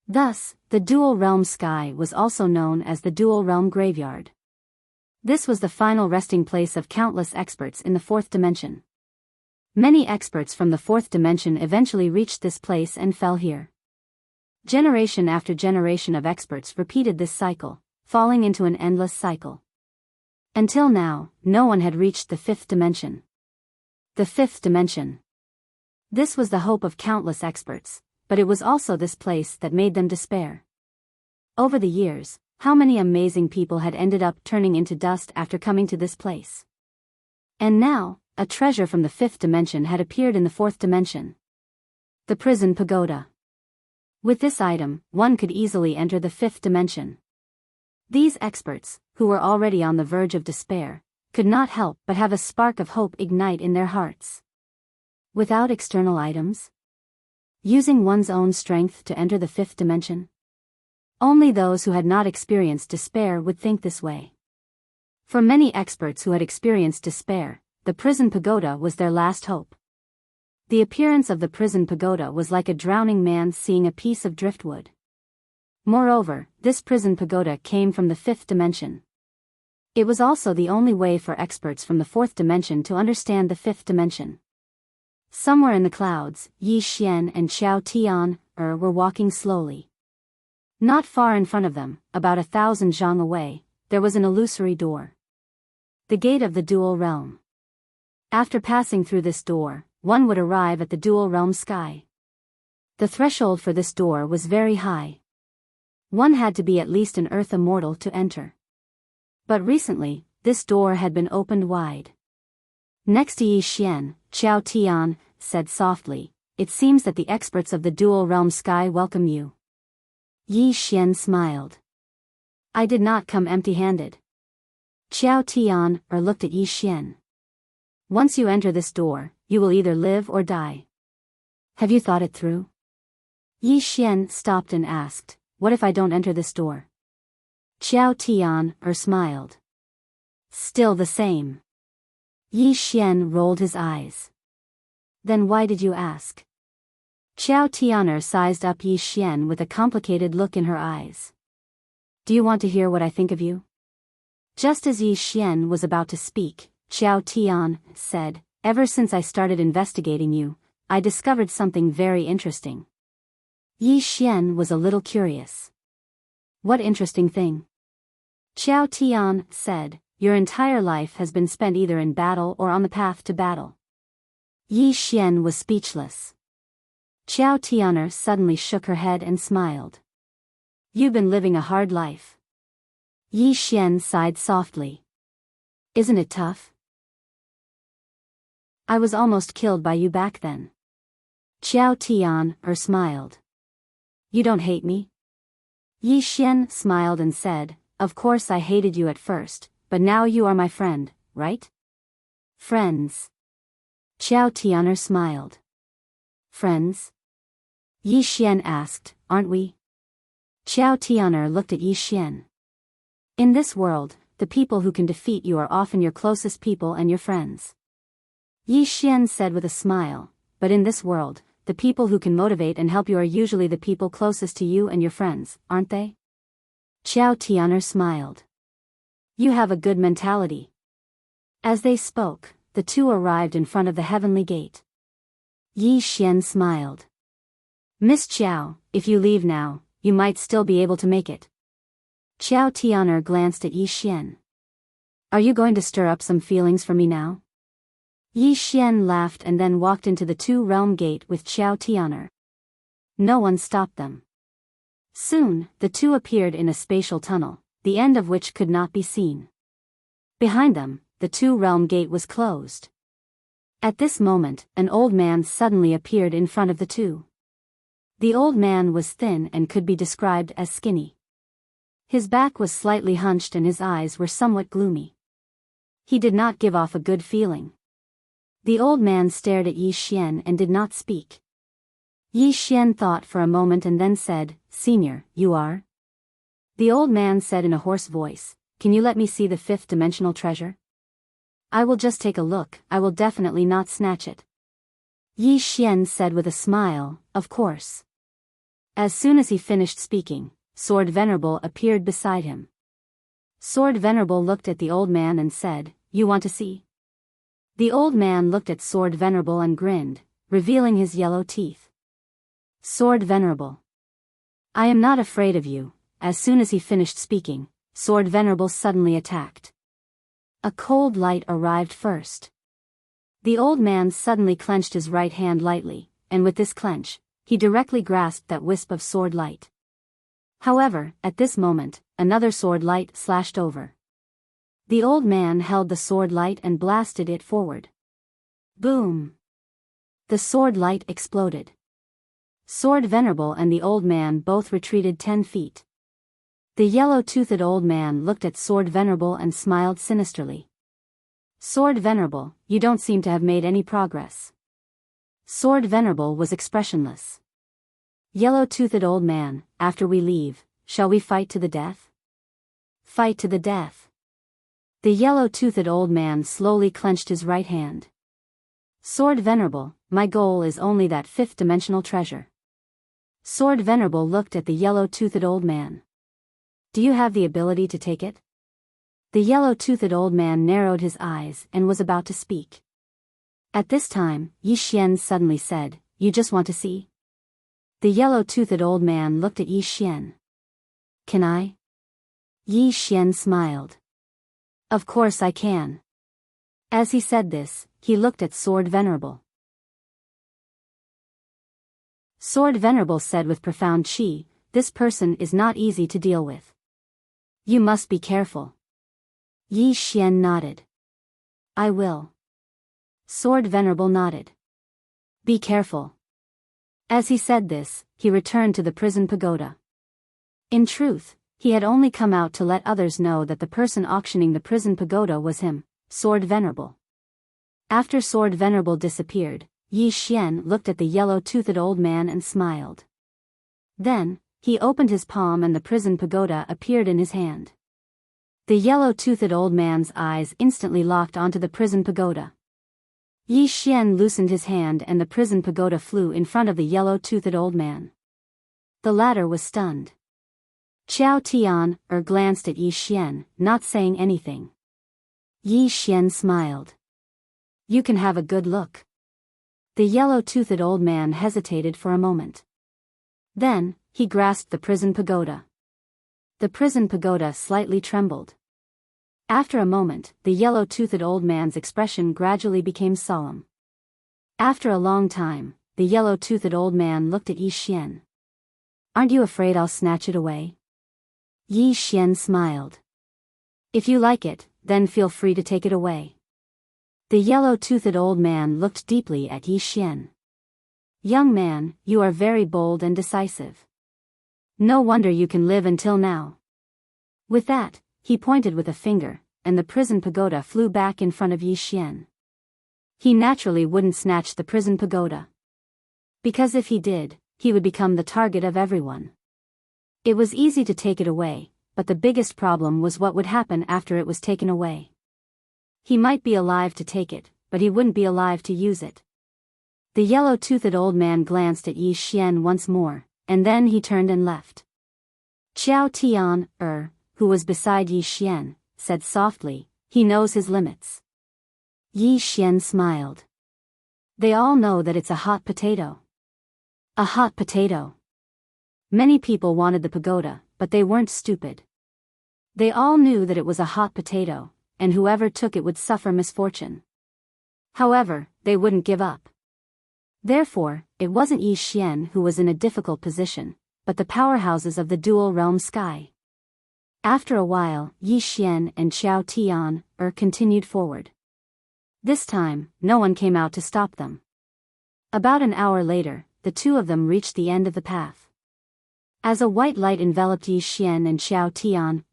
Thus, the dual realm sky was also known as the dual realm graveyard. This was the final resting place of countless experts in the fourth dimension. Many experts from the fourth dimension eventually reached this place and fell here. Generation after generation of experts repeated this cycle, falling into an endless cycle. Until now, no one had reached the fifth dimension. The fifth dimension. This was the hope of countless experts, but it was also this place that made them despair. Over the years, how many amazing people had ended up turning into dust after coming to this place? And now, a treasure from the fifth dimension had appeared in the fourth dimension. The prison pagoda. With this item, one could easily enter the fifth dimension. These experts, who were already on the verge of despair, could not help but have a spark of hope ignite in their hearts. Without external items? Using one's own strength to enter the fifth dimension? Only those who had not experienced despair would think this way. For many experts who had experienced despair, the prison pagoda was their last hope. The appearance of the prison pagoda was like a drowning man seeing a piece of driftwood. Moreover, this prison pagoda came from the fifth dimension. It was also the only way for experts from the fourth dimension to understand the fifth dimension. Somewhere in the clouds, Yi Xian and Qiao Tian were walking slowly. Not far in front of them, about 1,000 zhang away, there was an illusory door. The gate of the dual realm. After passing through this door, one would arrive at the dual realm sky. The threshold for this door was very high. One had to be at least an earth immortal to enter. But recently, this door had been opened wide. Next to Yi Xian, Qiao Tian said softly, "It seems that the experts of the dual realm sky welcome you." Yi Xian smiled. "I did not come empty-handed." Qiao Tian looked at Yi Xian. "Once you enter this door, you will either live or die. Have you thought it through?" Yi Xian stopped and asked, "What if I don't enter this door?" Qiao Tian smiled. "Still the same." Yi Xian rolled his eyes. "Then why did you ask?" Qiao Tian sized up Yi Xian with a complicated look in her eyes. "Do you want to hear what I think of you?" Just as Yi Xian was about to speak, Qiao Tian said, "Ever since I started investigating you, I discovered something very interesting." Yi Xian was a little curious. "What interesting thing?" Qiao Tian said, "Your entire life has been spent either in battle or on the path to battle." Yi Xian was speechless. Qiao Tian suddenly shook her head and smiled. "You've been living a hard life." Yi Xian sighed softly. "Isn't it tough?" "I was almost killed by you back then." Qiao Tian smiled. "You don't hate me?" Yi Xian smiled and said, "Of course I hated you at first, but now you are my friend, right?" "Friends." Qiao Tian smiled. "Friends?" Yi Xian asked, "Aren't we?" Qiao Tian looked at Yi Xian. "In this world, the people who can defeat you are often your closest people and your friends." Yi Xian said with a smile, "But in this world, the people who can motivate and help you are usually the people closest to you and your friends, aren't they?" Qiao Tian smiled. "You have a good mentality." As they spoke, the two arrived in front of the heavenly gate. Yi Xian smiled. "Miss Qiao, if you leave now, you might still be able to make it." Qiao Tian glanced at Yi Xian. "Are you going to stir up some feelings for me now?" Yi Xian laughed and then walked into the two-realm gate with Qiao Tian. No one stopped them. Soon, the two appeared in a spatial tunnel, the end of which could not be seen. Behind them, the two-realm gate was closed. At this moment, an old man suddenly appeared in front of the two. The old man was thin and could be described as skinny. His back was slightly hunched and his eyes were somewhat gloomy. He did not give off a good feeling. The old man stared at Yi Xian and did not speak. Yi Xian thought for a moment and then said, "Senior, you are?" The old man said in a hoarse voice, can you let me see the fifth-dimensional treasure? I will just take a look, I will definitely not snatch it. Yi Xian said with a smile, of course. As soon as he finished speaking, Sword Venerable appeared beside him. Sword Venerable looked at the old man and said, you want to see? The old man looked at Sword Venerable and grinned, revealing his yellow teeth. Sword Venerable. I am not afraid of you. As soon as he finished speaking, Sword Venerable suddenly attacked. A cold light arrived first. The old man suddenly clenched his right hand lightly, and with this clench, he directly grasped that wisp of sword light. However, at this moment, another sword light slashed over. The old man held the sword light and blasted it forward. Boom! The sword light exploded. Sword Venerable and the old man both retreated 10 feet. The yellow-toothed old man looked at Sword Venerable and smiled sinisterly. Sword Venerable, you don't seem to have made any progress. Sword Venerable was expressionless. Yellow-toothed old man, after we leave, shall we fight to the death? Fight to the death. The yellow-toothed old man slowly clenched his right hand. Sword Venerable, my goal is only that fifth-dimensional treasure. Sword Venerable looked at the yellow-toothed old man. Do you have the ability to take it? The yellow-toothed old man narrowed his eyes and was about to speak. At this time, Yi Xian suddenly said, you just want to see? The yellow-toothed old man looked at Yi Xian. Can I? Yi Xian smiled. Of course I can. As he said this, he looked at Sword Venerable. Sword Venerable said with profound chi, this person is not easy to deal with. You must be careful. Yi Xian nodded. I will. Sword Venerable nodded. Be careful. As he said this, he returned to the prison pagoda. In truth, he had only come out to let others know that the person auctioning the prison pagoda was him, Sword Venerable. After Sword Venerable disappeared, Yi Xian looked at the yellow-toothed old man and smiled. Then, he opened his palm and the prison pagoda appeared in his hand. The yellow-toothed old man's eyes instantly locked onto the prison pagoda. Yi Xian loosened his hand and the prison pagoda flew in front of the yellow-toothed old man. The latter was stunned. Qiao Tian glanced at Yi Xian, not saying anything. Yi Xian smiled. You can have a good look. The yellow-toothed old man hesitated for a moment. Then, he grasped the prison pagoda. The prison pagoda slightly trembled. After a moment, the yellow-toothed old man's expression gradually became solemn. After a long time, the yellow-toothed old man looked at Yi Xian. Aren't you afraid I'll snatch it away? Yi Xian smiled. If you like it, then feel free to take it away. The yellow-toothed old man looked deeply at Yi Xian. Young man, you are very bold and decisive. No wonder you can live until now. With that, he pointed with a finger, and the prison pagoda flew back in front of Yi Xian. He naturally wouldn't snatch the prison pagoda. Because if he did, he would become the target of everyone. It was easy to take it away, but the biggest problem was what would happen after it was taken away. He might be alive to take it, but he wouldn't be alive to use it. The yellow-toothed old man glanced at Yi Xian once more, and then he turned and left. Qiao Tian, who was beside Yi Xian, said softly, he knows his limits. Yi Xian smiled. They all know that it's a hot potato. A hot potato. Many people wanted the pagoda, but they weren't stupid. They all knew that it was a hot potato, and whoever took it would suffer misfortune. However, they wouldn't give up. Therefore, it wasn't Yi Xian who was in a difficult position, but the powerhouses of the dual realm sky. After a while, Yi Xian and Qiao Tian continued forward. This time, no one came out to stop them. About an hour later, the two of them reached the end of the path. As a white light enveloped Yi Xian and Qiao Tian,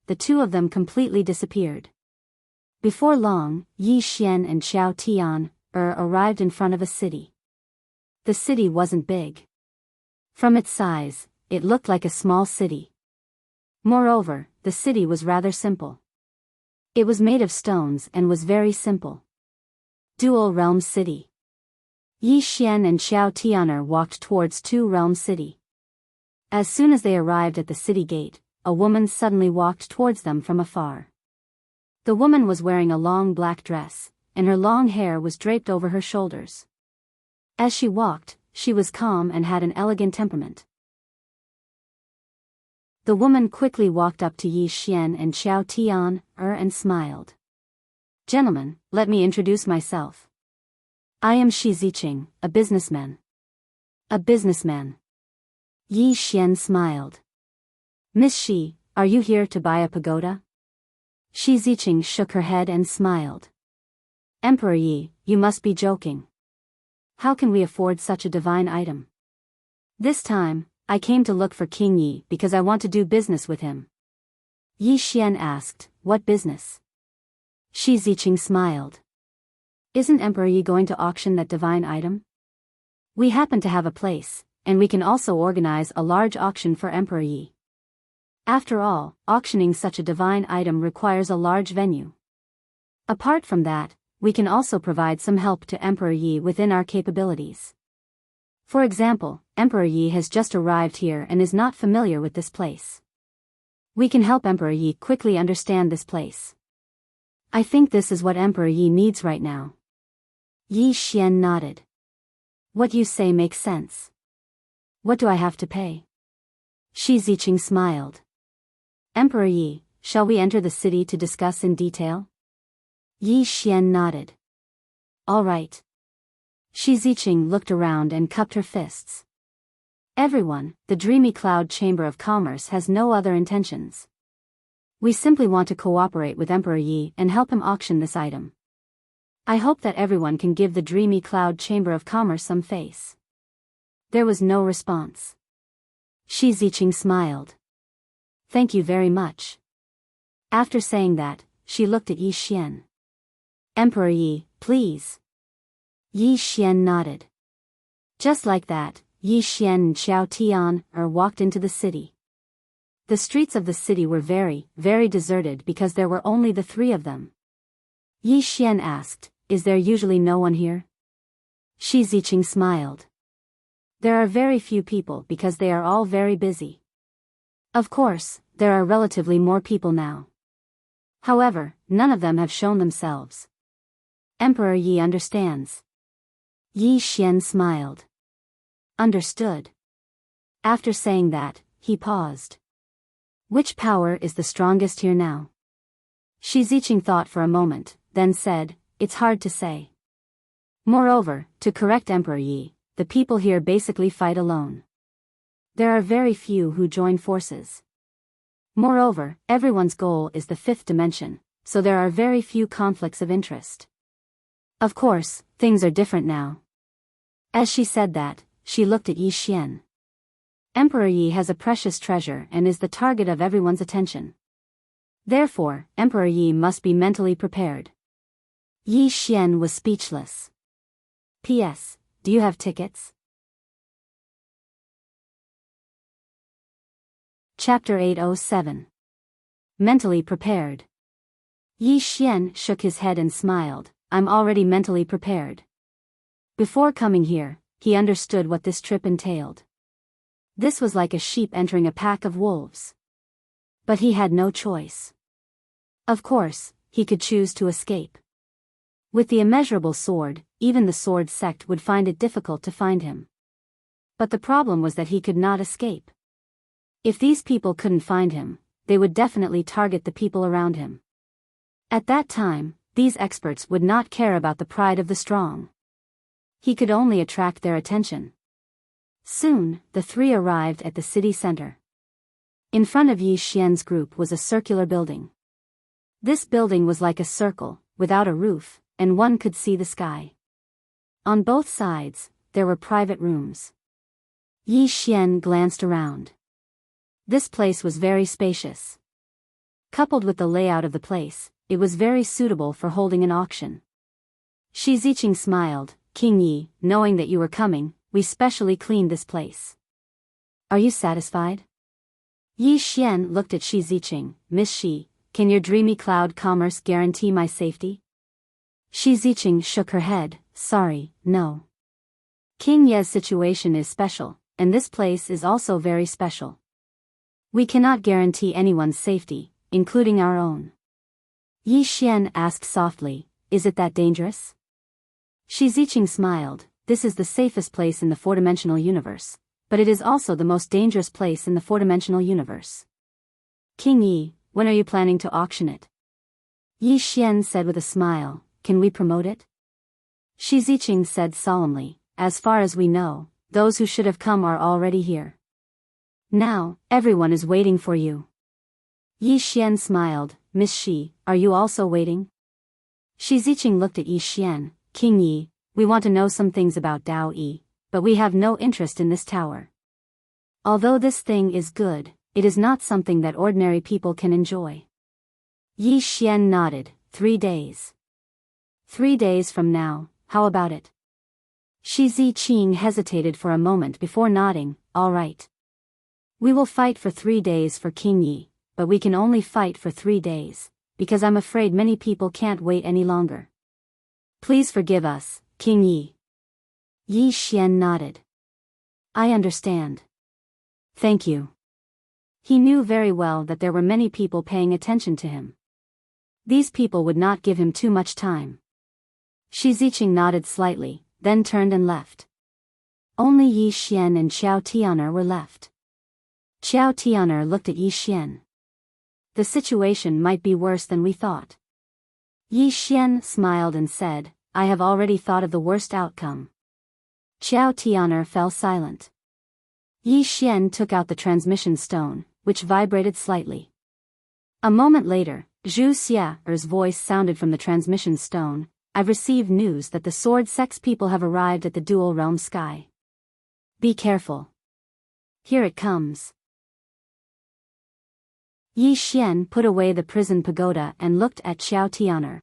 the two of them completely disappeared. Before long, Yi Xian and Qiao Tian arrived in front of a city. The city wasn't big. From its size, it looked like a small city. Moreover, the city was rather simple. It was made of stones and was very simple. Dual Realm City. Yi Xian and Xiao Tian'er walked towards Two Realm City. As soon as they arrived at the city gate, a woman suddenly walked towards them from afar. The woman was wearing a long black dress, and her long hair was draped over her shoulders. As she walked, she was calm and had an elegant temperament. The woman quickly walked up to Yi Xian and Xiao Tian'er and smiled. "Gentlemen, let me introduce myself. I am Shi Ziqing, a businessman." "A businessman." Yi Xian smiled. "Miss Shi, are you here to buy a pagoda?" Shi Ziqing shook her head and smiled. "Emperor Yi, you must be joking. How can we afford such a divine item? This time, I came to look for King Yi because I want to do business with him." Yi Xian asked, "What business?" Shi Ziqing smiled. "Isn't Emperor Yi going to auction that divine item? We happen to have a place, and we can also organize a large auction for Emperor Yi. After all, auctioning such a divine item requires a large venue. Apart from that, we can also provide some help to Emperor Yi within our capabilities. For example, Emperor Yi has just arrived here and is not familiar with this place. We can help Emperor Yi quickly understand this place. I think this is what Emperor Yi needs right now." Yi Xian nodded. "What you say makes sense. What do I have to pay?" Shi Ziqing smiled. "Emperor Yi, shall we enter the city to discuss in detail?" Yi Xian nodded. "All right." Shi Ziqing looked around and cupped her fists. "Everyone, the dreamy cloud chamber of commerce has no other intentions. We simply want to cooperate with Emperor Yi and help him auction this item. I hope that everyone can give the dreamy cloud chamber of commerce some face." There was no response. Shi Ziqing smiled. "Thank you very much." After saying that, she looked at Yi Xian. "Emperor Yi, please." Yi Xian nodded. Just like that, Yi Xian and Xiao Tian'er walked into the city. The streets of the city were very, very deserted because there were only the three of them. Yi Xian asked, "Is there usually no one here?" Shi Ziqing smiled. "There are very few people because they are all very busy. Of course, there are relatively more people now. However, none of them have shown themselves. Emperor Yi understands." Yi Xian smiled. "Understood." After saying that, he paused. "Which power is the strongest here now?" Shi Ziqing thought for a moment, then said, "It's hard to say. Moreover, to correct Emperor Yi, the people here basically fight alone. There are very few who join forces. Moreover, everyone's goal is the fifth dimension, so there are very few conflicts of interest. Of course, things are different now." As she said that, she looked at Yi Xian. Emperor Yi has a precious treasure and is the target of everyone's attention. Therefore, Emperor Yi must be mentally prepared. Yi Xian was speechless. "P.S. Do you have tickets?" Chapter 807. Mentally prepared. Yi Xian shook his head and smiled. "I'm already mentally prepared." Before coming here, he understood what this trip entailed. This was like a sheep entering a pack of wolves. But he had no choice. Of course, he could choose to escape. With the immeasurable sword, even the sword sect would find it difficult to find him. But the problem was that he could not escape. If these people couldn't find him, they would definitely target the people around him. At that time, these experts would not care about the pride of the strong. He could only attract their attention. Soon, the three arrived at the city center. In front of Yi Xian's group was a circular building. This building was like a circle, without a roof, and one could see the sky. On both sides, there were private rooms. Yi Xian glanced around. This place was very spacious. Coupled with the layout of the place, it was very suitable for holding an auction. Shi Ziqing smiled. "King Yi, knowing that you were coming, we specially cleaned this place. Are you satisfied?" Yi Xian looked at Shi Ziqing. Miss Shi, can your dreamy cloud commerce guarantee my safety? Shi Ziqing shook her head. Sorry, no. King Ye's situation is special, and this place is also very special. We cannot guarantee anyone's safety, including our own. Yi Xian asked softly, is it that dangerous? Shi Ziqing smiled. This is the safest place in the four-dimensional universe, but it is also the most dangerous place in the four-dimensional universe. King Yi, when are you planning to auction it? Yi Xian said with a smile, can we promote it? Shi Ziqing said solemnly, as far as we know, those who should have come are already here. Now, everyone is waiting for you. Yi Xian smiled. Miss Shi, are you also waiting? Shi Ziqing looked at Yi Xian. King Yi, we want to know some things about Dao Yi, but we have no interest in this tower. Although this thing is good, it is not something that ordinary people can enjoy. Yi Xian nodded. 3 days. 3 days from now, how about it? Shi Ziqing hesitated for a moment before nodding. All right. We will fight for 3 days for King Yi, but we can only fight for 3 days, because I'm afraid many people can't wait any longer. Please forgive us, King Yi. Yi Xian nodded. I understand. Thank you. He knew very well that there were many people paying attention to him. These people would not give him too much time. Shi Ziqing nodded slightly, then turned and left. Only Yi Xian and Qiao Tian'er were left. Qiao Tian'er looked at Yi Xian. The situation might be worse than we thought. Yi Xian smiled and said, I have already thought of the worst outcome. Qiao Tian'er fell silent. Yi Xian took out the transmission stone, which vibrated slightly. A moment later, Zhu Xia's voice sounded from the transmission stone. I've received news that the sword sex people have arrived at the dual realm sky. Be careful. Here it comes. Yi Xian put away the prison pagoda and looked at Qiao Tian'er.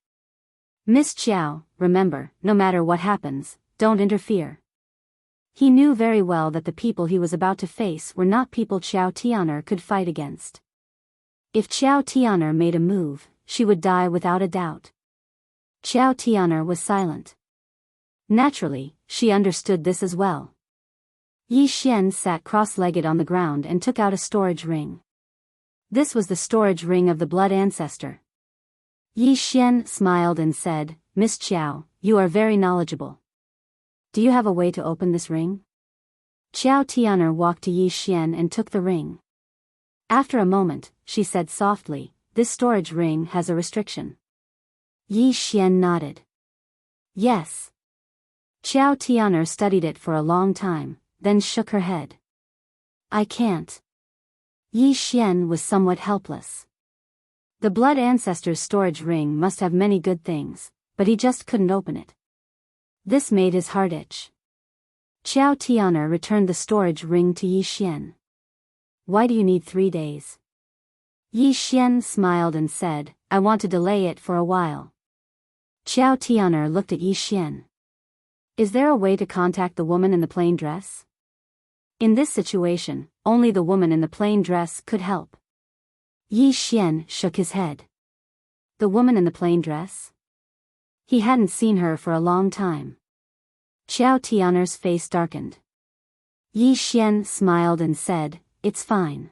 Miss Qiao, remember, no matter what happens, don't interfere. He knew very well that the people he was about to face were not people Qiao Tian'er could fight against. If Qiao Tian'er made a move, she would die without a doubt. Qiao Tian'er was silent. Naturally, she understood this as well. Yi Xian sat cross-legged on the ground and took out a storage ring. This was the storage ring of the blood ancestor. Yi Xian smiled and said, Miss Qiao, you are very knowledgeable. Do you have a way to open this ring? Qiao Tian'er walked to Yi Xian and took the ring. After a moment, she said softly, this storage ring has a restriction. Yi Xian nodded. Yes. Qiao Tian'er studied it for a long time, then shook her head. I can't. Yi Xian was somewhat helpless. The blood ancestor's storage ring must have many good things, but he just couldn't open it. This made his heart itch. Qiao Tian'er returned the storage ring to Yi Xian. Why do you need 3 days? Yi Xian smiled and said, I want to delay it for a while. Qiao Tian'er looked at Yi Xian. Is there a way to contact the woman in the plain dress? In this situation, only the woman in the plain dress could help. Yi Xian shook his head. The woman in the plain dress? He hadn't seen her for a long time. Qiao Tian'er's face darkened. Yi Xian smiled and said, it's fine.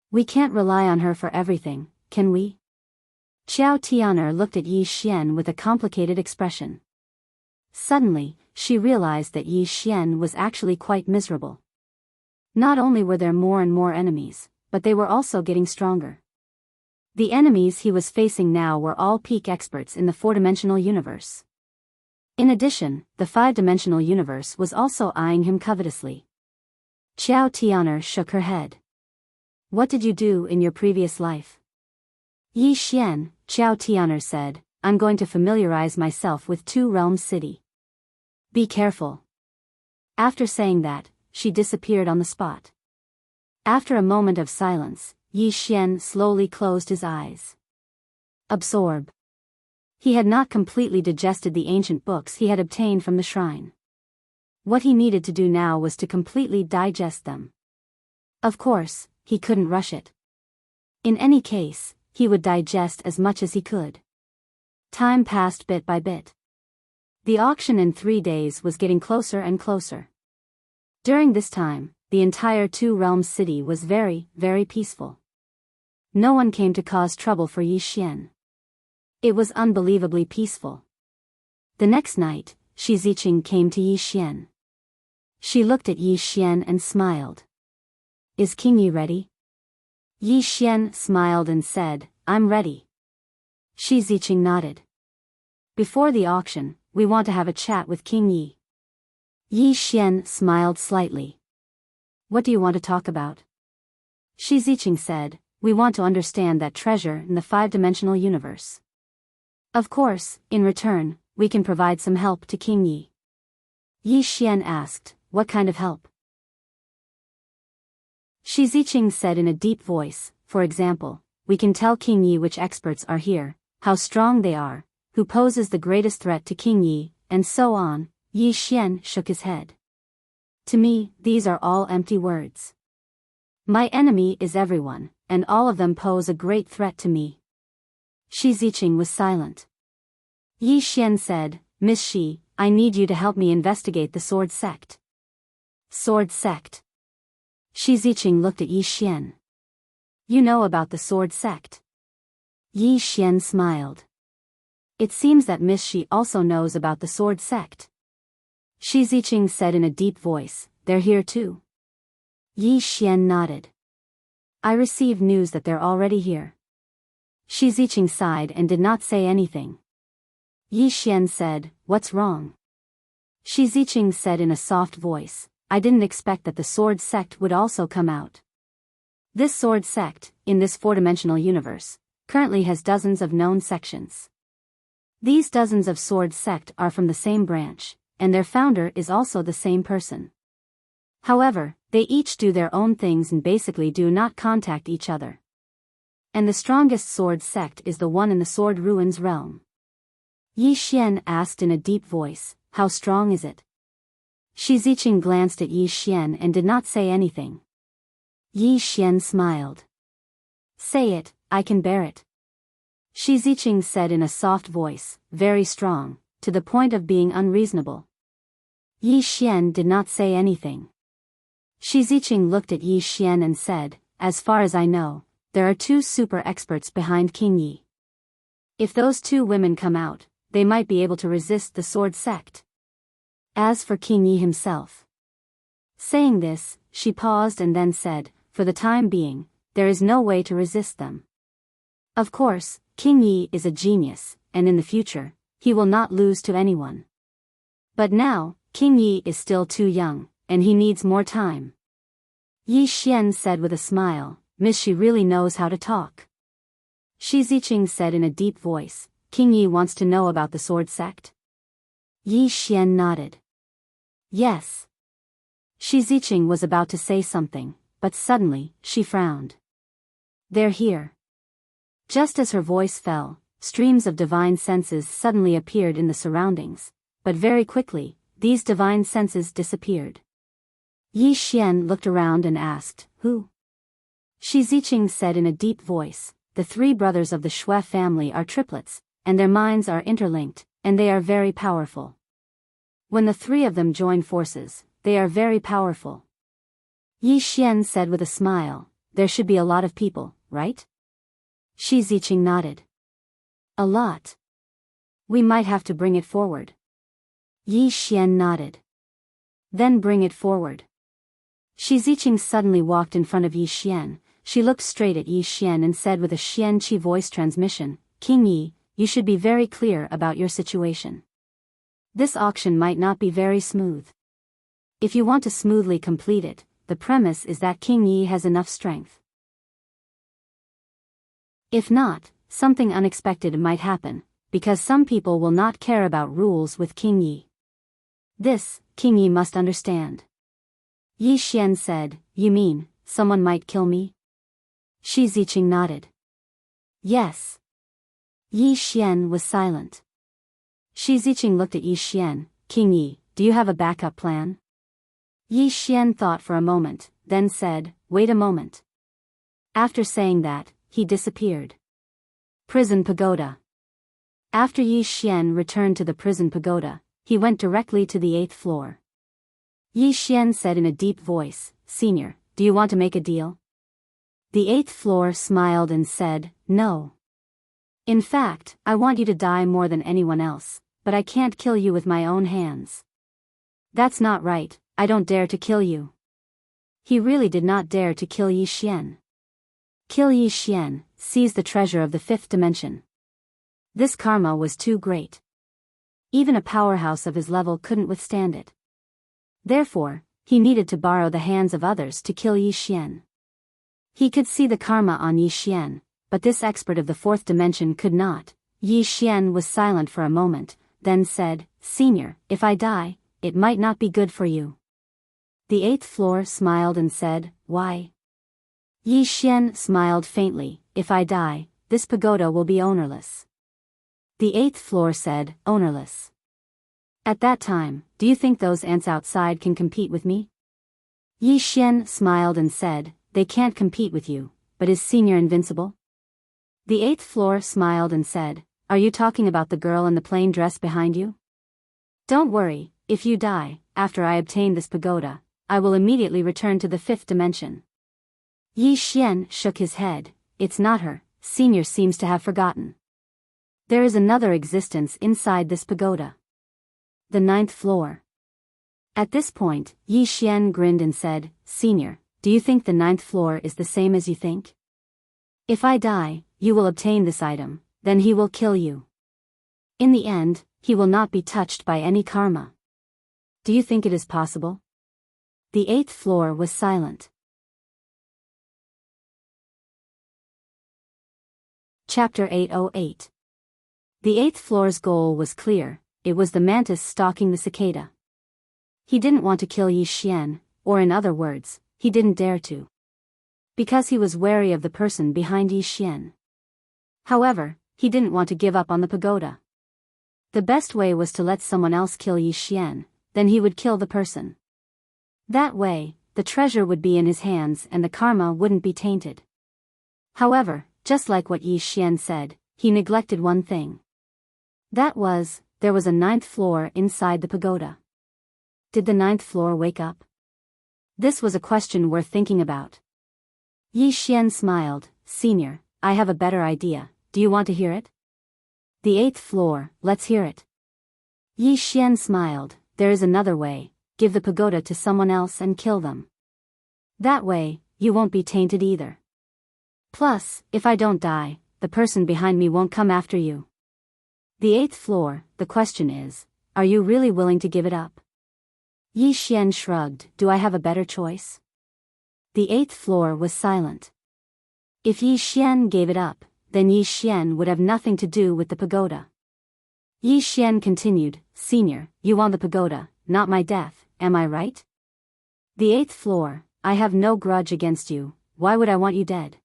We can't rely on her for everything, can we? Qiao Tian'er looked at Yi Xian with a complicated expression. Suddenly, she realized that Yi Xian was actually quite miserable. Not only were there more and more enemies, but they were also getting stronger. The enemies he was facing now were all peak experts in the four-dimensional universe. In addition, the five-dimensional universe was also eyeing him covetously. Qiao Tian'er shook her head. What did you do in your previous life? Yi Xian, Qiao Tian'er said, I'm going to familiarize myself with Two Realms City. Be careful. After saying that, she disappeared on the spot. After a moment of silence, Yi Xian slowly closed his eyes. Absorb. He had not completely digested the ancient books he had obtained from the shrine. What he needed to do now was to completely digest them. Of course, he couldn't rush it. In any case, he would digest as much as he could. Time passed bit by bit. The auction in 3 days was getting closer and closer. During this time, the entire Two Realms city was very, very peaceful. No one came to cause trouble for Yi Xian. It was unbelievably peaceful. The next night, Shi Ziqing came to Yi Xian. She looked at Yi Xian and smiled. "Is King Yi ready?" Yi Xian smiled and said, "I'm ready." Shi Ziqing nodded. "Before the auction, we want to have a chat with King Yi." Yi Xian smiled slightly. "What do you want to talk about?" Shi Ziqing said, "We want to understand that treasure in the 5-dimensional universe. Of course, in return, we can provide some help to King Yi." Yi Xian asked, "What kind of help?" Shi Ziqing said in a deep voice, "For example, we can tell King Yi which experts are here, how strong they are, who poses the greatest threat to King Yi, and so on." Yi Xian shook his head. "To me, these are all empty words. My enemy is everyone, and all of them pose a great threat to me." Shi Ziqing was silent. Yi Xian said, "Miss Shi, I need you to help me investigate the Sword Sect." Sword Sect? Shi Ziqing looked at Yi Xian. "You know about the Sword Sect?" Yi Xian smiled. "It seems that Miss Shi also knows about the Sword Sect." Shi Ziqing said in a deep voice, "They're here too?" Yi Xian nodded. "I received news that they're already here." Shi Ziqing sighed and did not say anything. Yi Xian said, "What's wrong?" Shi Ziqing said in a soft voice, "I didn't expect that the Sword Sect would also come out. This Sword Sect, in this 4-dimensional universe, currently has dozens of known sections. These dozens of Sword Sect are from the same branch, and their founder is also the same person. However, they each do their own things and basically do not contact each other. And the strongest Sword Sect is the one in the Sword Ruins realm." Yi Xian asked in a deep voice, "How strong is it?" Shi Ziqing glanced at Yi Xian and did not say anything. Yi Xian smiled. "Say it, I can bear it." Shi Ziqing said in a soft voice, "Very strong, to the point of being unreasonable." Yi Xian did not say anything. Shi Ziqing looked at Yi Xian and said, "As far as I know, there are 2 super experts behind King Yi. If those 2 women come out, they might be able to resist the Sword Sect. As for King Yi himself." Saying this, she paused and then said, "For the time being, there is no way to resist them. Of course, King Yi is a genius, and in the future, he will not lose to anyone. But now, King Yi is still too young, and he needs more time." Yi Xian said with a smile, "Miss Shi really knows how to talk." Shi Ziqing said in a deep voice, "King Yi wants to know about the Sword Sect?" Yi Xian nodded. "Yes." Shi Ziqing was about to say something, but suddenly, she frowned. "They're here." Just as her voice fell, streams of divine senses suddenly appeared in the surroundings, but very quickly, these divine senses disappeared. Yi Xian looked around and asked, "Who?" Shi Ziqing said in a deep voice, "The 3 brothers of the Shui family are triplets, and their minds are interlinked, and they are very powerful. When the 3 of them join forces, they are very powerful." Yi Xian said with a smile, "There should be a lot of people, right?" Shi Ziqing nodded. "A lot. We might have to bring it forward." Yi Xian nodded. "Then bring it forward." Shi Ziqing suddenly walked in front of Yi Xian. She looked straight at Yi Xian and said with a Xian Qi voice transmission, "King Yi, you should be very clear about your situation. This auction might not be very smooth. If you want to smoothly complete it, the premise is that King Yi has enough strength. If not, something unexpected might happen, because some people will not care about rules with King Yi. This, King Yi must understand." Yi Xian said, "You mean, someone might kill me?" Shi Ziqing nodded. "Yes." Yi Xian was silent. Shi Ziqing looked at Yi Xian, "King Yi, do you have a backup plan?" Yi Xian thought for a moment, then said, "Wait a moment. After saying that, he disappeared. Prison Pagoda. After Yi Xian returned to the prison pagoda, he went directly to the 8th floor. Yi Xian said in a deep voice, "Senior, do you want to make a deal?" The 8th floor smiled and said, "No. In fact, I want you to die more than anyone else, but I can't kill you with my own hands." "That's not right, I don't dare to kill you." He really did not dare to kill Yi Xian. Kill Yi Xian, seize the treasure of the 5th dimension. This karma was too great. Even a powerhouse of his level couldn't withstand it. Therefore, he needed to borrow the hands of others to kill Yi Xian. He could see the karma on Yi Xian, but this expert of the 4th dimension could not. Yi Xian was silent for a moment, then said, "Senior, if I die, it might not be good for you." The 8th floor smiled and said, "Why?" Yi Xian smiled faintly, "If I die, this pagoda will be ownerless." The 8th floor said, "Ownerless? At that time, do you think those ants outside can compete with me?" Yi Xian smiled and said, "They can't compete with you, but is Senior invincible?" The 8th floor smiled and said, "Are you talking about the girl in the plain dress behind you? Don't worry, if you die, after I obtain this pagoda, I will immediately return to the 5th dimension." Yi Xian shook his head. "It's not her, Senior seems to have forgotten. There is another existence inside this pagoda. The 9th floor." At this point, Yi Xian grinned and said, "Senior, do you think the 9th floor is the same as you think? If I die, you will obtain this item, then he will kill you. In the end, he will not be touched by any karma. Do you think it is possible?" The 8th floor was silent. Chapter 808. The 8th floor's goal was clear, it was the mantis stalking the cicada. He didn't want to kill Yi Xian, or in other words, he didn't dare to. Because he was wary of the person behind Yi Xian. However, he didn't want to give up on the pagoda. The best way was to let someone else kill Yi Xian, then he would kill the person. That way, the treasure would be in his hands and the karma wouldn't be tainted. However, just like what Yi Xian said, he neglected one thing. That was, there was a 9th floor inside the pagoda. Did the 9th floor wake up? This was a question worth thinking about. Yi Xian smiled, "Senior, I have a better idea, do you want to hear it?" The 8th floor, "Let's hear it." Yi Xian smiled, "There is another way, give the pagoda to someone else and kill them. That way, you won't be tainted either. Plus, if I don't die, the person behind me won't come after you. The 8th floor, the question is, are you really willing to give it up?" Yi Xian shrugged, "Do I have a better choice?" The 8th floor was silent. If Yi Xian gave it up, then Yi Xian would have nothing to do with the pagoda. Yi Xian continued, "Senior, you want the pagoda, not my death, am I right?" The 8th floor, "I have no grudge against you, why would I want you dead?"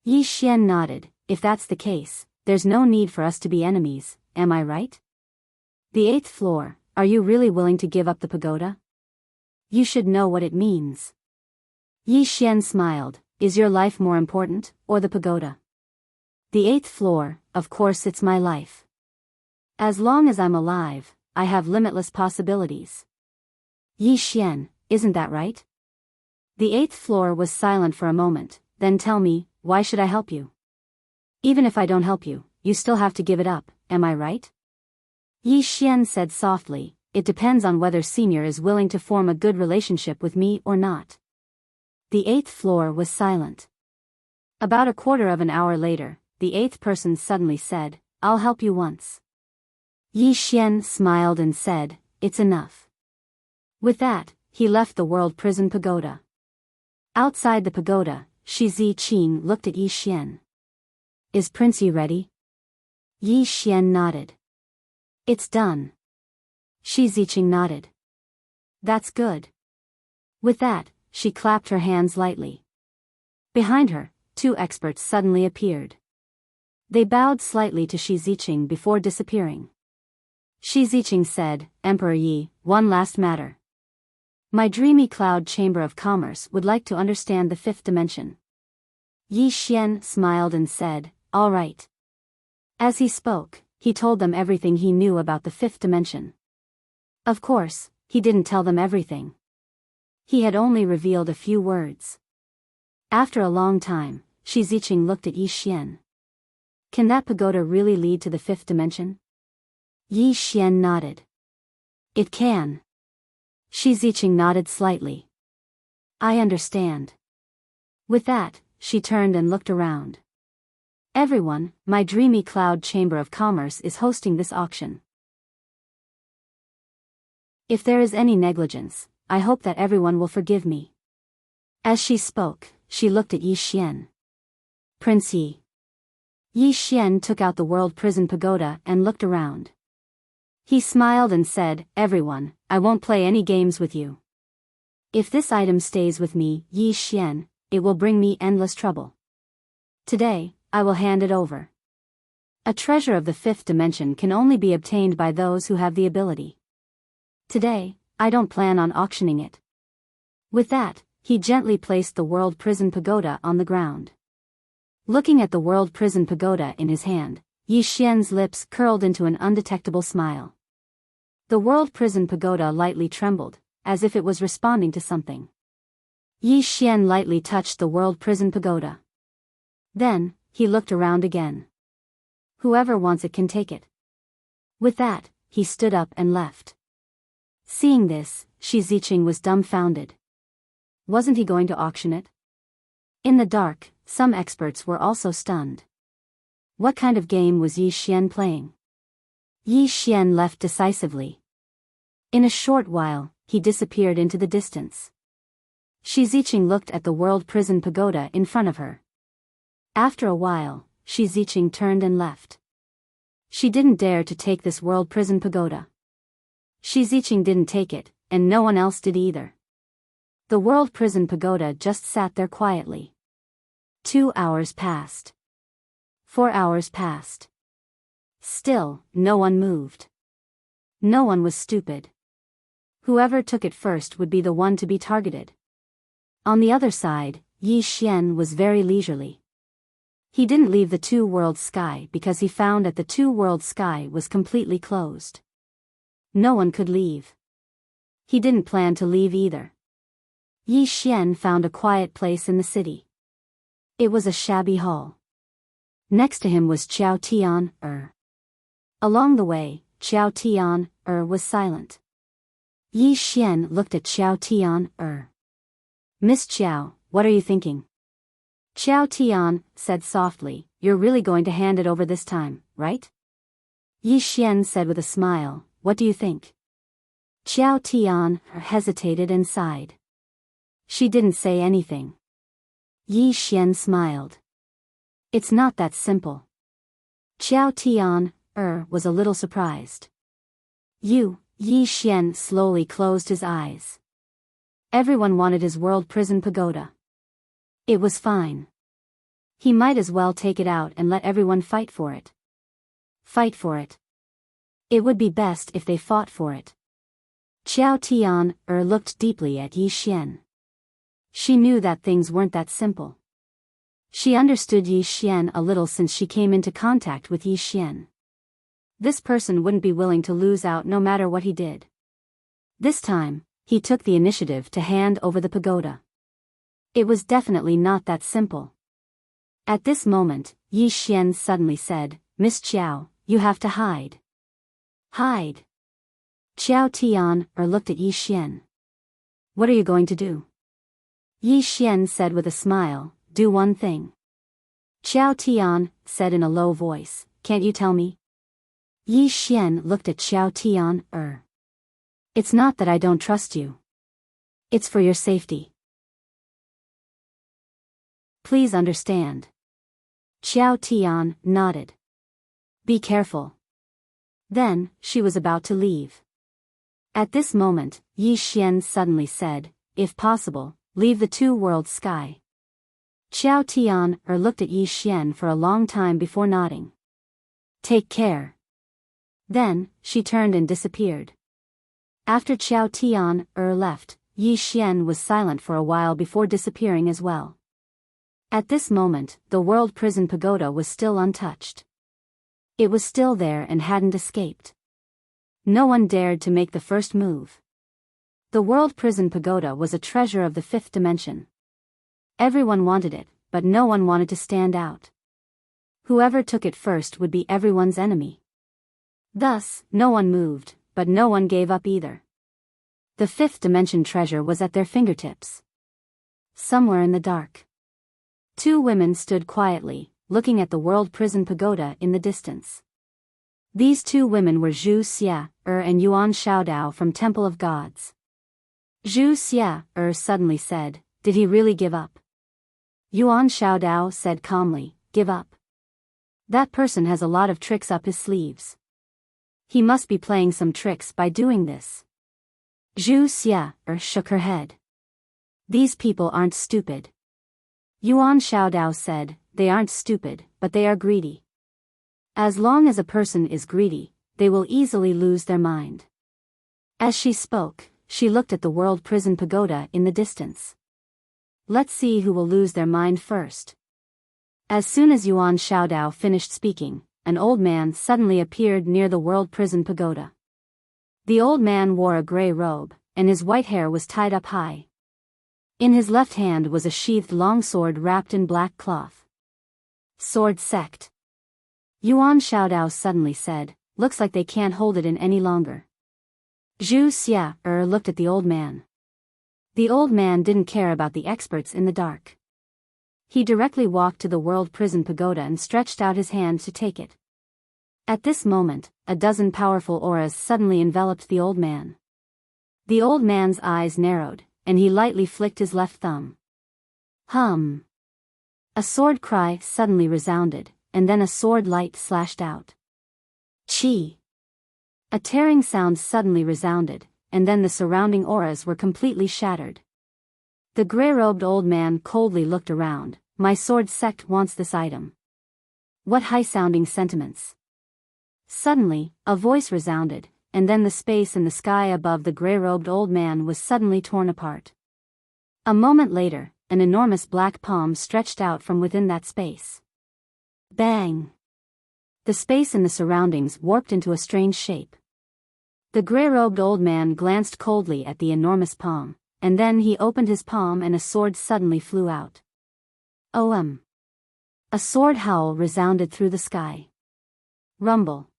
Yi Xian nodded, "If that's the case, there's no need for us to be enemies, am I right?" The 8th floor, "Are you really willing to give up the pagoda? You should know what it means." Yi Xian smiled, "Is your life more important, or the pagoda?" The 8th floor, "Of course it's my life. As long as I'm alive, I have limitless possibilities." Yi Xian, "Isn't that right?" The 8th floor was silent for a moment, then tell me, why should I help you? Even if I don't help you, you still have to give it up, am I right? Yi Xian said softly, "It depends on whether Senior is willing to form a good relationship with me or not." The 8th floor was silent. About a quarter of an hour later, the 8th person suddenly said, "I'll help you once." Yi Xian smiled and said, "It's enough." With that, he left the world prison pagoda. Outside the pagoda, Shi Ziqing looked at Yi Xian. "Is Prince Yi ready?" Yi Xian nodded. "It's done." Shi Ziqing nodded. "That's good." With that, she clapped her hands lightly. Behind her, 2 experts suddenly appeared. They bowed slightly to Shi Ziqing before disappearing. Shi Ziqing said, "Emperor Yi, one last matter. My dreamy cloud chamber of commerce would like to understand the 5th dimension." Yi Xian smiled and said, "All right." As he spoke, he told them everything he knew about the fifth dimension. Of course, he didn't tell them everything. He had only revealed a few words. After a long time, Shi Ziqing looked at Yi Xian. "Can that pagoda really lead to the fifth dimension?" Yi Xian nodded. "It can." Shi Ziqing nodded slightly. "I understand." With that, she turned and looked around. "Everyone, my dreamy cloud chamber of commerce is hosting this auction. If there is any negligence, I hope that everyone will forgive me." As she spoke, she looked at Yi Xian. "Prince Yi." Yi Xian took out the World Prison Pagoda and looked around. He smiled and said, "Everyone, I won't play any games with you. If this item stays with me, Yi Xian, it will bring me endless trouble. Today, I will hand it over. A treasure of the fifth dimension can only be obtained by those who have the ability. Today, I don't plan on auctioning it." With that, he gently placed the World Prison Pagoda on the ground. Looking at the World Prison Pagoda in his hand, Yi Xian's lips curled into an undetectable smile. The World Prison Pagoda lightly trembled, as if it was responding to something. Yi Xian lightly touched the World Prison Pagoda. Then, he looked around again. "Whoever wants it can take it." With that, he stood up and left. Seeing this, Shi Ziqing was dumbfounded. Wasn't he going to auction it? In the dark, some experts were also stunned. What kind of game was Yi Xian playing? Yi Xian left decisively. In a short while, he disappeared into the distance. Shi Ziqing looked at the World Prison Pagoda in front of her. After a while, Shi Ziqing turned and left. She didn't dare to take this World Prison Pagoda. Shi Ziqing didn't take it, and no one else did either. The World Prison Pagoda just sat there quietly. 2 hours passed. 4 hours passed. Still, no one moved. No one was stupid. Whoever took it first would be the one to be targeted. On the other side, Yi Xian was very leisurely. He didn't leave the two-world sky because he found that the two-world sky was completely closed. No one could leave. He didn't plan to leave either. Yi Xian found a quiet place in the city. It was a shabby hall. Next to him was Qiao Tian. Along the way, Qiao Tian was silent. Yi Xian looked at Qiao Tian. "Miss Qiao, what are you thinking?" Qiao Tian said softly, "You're really going to hand it over this time, right?" Yi Xian said with a smile, "What do you think?" Qiao Tian hesitated and sighed. She didn't say anything. Yi Xian smiled. "It's not that simple." Qiao Tian was a little surprised. Yi Xian slowly closed his eyes. Everyone wanted his World Prison Pagoda. It was fine. He might as well take it out and let everyone fight for it. Fight for it. It would be best if they fought for it. Qiao Tian looked deeply at Yi Xian. She knew that things weren't that simple. She understood Yi Xian a little since she came into contact with Yi Xian. This person wouldn't be willing to lose out no matter what he did. This time, he took the initiative to hand over the pagoda. It was definitely not that simple. At this moment, Yi Xian suddenly said, "Miss Qiao, you have to hide." Hide. Qiao Tian looked at Yi Xian. "What are you going to do?" Yi Xian said with a smile, "Do one thing." Qiao Tian said in a low voice, "Can't you tell me?" Yi Xian looked at Qiao Tian. It's not that I don't trust you. It's for your safety. Please understand." Qiao Tian nodded. "Be careful." Then, she was about to leave. At this moment, Yi Xian suddenly said, "If possible, leave the two-world sky." Qiao Tian looked at Yi Xian for a long time before nodding. "Take care." Then, she turned and disappeared. After Qiao Tian left, Yi Xian was silent for a while before disappearing as well. At this moment, the world prison pagoda was still untouched. It was still there and hadn't escaped. No one dared to make the first move. The world prison pagoda was a treasure of the fifth dimension. Everyone wanted it, but no one wanted to stand out. Whoever took it first would be everyone's enemy. Thus, no one moved, but no one gave up either. The fifth dimension treasure was at their fingertips. Somewhere in the dark, two women stood quietly, looking at the world prison pagoda in the distance. These two women were Zhu Xia and Yuan Xiaodao from Temple of Gods. Zhu Xia suddenly said, "Did he really give up?" Yuan Xiaodao said calmly, "Give up? That person has a lot of tricks up his sleeves. He must be playing some tricks by doing this." Zhu Xia shook her head. "These people aren't stupid." Yuan Xiaodao said, "They aren't stupid, but they are greedy. As long as a person is greedy, they will easily lose their mind." As she spoke, she looked at the world prison pagoda in the distance. "Let's see who will lose their mind first." As soon as Yuan Xiaodao finished speaking, an old man suddenly appeared near the world prison pagoda. The old man wore a gray robe, and his white hair was tied up high. In his left hand was a sheathed long sword wrapped in black cloth. "Sword sect." Yuan Xiaodao suddenly said, "Looks like they can't hold it in any longer." Zhu Xia looked at the old man. The old man didn't care about the experts in the dark. He directly walked to the world prison pagoda and stretched out his hand to take it. At this moment, a dozen powerful auras suddenly enveloped the old man. The old man's eyes narrowed, and he lightly flicked his left thumb. Hum! A sword cry suddenly resounded, and then a sword light slashed out. Chi! A tearing sound suddenly resounded, and then the surrounding auras were completely shattered. The gray-robed old man coldly looked around. "My sword sect wants this item." What high-sounding sentiments! Suddenly, a voice resounded, and then the space in the sky above the gray-robed old man was suddenly torn apart. A moment later, an enormous black palm stretched out from within that space. Bang! The space in the surroundings warped into a strange shape. The gray-robed old man glanced coldly at the enormous palm, and then he opened his palm and a sword suddenly flew out. OM! A sword howl resounded through the sky. Rumble!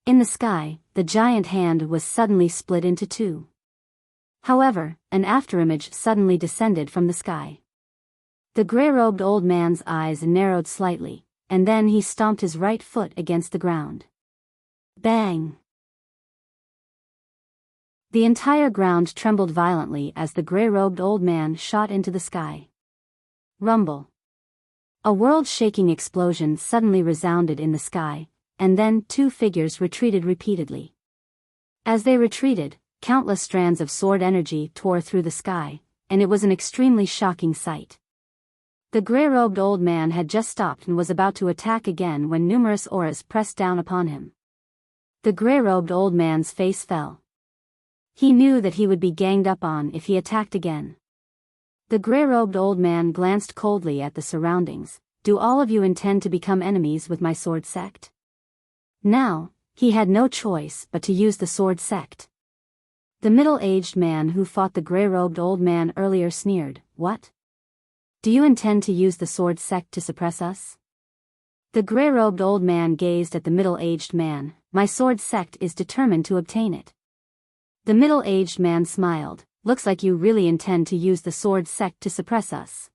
In the sky, the giant hand was suddenly split into two. However, an afterimage suddenly descended from the sky. The gray-robed old man's eyes narrowed slightly, and then he stomped his right foot against the ground. Bang! The entire ground trembled violently as the gray-robed old man shot into the sky. Rumble! A world-shaking explosion suddenly resounded in the sky, and then two figures retreated repeatedly. As they retreated, countless strands of sword energy tore through the sky, and it was an extremely shocking sight. The gray-robed old man had just stopped and was about to attack again when numerous auras pressed down upon him. The gray-robed old man's face fell. He knew that he would be ganged up on if he attacked again. The gray-robed old man glanced coldly at the surroundings. "Do all of you intend to become enemies with my sword sect?" Now, he had no choice but to use the sword sect. The middle-aged man who fought the gray-robed old man earlier sneered, "What? Do you intend to use the sword sect to suppress us?" The gray-robed old man gazed at the middle-aged man. "My sword sect is determined to obtain it." The middle-aged man smiled. "Looks like you really intend to use the sword sect to suppress us.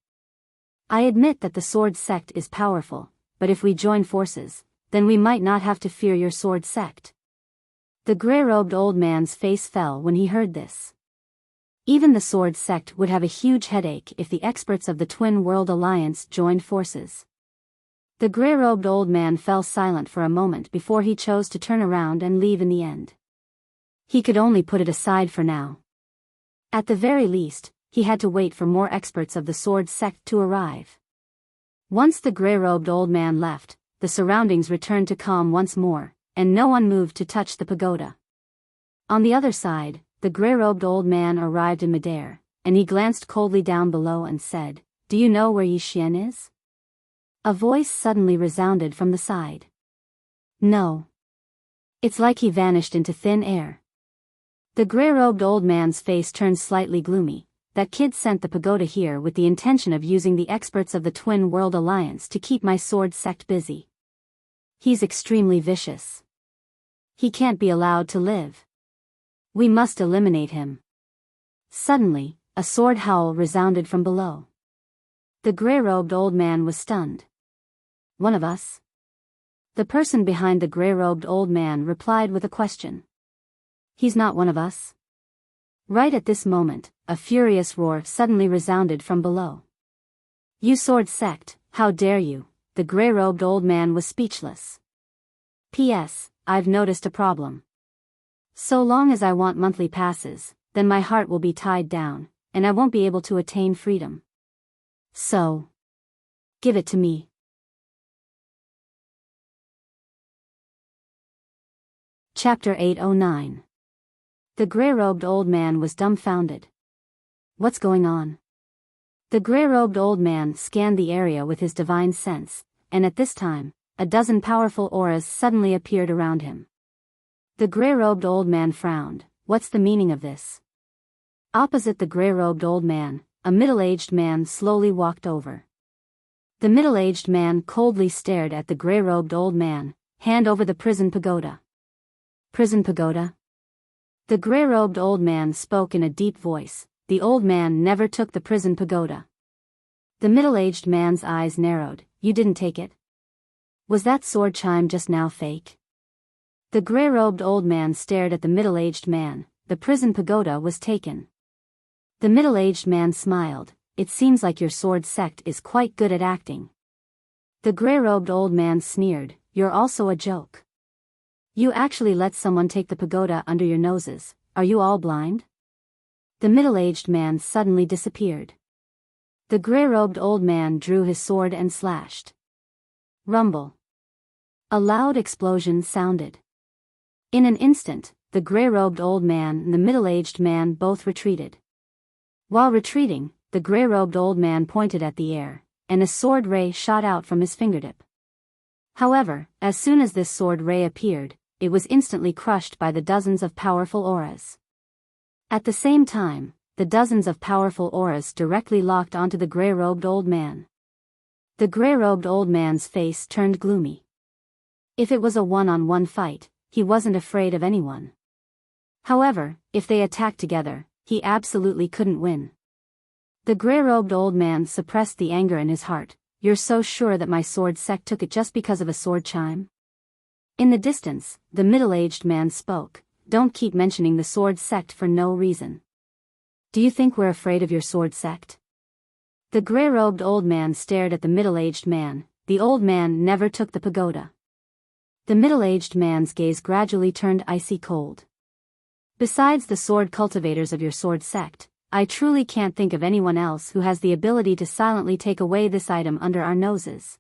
I admit that the sword sect is powerful, but if we join forces, then we might not have to fear your sword sect." The gray-robed old man's face fell when he heard this. Even the sword sect would have a huge headache if the experts of the Twin World Alliance joined forces. The gray-robed old man fell silent for a moment before he chose to turn around and leave in the end. He could only put it aside for now. At the very least, he had to wait for more experts of the sword sect to arrive. Once the gray-robed old man left, the surroundings returned to calm once more, and no one moved to touch the pagoda. On the other side, the gray-robed old man arrived in midair, and he glanced coldly down below and said, do you know where Yi Xian is? A voice suddenly resounded from the side. No. It's like he vanished into thin air. The gray-robed old man's face turned slightly gloomy. That kid sent the pagoda here with the intention of using the experts of the Twin World Alliance to keep my sword sect busy. He's extremely vicious. He can't be allowed to live. We must eliminate him. Suddenly, a sword howl resounded from below. The gray-robed old man was stunned. One of us? The person behind the gray-robed old man replied with a question. He's not one of us. Right at this moment, a furious roar suddenly resounded from below. You sword sect, how dare you? The gray-robed old man was speechless. P.S. I've noticed a problem. So long as I want monthly passes, then my heart will be tied down, and I won't be able to attain freedom. So, give it to me. Chapter 809. The gray-robed old man was dumbfounded. What's going on? The gray-robed old man scanned the area with his divine sense, and at this time, a dozen powerful auras suddenly appeared around him. The gray-robed old man frowned. What's the meaning of this? Opposite the gray-robed old man, a middle-aged man slowly walked over. The middle-aged man coldly stared at the gray-robed old man. Hand over the prison pagoda. Prison pagoda? The gray-robed old man spoke in a deep voice. The old man never took the prison pagoda. The middle-aged man's eyes narrowed. You didn't take it? Was that sword chime just now fake? The gray-robed old man stared at the middle-aged man. The prison pagoda was taken. The middle-aged man smiled. It seems like your sword sect is quite good at acting. The gray-robed old man sneered. You're also a joke. You actually let someone take the pagoda under your noses. Are you all blind? The middle-aged man suddenly disappeared. The gray-robed old man drew his sword and slashed. Rumble. A loud explosion sounded. In an instant, the gray-robed old man and the middle-aged man both retreated. While retreating, the gray-robed old man pointed at the air, and a sword ray shot out from his fingertip. However, as soon as this sword ray appeared, it was instantly crushed by the dozens of powerful auras. At the same time, the dozens of powerful auras directly locked onto the gray-robed old man. The gray-robed old man's face turned gloomy. If it was a one-on-one fight, he wasn't afraid of anyone. However, if they attacked together, he absolutely couldn't win. The gray-robed old man suppressed the anger in his heart. You're so sure that my sword sect took it just because of a sword chime? In the distance, the middle-aged man spoke. Don't keep mentioning the sword sect for no reason. Do you think we're afraid of your sword sect? The gray-robed old man stared at the middle-aged man. The old man never took the pagoda. The middle-aged man's gaze gradually turned icy cold. Besides the sword cultivators of your sword sect, I truly can't think of anyone else who has the ability to silently take away this item under our noses.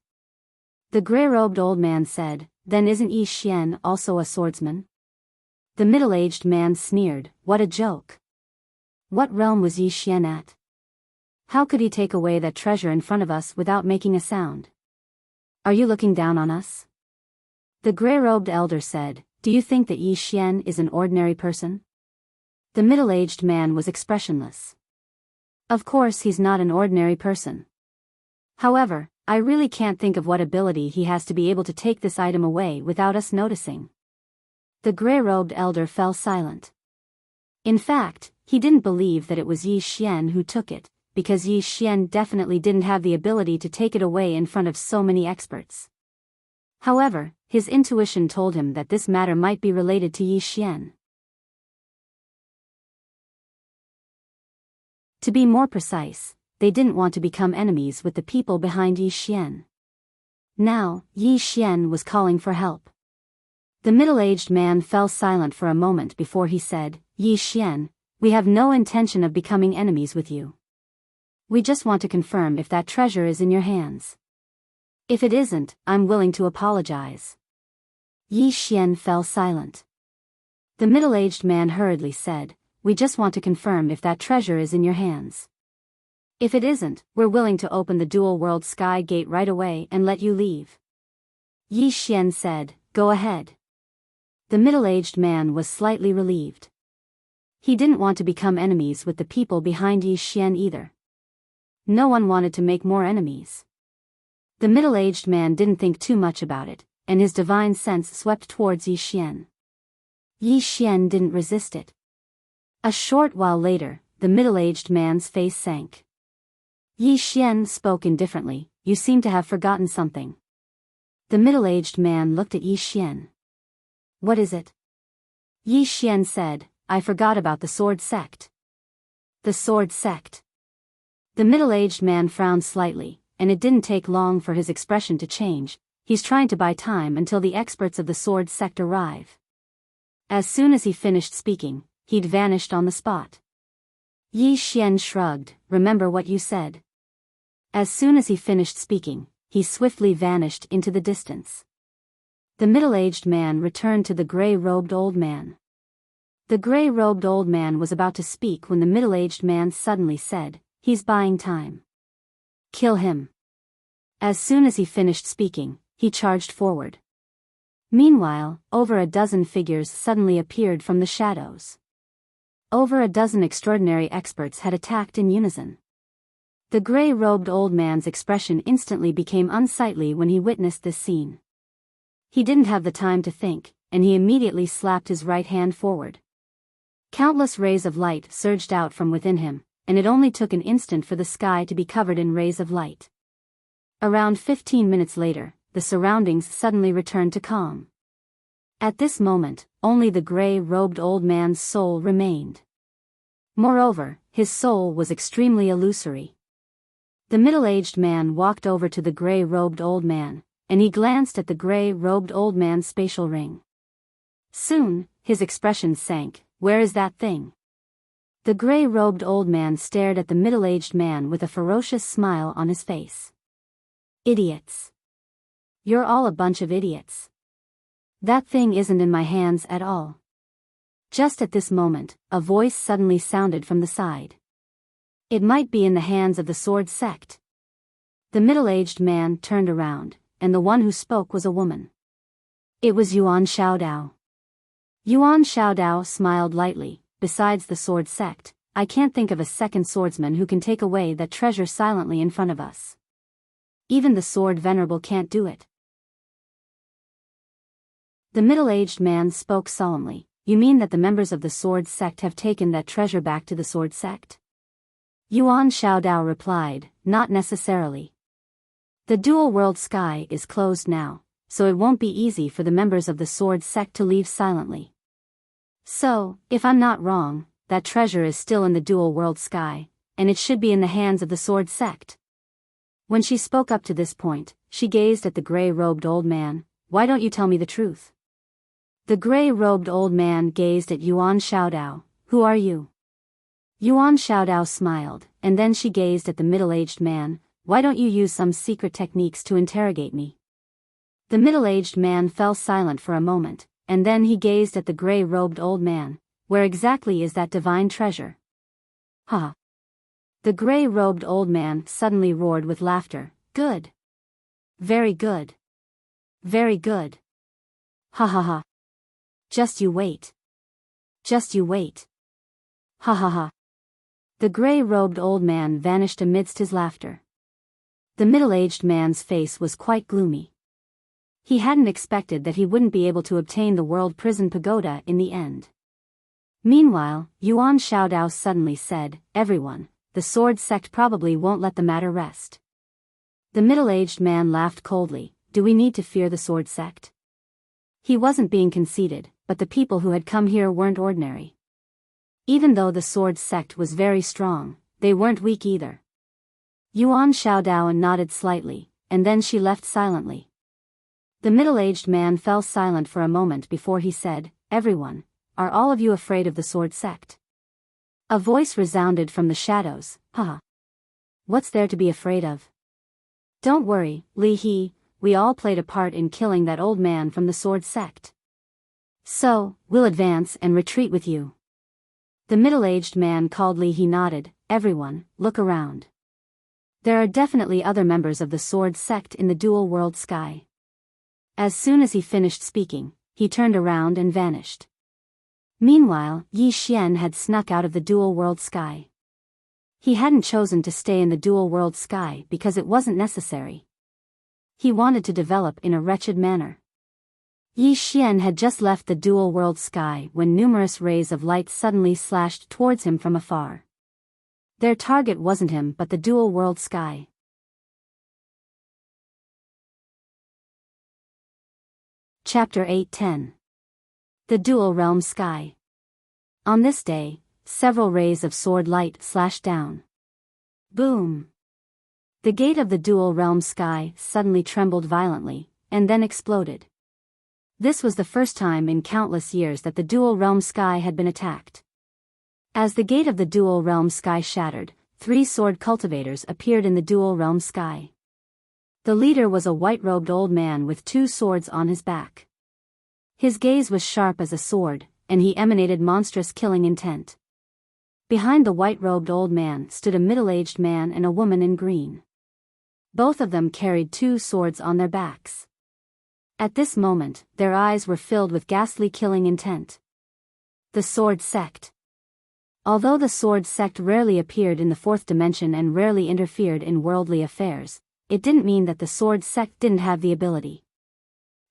The gray-robed old man said, Then isn't Yi Xian also a swordsman? The middle-aged man sneered. What a joke. What realm was Yi Xian at? How could he take away that treasure in front of us without making a sound? Are you looking down on us? The gray-robed elder said, Do you think that Yi Xian is an ordinary person? The middle-aged man was expressionless. Of course he's not an ordinary person. However, I really can't think of what ability he has to be able to take this item away without us noticing. The gray-robed elder fell silent. In fact, he didn't believe that it was Yi Xian who took it, because Yi Xian definitely didn't have the ability to take it away in front of so many experts. However, his intuition told him that this matter might be related to Yi Xian. To be more precise, they didn't want to become enemies with the people behind Yi Xian. Now, Yi Xian was calling for help. The middle-aged man fell silent for a moment before he said, Yi Xian, we have no intention of becoming enemies with you. We just want to confirm if that treasure is in your hands. If it isn't, I'm willing to apologize. Yi Xian fell silent. The middle-aged man hurriedly said, We just want to confirm if that treasure is in your hands. If it isn't, we're willing to open the dual world sky gate right away and let you leave. Yi Xian said, go ahead. The middle-aged man was slightly relieved. He didn't want to become enemies with the people behind Yi Xian either. No one wanted to make more enemies. The middle-aged man didn't think too much about it, and his divine sense swept towards Yi Xian. Yi Xian didn't resist it. A short while later, the middle-aged man's face sank. Yi Xian spoke indifferently, you seem to have forgotten something. The middle-aged man looked at Yi Xian. What is it? Yi Xian said, I forgot about the sword sect. The sword sect. The middle-aged man frowned slightly, and it didn't take long for his expression to change. He's trying to buy time until the experts of the sword sect arrive. As soon as he finished speaking, he'd vanished on the spot. Yi Xian shrugged, remember what you said. As soon as he finished speaking, he swiftly vanished into the distance. The middle-aged man returned to the gray-robed old man. The gray-robed old man was about to speak when the middle-aged man suddenly said, he's buying time. Kill him. As soon as he finished speaking, he charged forward. Meanwhile, over a dozen figures suddenly appeared from the shadows. Over a dozen extraordinary experts had attacked in unison. The gray-robed old man's expression instantly became unsightly when he witnessed this scene. He didn't have the time to think, and he immediately slapped his right hand forward. Countless rays of light surged out from within him, and it only took an instant for the sky to be covered in rays of light. Around 15 minutes later, the surroundings suddenly returned to calm. At this moment, only the gray-robed old man's soul remained. Moreover, his soul was extremely illusory. The middle-aged man walked over to the gray-robed old man, and he glanced at the gray-robed old man's spatial ring. Soon, his expression sank. Where is that thing? The gray-robed old man stared at the middle-aged man with a ferocious smile on his face. Idiots. You're all a bunch of idiots. That thing isn't in my hands at all. Just at this moment, a voice suddenly sounded from the side. It might be in the hands of the sword sect. The middle-aged man turned around, and the one who spoke was a woman. It was Yuan Xiaodao. Yuan Xiaodao smiled lightly. Besides the sword sect, I can't think of a second swordsman who can take away that treasure silently in front of us. Even the sword venerable can't do it. The middle-aged man spoke solemnly. You mean that the members of the sword sect have taken that treasure back to the sword sect? Yuan Xiaodao replied, not necessarily. The dual world sky is closed now, so it won't be easy for the members of the sword sect to leave silently. So, if I'm not wrong, that treasure is still in the dual world sky, and it should be in the hands of the sword sect. When she spoke up to this point, she gazed at the gray-robed old man. Why don't you tell me the truth? The gray-robed old man gazed at Yuan Xiaodao. Who are you? Yuan Xiaodao smiled, and then she gazed at the middle-aged man. Why don't you use some secret techniques to interrogate me? The middle-aged man fell silent for a moment, and then he gazed at the gray-robed old man. Where exactly is that divine treasure? Ha! The gray-robed old man suddenly roared with laughter. Good. Very good. Very good. Ha ha ha. Just you wait. Just you wait. Ha ha ha. The gray-robed old man vanished amidst his laughter. The middle-aged man's face was quite gloomy. He hadn't expected that he wouldn't be able to obtain the World Prison Pagoda in the end. Meanwhile, Yuan Xiaodao suddenly said, everyone, the sword sect probably won't let the matter rest. The middle-aged man laughed coldly. Do we need to fear the sword sect? He wasn't being conceited, but the people who had come here weren't ordinary. Even though the sword sect was very strong, they weren't weak either. Yuan Xiaodao nodded slightly, and then she left silently. The middle-aged man fell silent for a moment before he said, everyone, are all of you afraid of the sword sect? A voice resounded from the shadows. Haha. What's there to be afraid of? Don't worry, Li He, we all played a part in killing that old man from the sword sect. So, we'll advance and retreat with you. The middle-aged man called Li He nodded. Everyone, look around. There are definitely other members of the sword sect in the dual world sky. As soon as he finished speaking, he turned around and vanished. Meanwhile, Yi Xian had snuck out of the dual world sky. He hadn't chosen to stay in the dual world sky because it wasn't necessary. He wanted to develop in a wretched manner. Yi Xian had just left the dual world sky when numerous rays of light suddenly slashed towards him from afar. Their target wasn't him but the dual world sky. Chapter 8:10. The Dual Realm Sky. On this day, several rays of sword light slashed down. Boom! The gate of the dual realm sky suddenly trembled violently, and then exploded. This was the first time in countless years that the dual realm sky had been attacked. As the gate of the dual realm sky shattered, 3 sword cultivators appeared in the dual realm sky. The leader was a white-robed old man with 2 swords on his back. His gaze was sharp as a sword, and he emanated monstrous killing intent. Behind the white-robed old man stood a middle-aged man and a woman in green. Both of them carried 2 swords on their backs. At this moment, their eyes were filled with ghastly killing intent. The Sword Sect. Although the Sword Sect rarely appeared in the 4th dimension and rarely interfered in worldly affairs, it didn't mean that the Sword Sect didn't have the ability.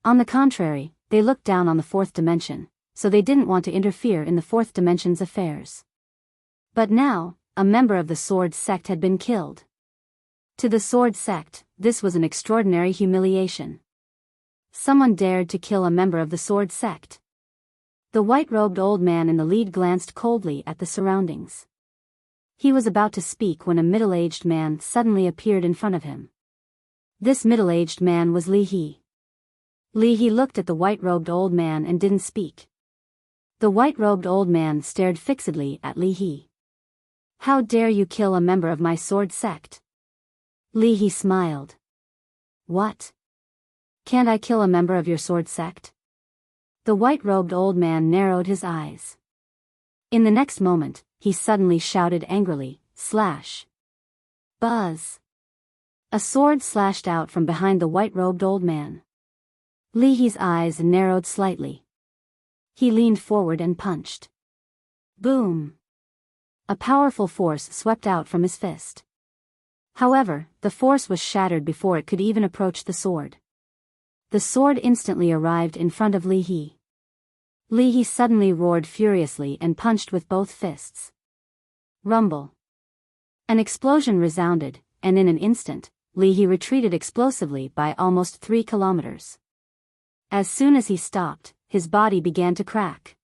On the contrary, they looked down on the 4th dimension, so they didn't want to interfere in the 4th dimension's affairs. But now, a member of the Sword Sect had been killed. To the Sword Sect, this was an extraordinary humiliation. Someone dared to kill a member of the Sword Sect. The white-robed old man in the lead glanced coldly at the surroundings. He was about to speak when a middle-aged man suddenly appeared in front of him. This middle-aged man was Li He. Li He looked at the white-robed old man and didn't speak. The white-robed old man stared fixedly at Li He. "How dare you kill a member of my sword sect?" Li He smiled. "What? Can't I kill a member of your sword sect?" The white-robed old man narrowed his eyes. In the next moment, he suddenly shouted angrily, "Slash!" Buzz! A sword slashed out from behind the white-robed old man. Li He's eyes narrowed slightly. He leaned forward and punched. Boom! A powerful force swept out from his fist. However, the force was shattered before it could even approach the sword. The sword instantly arrived in front of Li He. Li He suddenly roared furiously and punched with both fists. Rumble! An explosion resounded, and in an instant, Li He retreated explosively by almost 3 kilometers. As soon as he stopped, his body began to crack.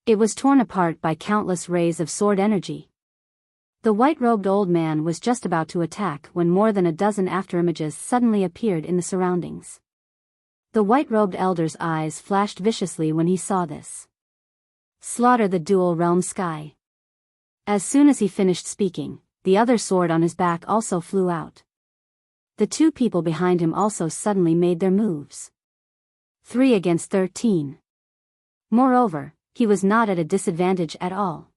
It was torn apart by countless rays of sword energy. The white-robed old man was just about to attack when more than a dozen afterimages suddenly appeared in the surroundings. The white-robed elder's eyes flashed viciously when he saw this. Slaughter the dual realm sky. As soon as he finished speaking, the other sword on his back also flew out. The 2 people behind him also suddenly made their moves. 3 against 13. Moreover, he was not at a disadvantage at all.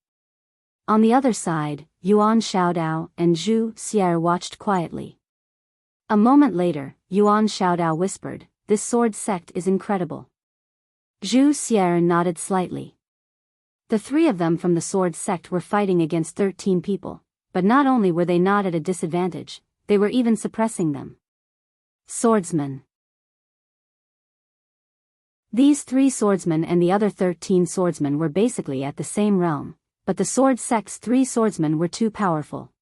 On the other side, Yuan Xiaodao and Zhu Xier watched quietly. A moment later, Yuan Xiaodao whispered, "This sword sect is incredible." Zhu Xier nodded slightly. The 3 of them from the sword sect were fighting against 13 people, but not only were they not at a disadvantage, they were even suppressing them. Swordsman. These 3 swordsmen and the other 13 swordsmen were basically at the same realm, but the sword sect's 3 swordsmen were too powerful.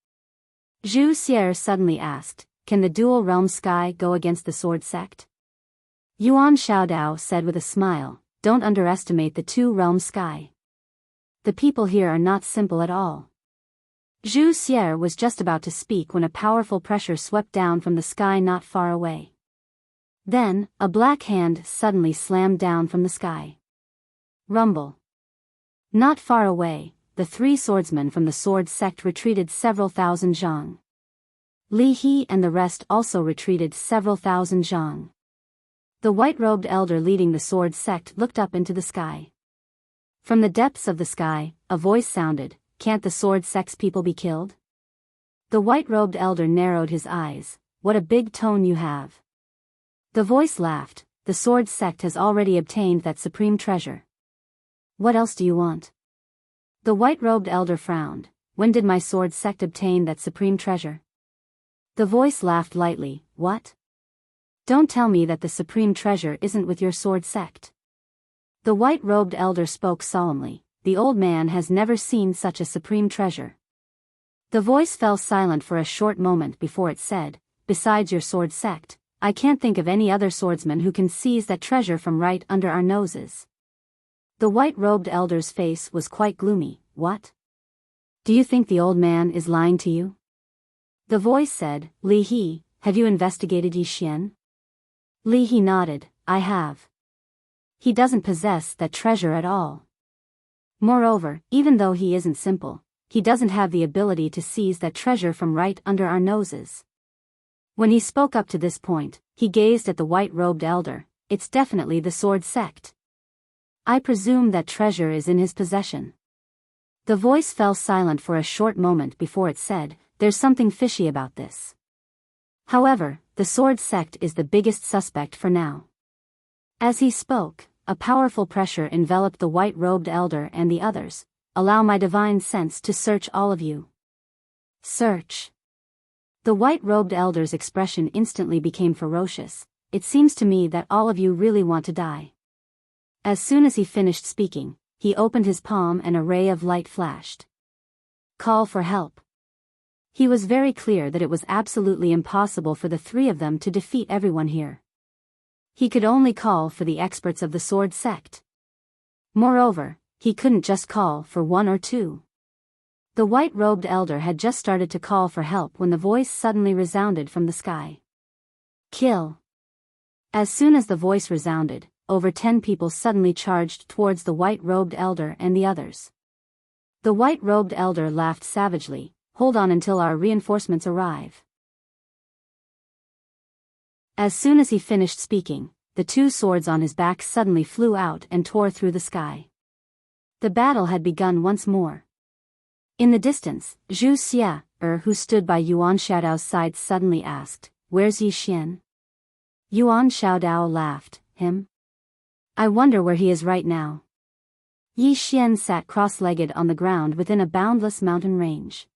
Zhu Xier suddenly asked, "Can the dual realm sky go against the sword sect?" Yuan Xiaodao said with a smile, "Don't underestimate the 2-realm sky. The people here are not simple at all." Zhu Xier was just about to speak when a powerful pressure swept down from the sky not far away. Then, a black hand suddenly slammed down from the sky. Rumble! Not far away, the 3 swordsmen from the sword sect retreated several thousand zhang. Li He and the rest also retreated several thousand zhang. The white-robed elder leading the sword sect looked up into the sky. From the depths of the sky, a voice sounded, "Can't the sword sect's people be killed?" The white-robed elder narrowed his eyes. What a big tone you have. The voice laughed. The sword sect has already obtained that supreme treasure. What else do you want? The white-robed elder frowned. When did my sword sect obtain that supreme treasure? The voice laughed lightly. What? Don't tell me that the supreme treasure isn't with your sword sect. The white-robed elder spoke solemnly. The old man has never seen such a supreme treasure. The voice fell silent for a short moment before it said, besides your sword sect, I can't think of any other swordsman who can seize that treasure from right under our noses. The white-robed elder's face was quite gloomy. What? Do you think the old man is lying to you? The voice said, Li He, have you investigated Yi Xian? Li He nodded. I have. He doesn't possess that treasure at all. Moreover, even though he isn't simple, he doesn't have the ability to seize that treasure from right under our noses. When he spoke up to this point, he gazed at the white-robed elder. It's definitely the sword sect. I presume that treasure is in his possession. The voice fell silent for a short moment before it said, there's something fishy about this. However, the sword sect is the biggest suspect for now. As he spoke, a powerful pressure enveloped the white-robed elder and the others. Allow my divine sense to search all of you. Search. The white-robed elder's expression instantly became ferocious. It seems to me that all of you really want to die. As soon as he finished speaking, he opened his palm and a ray of light flashed. Call for help. He was very clear that it was absolutely impossible for the three of them to defeat everyone here. He could only call for the experts of the sword sect. Moreover, he couldn't just call for one or two. The white-robed elder had just started to call for help when the voice suddenly resounded from the sky. Kill. As soon as the voice resounded, over 10 people suddenly charged towards the white-robed elder and the others. The white-robed elder laughed savagely. Hold on until our reinforcements arrive. As soon as he finished speaking, the two swords on his back suddenly flew out and tore through the sky. The battle had begun once more. In the distance, Zhu Xia, who stood by Yuan Xiaodao's side suddenly asked, Where's Yi Xian? Yuan Xiaodao laughed. Him? I wonder where he is right now. Yi Xian sat cross-legged on the ground within a boundless mountain range.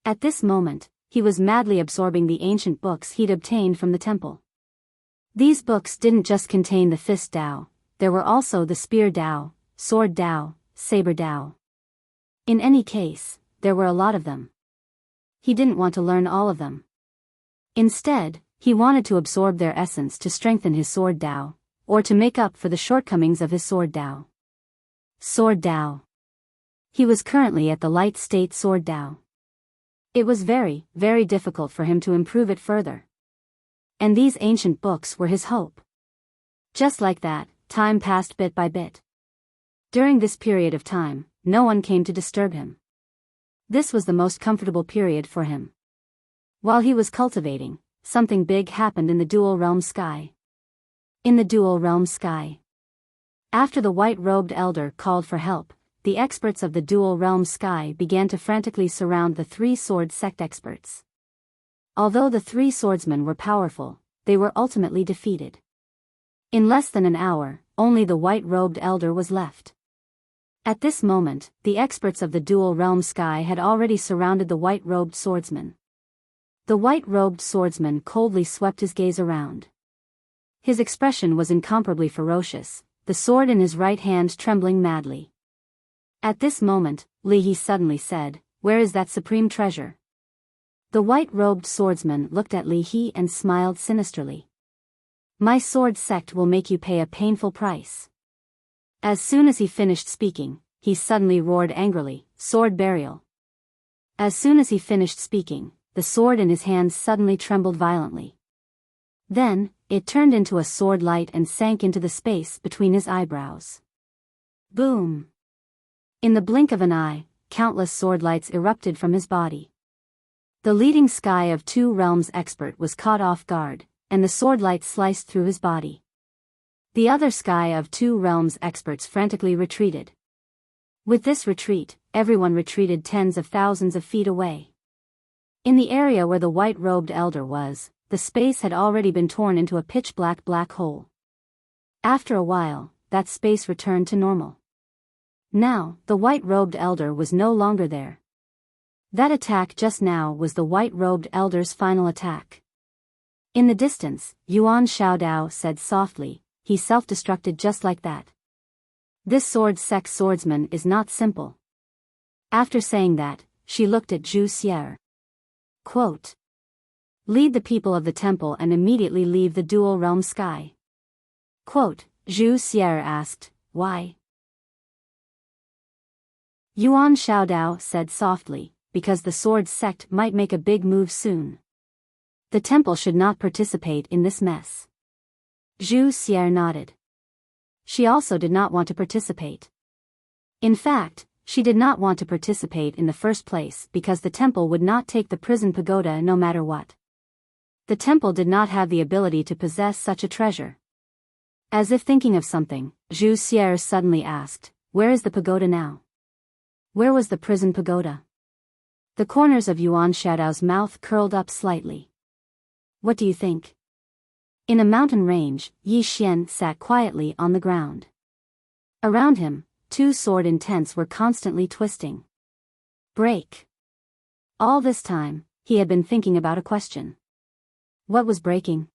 At this moment, he was madly absorbing the ancient books he'd obtained from the temple. These books didn't just contain the fist Dao, there were also the spear Dao, sword Dao, saber Dao. In any case, there were a lot of them. He didn't want to learn all of them. Instead, he wanted to absorb their essence to strengthen his sword Dao, or to make up for the shortcomings of his sword Dao. Sword Dao. He was currently at the light state sword Dao. It was very, very difficult for him to improve it further. And these ancient books were his hope. Just like that, time passed bit by bit. During this period of time, no one came to disturb him. This was the most comfortable period for him. While he was cultivating, something big happened in the dual realm sky. In the dual realm sky. After the white-robed elder called for help, the experts of the dual realm sky began to frantically surround the three sword sect experts. Although the three swordsmen were powerful, they were ultimately defeated. In less than an hour, only the white-robed elder was left. At this moment, the experts of the dual realm sky had already surrounded the white-robed swordsman. The white-robed swordsman coldly swept his gaze around. His expression was incomparably ferocious, the sword in his right hand trembling madly. At this moment, Li He suddenly said, Where is that supreme treasure? The white-robed swordsman looked at Li He and smiled sinisterly. My sword sect will make you pay a painful price. As soon as he finished speaking, he suddenly roared angrily, Sword burial. As soon as he finished speaking, the sword in his hand suddenly trembled violently. Then, it turned into a sword light and sank into the space between his eyebrows. Boom! In the blink of an eye, countless sword lights erupted from his body. The leading Sky of Two Realms expert was caught off guard, and the sword light sliced through his body. The other Sky of Two Realms experts frantically retreated. With this retreat, everyone retreated tens of thousands of feet away. In the area where the white-robed elder was, the space had already been torn into a pitch-black black hole. After a while, that space returned to normal. Now, the white-robed elder was no longer there. That attack just now was the white-robed elder's final attack. In the distance, Yuan Xiaodao said softly, he self-destructed just like that. This sword-sect swordsman is not simple. After saying that, she looked at Zhu Xier. Quote. Lead the people of the temple and immediately leave the dual realm sky. Quote. Zhu Xier asked, why? Yuan Xiaodao said softly, because the sword sect might make a big move soon. The temple should not participate in this mess. Zhu Xier nodded. She also did not want to participate. In fact, she did not want to participate in the first place because the temple would not take the prison pagoda no matter what. The temple did not have the ability to possess such a treasure. As if thinking of something, Zhu Xier suddenly asked, where is the pagoda now? Where was the prison pagoda? The corners of Yuan Xiaodao's mouth curled up slightly. What do you think? In a mountain range, Yi Xian sat quietly on the ground. Around him, two sword intents were constantly twisting. Break. All this time, he had been thinking about a question. What was breaking?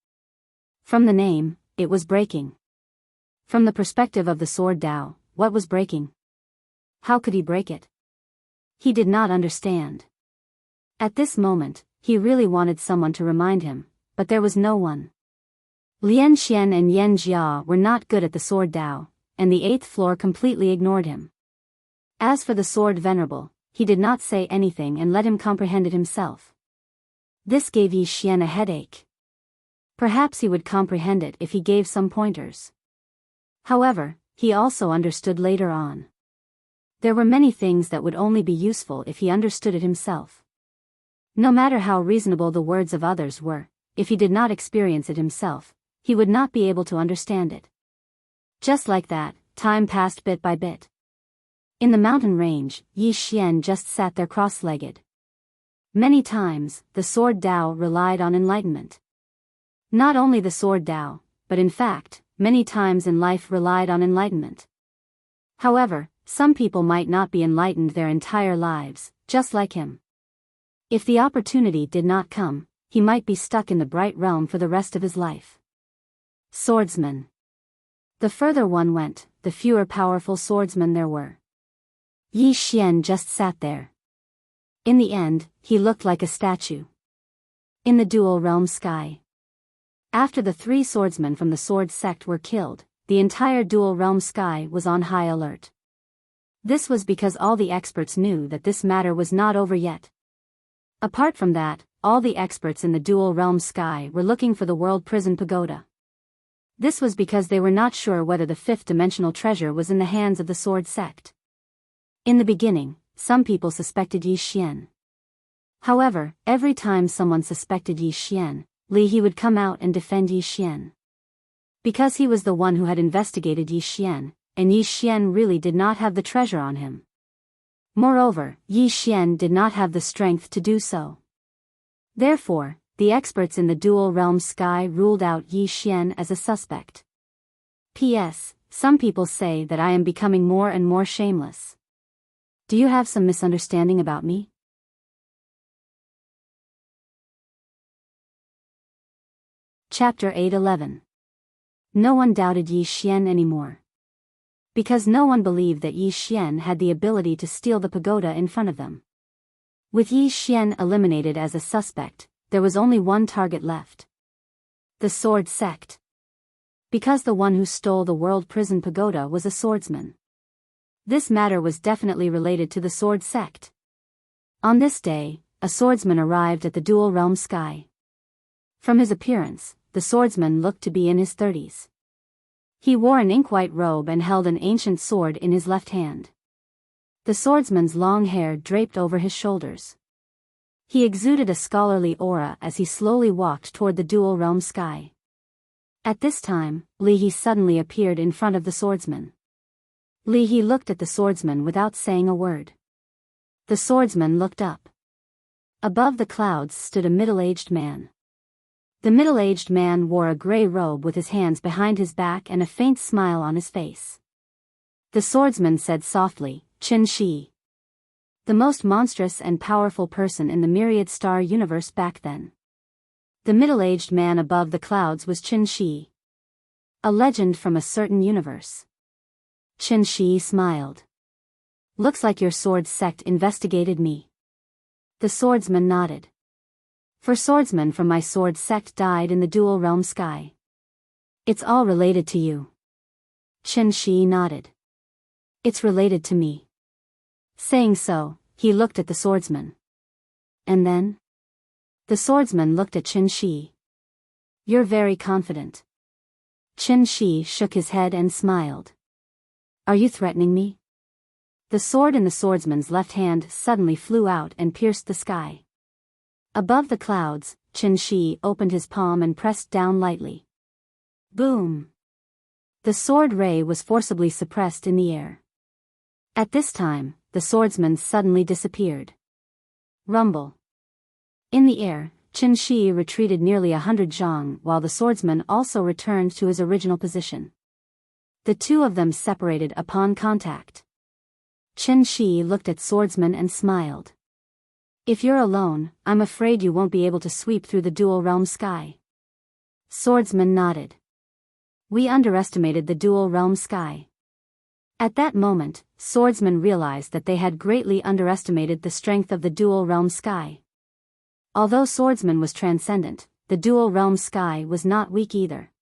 From the name, it was breaking. From the perspective of the sword Dao, what was breaking? How could he break it? He did not understand. At this moment, he really wanted someone to remind him, but there was no one. Lian Xian and Yan Jia were not good at the sword Dao, and the 8th floor completely ignored him. As for the sword venerable, he did not say anything and let him comprehend it himself. This gave Yi Xian a headache. Perhaps he would comprehend it if he gave some pointers. However, he also understood later on. There were many things that would only be useful if he understood it himself. No matter how reasonable the words of others were, if he did not experience it himself, he would not be able to understand it. Just like that, time passed bit by bit. In the mountain range, Yi Xian just sat there cross-legged. Many times, the sword Dao relied on enlightenment. Not only the sword Dao, but in fact, many times in life relied on enlightenment. However, some people might not be enlightened their entire lives, just like him. If the opportunity did not come, he might be stuck in the bright realm for the rest of his life. Swordsman. The further one went, the fewer powerful swordsmen there were. Yi Xian just sat there. In the end, he looked like a statue. In the dual realm sky. After the 3 swordsmen from the sword sect were killed, the entire dual realm sky was on high alert. This was because all the experts knew that this matter was not over yet. Apart from that, all the experts in the dual realm sky were looking for the world prison pagoda. This was because they were not sure whether the 5th-dimensional treasure was in the hands of the sword sect. In the beginning, some people suspected Yi Xian. However, every time someone suspected Yi Xian, He would come out and defend Yi Xian. Because he was the one who had investigated Yi Xian, and Yi Xian really did not have the treasure on him. Moreover, Yi Xian did not have the strength to do so. Therefore, the experts in the dual realm sky ruled out Yi Xian as a suspect. P.S. Some people say that I am becoming more and more shameless. Do you have some misunderstanding about me? Chapter 8:11. No one doubted Yi Xian anymore. Because no one believed that Yi Xian had the ability to steal the pagoda in front of them. With Yi Xian eliminated as a suspect, there was only one target left. The sword sect. Because the one who stole the world prison pagoda was a swordsman. This matter was definitely related to the sword sect. On this day, a swordsman arrived at the dual realm sky. From his appearance, the swordsman looked to be in his 30s. He wore an ink-white robe and held an ancient sword in his left hand. The swordsman's long hair draped over his shoulders. He exuded a scholarly aura as he slowly walked toward the dual realm sky. At this time, He suddenly appeared in front of the swordsman. He looked at the swordsman without saying a word. The swordsman looked up. Above the clouds stood a middle-aged man. The middle-aged man wore a gray robe with his hands behind his back and a faint smile on his face. The swordsman said softly, "Qin Shi." The most monstrous and powerful person in the myriad star universe back then. The middle-aged man above the clouds was Qin Shi. A legend from a certain universe. Qin Shi smiled. "Looks like your sword sect investigated me." The swordsman nodded. "For swordsmen from my sword sect died in the dual realm sky. It's all related to you." Qin Shi nodded. "It's related to me." Saying so, he looked at the swordsman. And then? The swordsman looked at Qin Shi. "You're very confident." Qin Shi shook his head and smiled. "Are you threatening me?" The sword in the swordsman's left hand suddenly flew out and pierced the sky. Above the clouds, Qin Shi opened his palm and pressed down lightly. Boom! The sword ray was forcibly suppressed in the air. At this time, the swordsman suddenly disappeared. Rumble. In the air, Qin Shi retreated nearly 100 zhang while the swordsman also returned to his original position. The two of them separated upon contact. Qin Shi looked at swordsman and smiled. "If you're alone, I'm afraid you won't be able to sweep through the dual realm sky." Swordsman nodded. "We underestimated the dual realm sky." At that moment, swordsmen realized that they had greatly underestimated the strength of the dual realm sky. Although swordsman was transcendent, the dual realm sky was not weak either.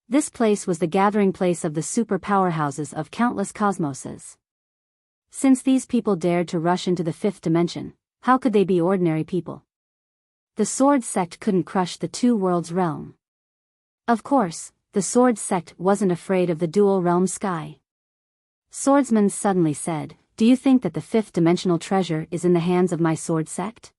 This place was the gathering place of the super powerhouses of countless cosmoses. Since these people dared to rush into the fifth dimension, how could they be ordinary people? The sword sect couldn't crush the two worlds realm. Of course, the sword sect wasn't afraid of the dual realm sky. Swordsman suddenly said, "Do you think that the fifth dimensional treasure is in the hands of my sword sect?"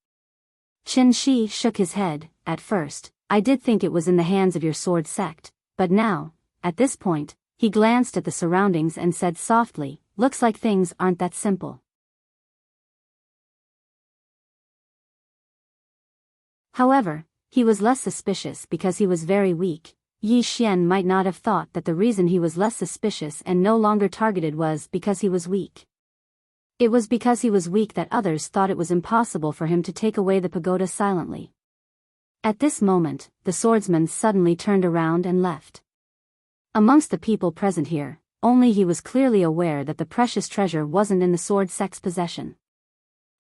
Qin Shi shook his head. "At first, I did think it was in the hands of your sword sect, but now," at this point, he glanced at the surroundings and said softly, "Looks like things aren't that simple." However, he was less suspicious because he was very weak. Yi Xian might not have thought that the reason he was less suspicious and no longer targeted was because he was weak. It was because he was weak that others thought it was impossible for him to take away the pagoda silently. At this moment, the swordsman suddenly turned around and left. Amongst the people present here, only he was clearly aware that the precious treasure wasn't in the sword sect's possession.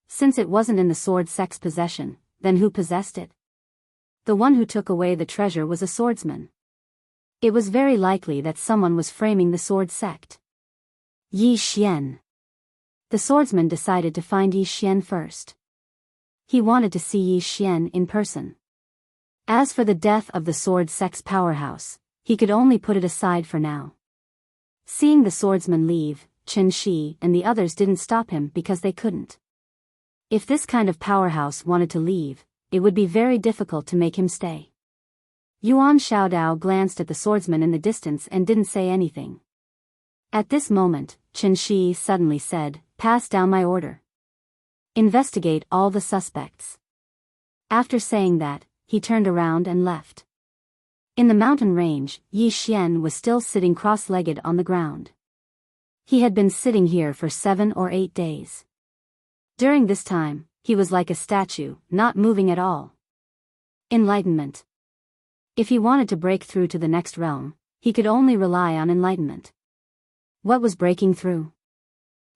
Since it wasn't in the sword sect's possession, then who possessed it? The one who took away the treasure was a swordsman. It was very likely that someone was framing the sword sect. Yi Xian. The swordsman decided to find Yi Xian first. He wanted to see Yi Xian in person. As for the death of the sword sect's powerhouse, he could only put it aside for now. Seeing the swordsman leave, Qin Shi and the others didn't stop him because they couldn't. If this kind of powerhouse wanted to leave, it would be very difficult to make him stay. Yuan Xiaodao glanced at the swordsman in the distance and didn't say anything. At this moment, Qin Shi suddenly said, "Pass down my order. Investigate all the suspects." After saying that, he turned around and left. In the mountain range, Yi Xian was still sitting cross-legged on the ground. He had been sitting here for 7 or 8 days. During this time, he was like a statue, not moving at all. Enlightenment. If he wanted to break through to the next realm, he could only rely on enlightenment. What was breaking through?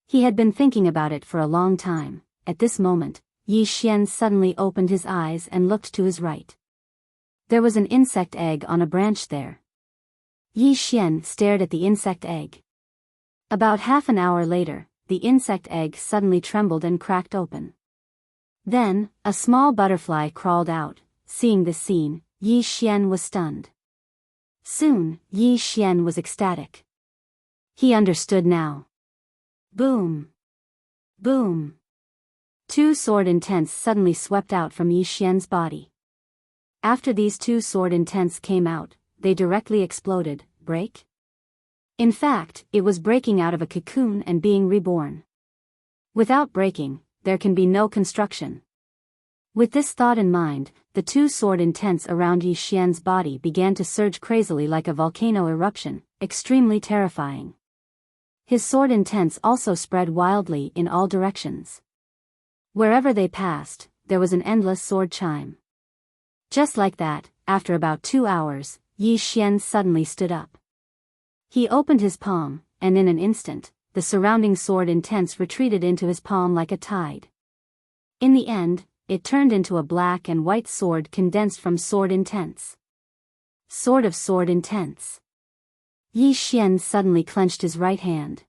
He had been thinking about it for a long time. At this moment, Yi Xian suddenly opened his eyes and looked to his right. There was an insect egg on a branch there. Yi Xian stared at the insect egg. About half an hour later, the insect egg suddenly trembled and cracked open. Then, a small butterfly crawled out. Seeing this scene, Yi Xian was stunned. Soon, Yi Xian was ecstatic. He understood now. Boom! Boom! 2 sword intents suddenly swept out from Yi Xian's body. After these 2 sword intents came out, they directly exploded. Break? In fact, it was breaking out of a cocoon and being reborn. Without breaking, there can be no construction. With this thought in mind, the two sword intents around Yi Xian's body began to surge crazily like a volcano eruption, extremely terrifying. His sword intents also spread wildly in all directions. Wherever they passed, there was an endless sword chime. Just like that, after about 2 hours, Yi Xian suddenly stood up. He opened his palm, and in an instant, the surrounding sword intents retreated into his palm like a tide. In the end, it turned into a black and white sword condensed from sword intents. Sword of sword intents. Yi Xian suddenly clenched his right hand.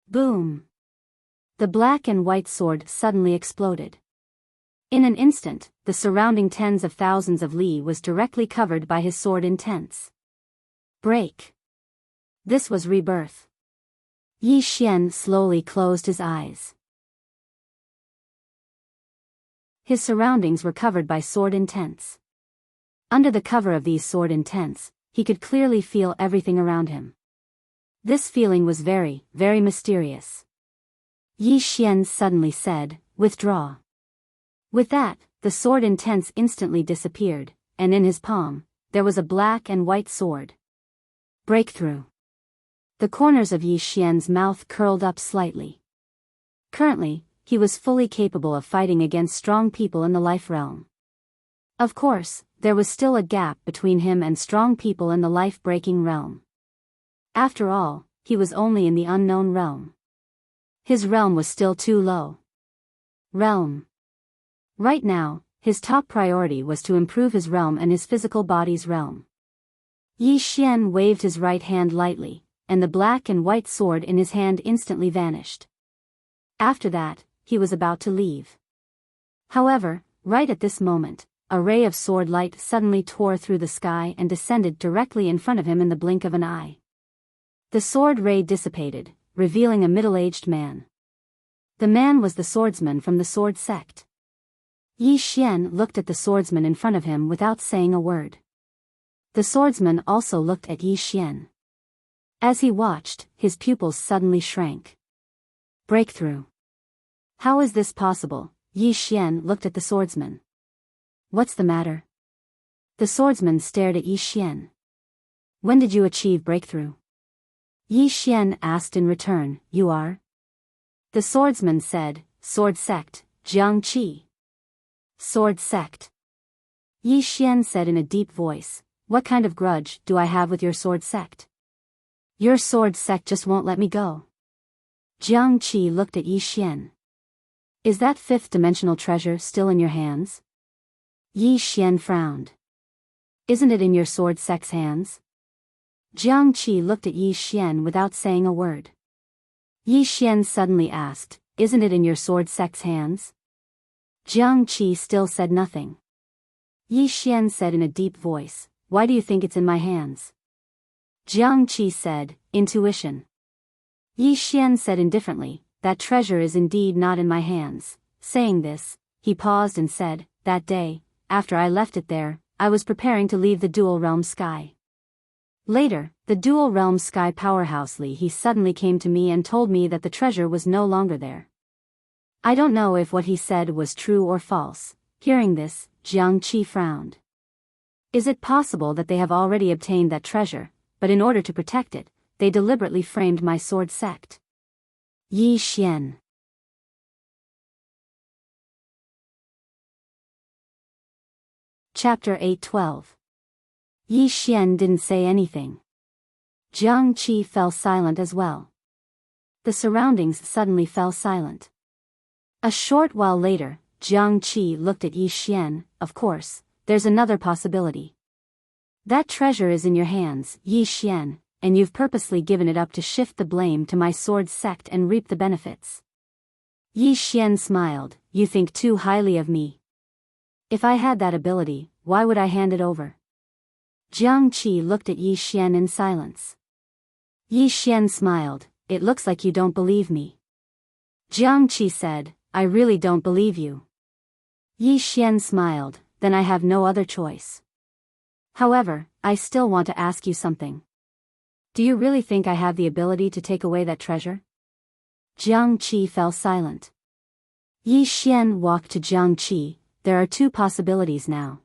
Boom! The black and white sword suddenly exploded. In an instant, the surrounding tens of thousands of li was directly covered by his sword intents. Break! This was rebirth. Yi Xian slowly closed his eyes. His surroundings were covered by sword intents. Under the cover of these sword intents, he could clearly feel everything around him. This feeling was very, very mysterious. Yi Xian suddenly said, "Withdraw." With that, the sword intents instantly disappeared, and in his palm, there was a black and white sword. Breakthrough. The corners of Yi Xian's mouth curled up slightly. Currently, he was fully capable of fighting against strong people in the life realm. Of course, there was still a gap between him and strong people in the life-breaking realm. After all, he was only in the unknown realm. His realm was still too low. Realm. Right now, his top priority was to improve his realm and his physical body's realm. Yi Xian waved his right hand lightly, and the black and white sword in his hand instantly vanished. After that, he was about to leave. However, right at this moment, a ray of sword light suddenly tore through the sky and descended directly in front of him in the blink of an eye. The sword ray dissipated, revealing a middle-aged man. The man was the swordsman from the sword sect. Yi Xian looked at the swordsman in front of him without saying a word. The swordsman also looked at Yi Xian. As he watched, his pupils suddenly shrank. Breakthrough. How is this possible? Yi Xian looked at the swordsman. What's the matter? The swordsman stared at Yi Xian. When did you achieve breakthrough? Yi Xian asked in return. You are? The swordsman said, Sword sect, Jiang Qi. Sword sect. Yi Xian said in a deep voice, what kind of grudge do I have with your sword sect? Your sword sect just won't let me go. Jiang Qi looked at Yi Xian. Is that fifth-dimensional treasure still in your hands? Yi Xian frowned. Isn't it in your sword sect's hands? Jiang Qi looked at Yi Xian without saying a word. Yi Xian suddenly asked, isn't it in your sword sect's hands? Jiang Qi still said nothing. Yi Xian said in a deep voice, why do you think it's in my hands? Jiang Qi said, intuition. Yi Xian said indifferently, that treasure is indeed not in my hands. Saying this, he paused and said, that day, after I left it there, I was preparing to leave the dual realm sky. Later, the dual realm sky powerhouse Li he suddenly came to me and told me that the treasure was no longer there. I don't know if what he said was true or false. Hearing this, Jiang Qi frowned. Is it possible that they have already obtained that treasure, but in order to protect it, they deliberately framed my sword sect? Yi Xian. Chapter 8:12. Yi Xian didn't say anything. Jiang Qi fell silent as well. The surroundings suddenly fell silent. A short while later, Jiang Qi looked at Yi Xian. Of course, there's another possibility. That treasure is in your hands, Yi Xian, and you've purposely given it up to shift the blame to my sword sect and reap the benefits. Yi Xian smiled, you think too highly of me. If I had that ability, why would I hand it over? Jiang Qi looked at Yi Xian in silence. Yi Xian smiled, it looks like you don't believe me. Jiang Qi said, I really don't believe you. Yi Xian smiled, then I have no other choice. However, I still want to ask you something. Do you really think I have the ability to take away that treasure? Jiang Qi fell silent. Yi Xian walked to Jiang Qi, there are two possibilities now.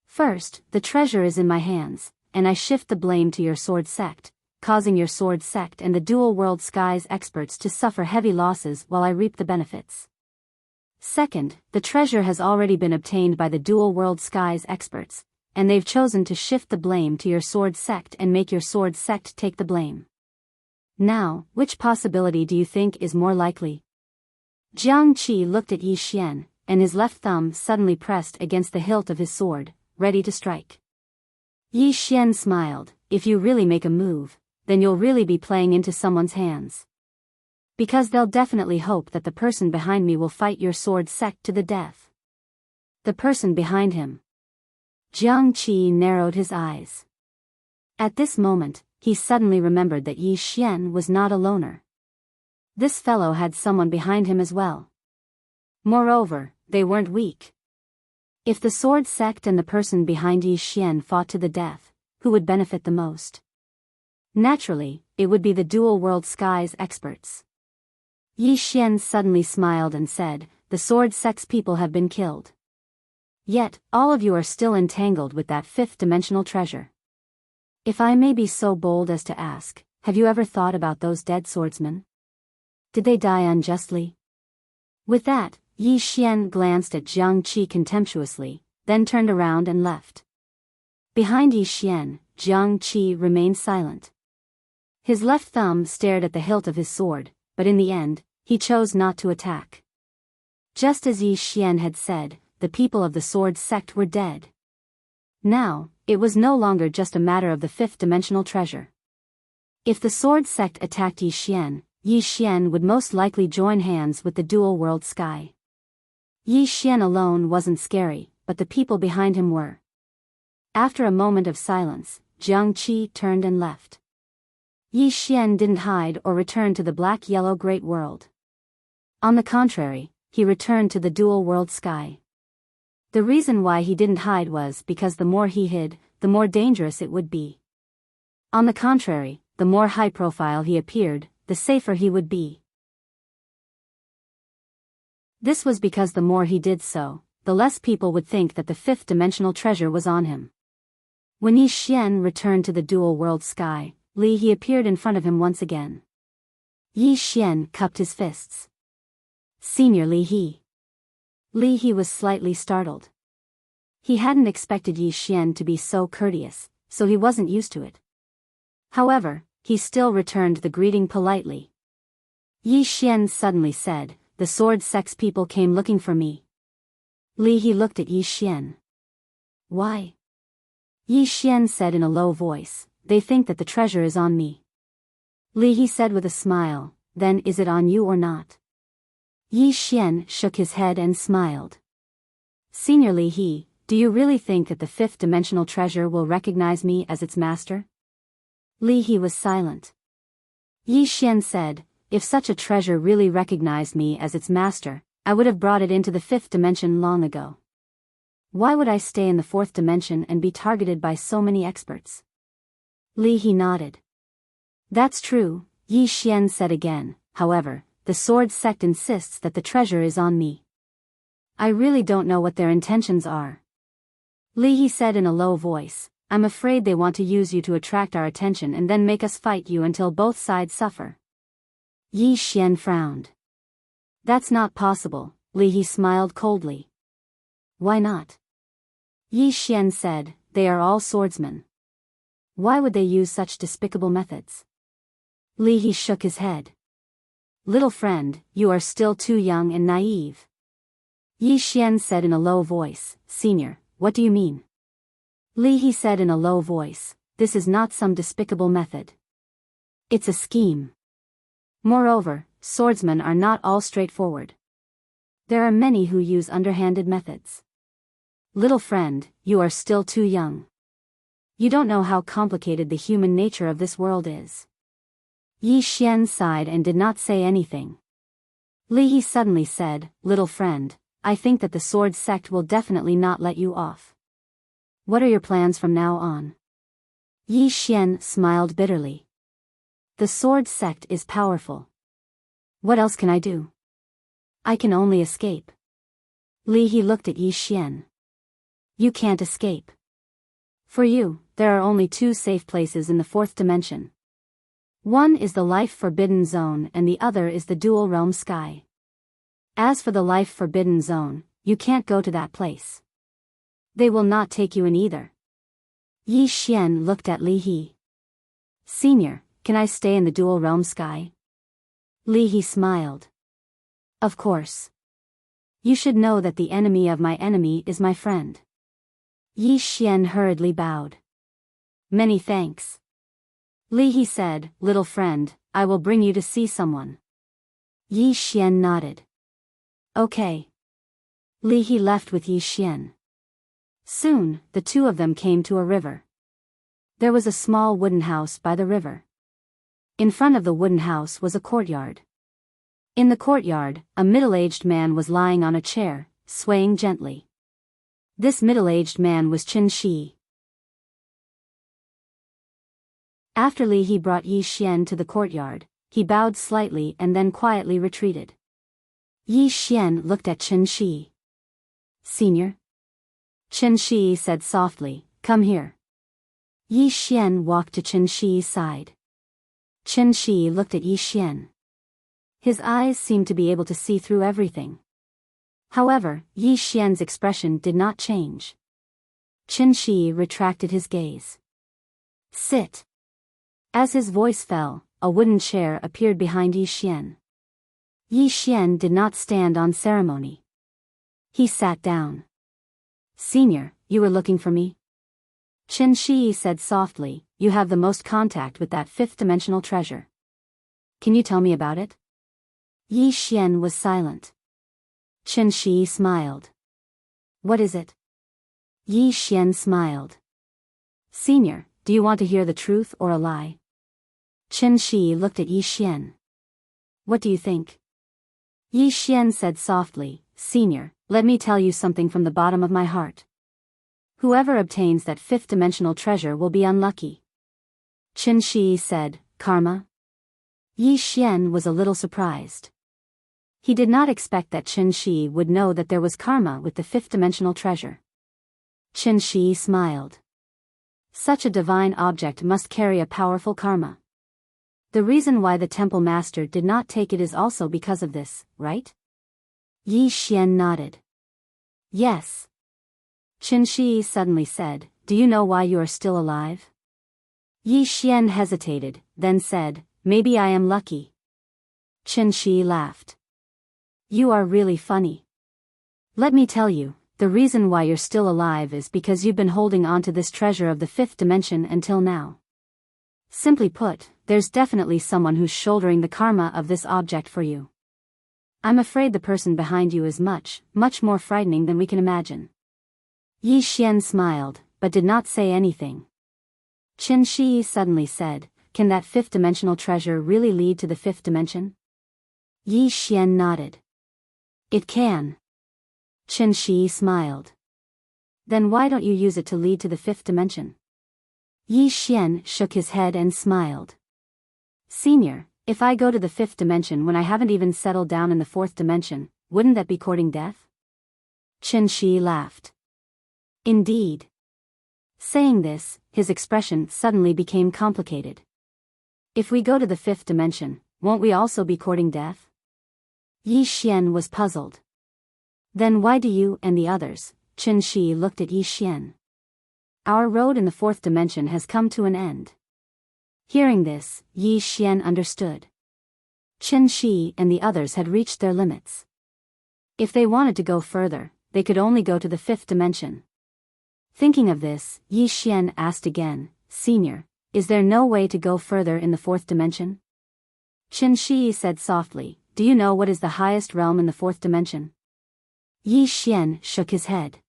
First, the treasure is in my hands, and I shift the blame to your sword sect, causing your sword sect and the dual world skies experts to suffer heavy losses while I reap the benefits. Second, the treasure has already been obtained by the dual world skies experts, and they've chosen to shift the blame to your sword sect and make your sword sect take the blame. Now, which possibility do you think is more likely? Jiang Qi looked at Yi Xian, and his left thumb suddenly pressed against the hilt of his sword, ready to strike. Yi Xian smiled. If you really make a move, then you'll really be playing into someone's hands. Because they'll definitely hope that the person behind me will fight your sword sect to the death. The person behind him. Jiang Qi narrowed his eyes. At this moment, he suddenly remembered that Yi Xian was not a loner. This fellow had someone behind him as well. Moreover, they weren't weak. If the sword sect and the person behind Yi Xian fought to the death, who would benefit the most? Naturally, it would be the dual world skies experts. Yi Xian suddenly smiled and said, the sword sect's people have been killed. Yet, all of you are still entangled with that fifth-dimensional treasure. If I may be so bold as to ask, have you ever thought about those dead swordsmen? Did they die unjustly? With that, Yi Xian glanced at Jiang Qi contemptuously, then turned around and left. Behind Yi Xian, Jiang Qi remained silent. His left thumb stared at the hilt of his sword, but in the end, he chose not to attack. Just as Yi Xian had said, the people of the sword sect were dead. Now, it was no longer just a matter of the fifth-dimensional treasure. If the sword sect attacked Yi Xian would most likely join hands with the dual world sky. Yi Xian alone wasn't scary, but the people behind him were. After a moment of silence, Jiang Qi turned and left. Yi Xian didn't hide or return to the black-yellow great world. On the contrary, he returned to the dual world sky. The reason why he didn't hide was because the more he hid, the more dangerous it would be. On the contrary, the more high-profile he appeared, the safer he would be. This was because the more he did so, the less people would think that the fifth-dimensional treasure was on him. When Yi Xian returned to the dual world sky, he appeared in front of him once again. Yi Xian cupped his fists. Senior He was slightly startled. He hadn't expected Yi Xian to be so courteous, so he wasn't used to it. However, he still returned the greeting politely. Yi Xian suddenly said, the sword sect's people came looking for me. He looked at Yi Xian. Why? Yi Xian said in a low voice, they think that the treasure is on me. He said with a smile, then is it on you or not? Yi Xian shook his head and smiled. Senior do you really think that the fifth-dimensional treasure will recognize me as its master? He was silent. Yi Xian said, if such a treasure really recognized me as its master, I would have brought it into the fifth dimension long ago. Why would I stay in the fourth dimension and be targeted by so many experts? He nodded. That's true, Yi Xian said again, however, the sword sect insists that the treasure is on me. I really don't know what their intentions are. He said in a low voice, I'm afraid they want to use you to attract our attention and then make us fight you until both sides suffer. Yi Xian frowned. That's not possible, he smiled coldly. Why not? Yi Xian said, they are all swordsmen. Why would they use such despicable methods? He shook his head. Little friend, you are still too young and naive. Yi Xian said in a low voice, Senior, what do you mean? He said in a low voice, this is not some despicable method. It's a scheme. Moreover, swordsmen are not all straightforward. There are many who use underhanded methods. Little friend, you are still too young. You don't know how complicated the human nature of this world is. Yi Xian sighed and did not say anything. He suddenly said, Little friend, I think that the sword sect will definitely not let you off. What are your plans from now on? Yi Xian smiled bitterly. The sword sect is powerful. What else can I do? I can only escape. Li He looked at Yi Xian. You can't escape. For you, there are only two safe places in the fourth dimension. One is the life forbidden zone and the other is the dual realm sky. As for the life forbidden zone, you can't go to that place. They will not take you in either. Yi Xian looked at Li He. Senior, can I stay in the dual realm sky? Li He smiled. Of course. You should know that the enemy of my enemy is my friend. Yi Xian hurriedly bowed. Many thanks. Li He said, little friend, I will bring you to see someone. Yi Xian nodded. Okay. Li He left with Yi Xian. Soon, the two of them came to a river. There was a small wooden house by the river. In front of the wooden house was a courtyard. In the courtyard, a middle-aged man was lying on a chair, swaying gently. This middle-aged man was Qin Shi. After Li He brought Yi Xian to the courtyard, he bowed slightly and then quietly retreated. Yi Xian looked at Qin Shi. Senior? Qin Shi said softly, come here. Yi Xian walked to Qin Shi's side. Qin Shi looked at Yi Xian. His eyes seemed to be able to see through everything. However, Yi Xian's expression did not change. Qin Shi retracted his gaze. Sit. As his voice fell, a wooden chair appeared behind Yi Xian. Yi Xian did not stand on ceremony. He sat down. Senior, you were looking for me? Qin Shi said softly, you have the most contact with that fifth-dimensional treasure. Can you tell me about it? Yi Xian was silent. Qin Shi smiled. What is it? Yi Xian smiled. Senior, do you want to hear the truth or a lie? Qin Shi looked at Yi Xian. What do you think? Yi Xian said softly, Senior, let me tell you something from the bottom of my heart. Whoever obtains that fifth-dimensional treasure will be unlucky. Qin Shi said, Karma? Yi Xian was a little surprised. He did not expect that Qin Shi would know that there was karma with the fifth-dimensional treasure. Qin Shi smiled. Such a divine object must carry a powerful karma. The reason why the temple master did not take it is also because of this, right? Yi Xian nodded. Yes. Qin Shi suddenly said, do you know why you are still alive? Yi Xian hesitated, then said, maybe I am lucky. Qin Shi laughed. You are really funny. Let me tell you, the reason why you're still alive is because you've been holding on to this treasure of the fifth dimension until now. Simply put, there's definitely someone who's shouldering the karma of this object for you. I'm afraid the person behind you is much, much more frightening than we can imagine. Yi Xian smiled, but did not say anything. Qin Shi suddenly said, can that fifth-dimensional treasure really lead to the fifth dimension? Yi Xian nodded. It can. Qin Shi smiled. Then why don't you use it to lead to the fifth dimension? Yi Xian shook his head and smiled. Senior, if I go to the fifth dimension when I haven't even settled down in the fourth dimension, wouldn't that be courting death? Qin Shi laughed. Indeed. Saying this, his expression suddenly became complicated. If we go to the fifth dimension, won't we also be courting death? Yi Xian was puzzled. Then why do you and the others? Qin Shi looked at Yi Xian. Our road in the fourth dimension has come to an end. Hearing this, Yi Xian understood. Qin Shi and the others had reached their limits. If they wanted to go further, they could only go to the fifth dimension. Thinking of this, Yi Xian asked again, Senior, is there no way to go further in the fourth dimension? Qin Shi said softly, do you know what is the highest realm in the fourth dimension? Yi Xian shook his head.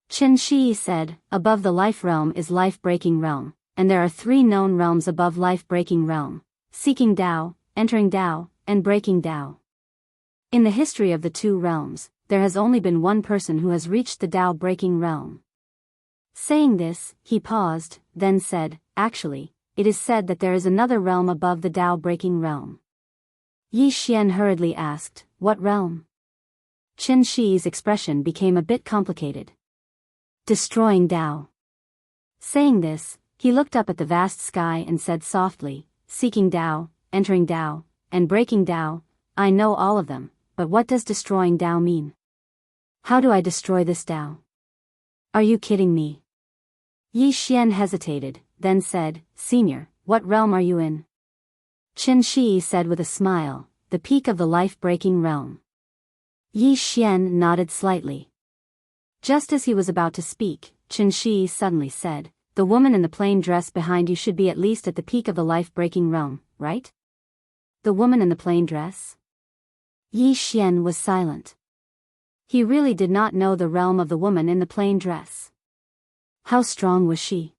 Qin Shi said, above the life realm is life-breaking realm, and there are 3 known realms above life-breaking realm, seeking Tao, entering Tao, and breaking Tao. In the history of the 2 realms, there has only been one person who has reached the Tao-breaking realm. Saying this, he paused, then said, actually, it is said that there is another realm above the Tao-breaking realm. Yi Xian hurriedly asked, what realm? Qin Shi's expression became a bit complicated. Destroying Tao. Saying this, he looked up at the vast sky and said softly, seeking Tao, entering Tao, and breaking Tao, I know all of them, but what does destroying Tao mean? How do I destroy this Tao? Are you kidding me? Yi Xian hesitated, then said, Senior, what realm are you in? Qin Shi said with a smile, the peak of the life-breaking realm. Yi Xian nodded slightly. Just as he was about to speak, Qin Shi suddenly said, the woman in the plain dress behind you should be at least at the peak of the life-breaking realm, right? The woman in the plain dress? Yi Xian was silent. He really did not know the realm of the woman in the plain dress. How strong was she?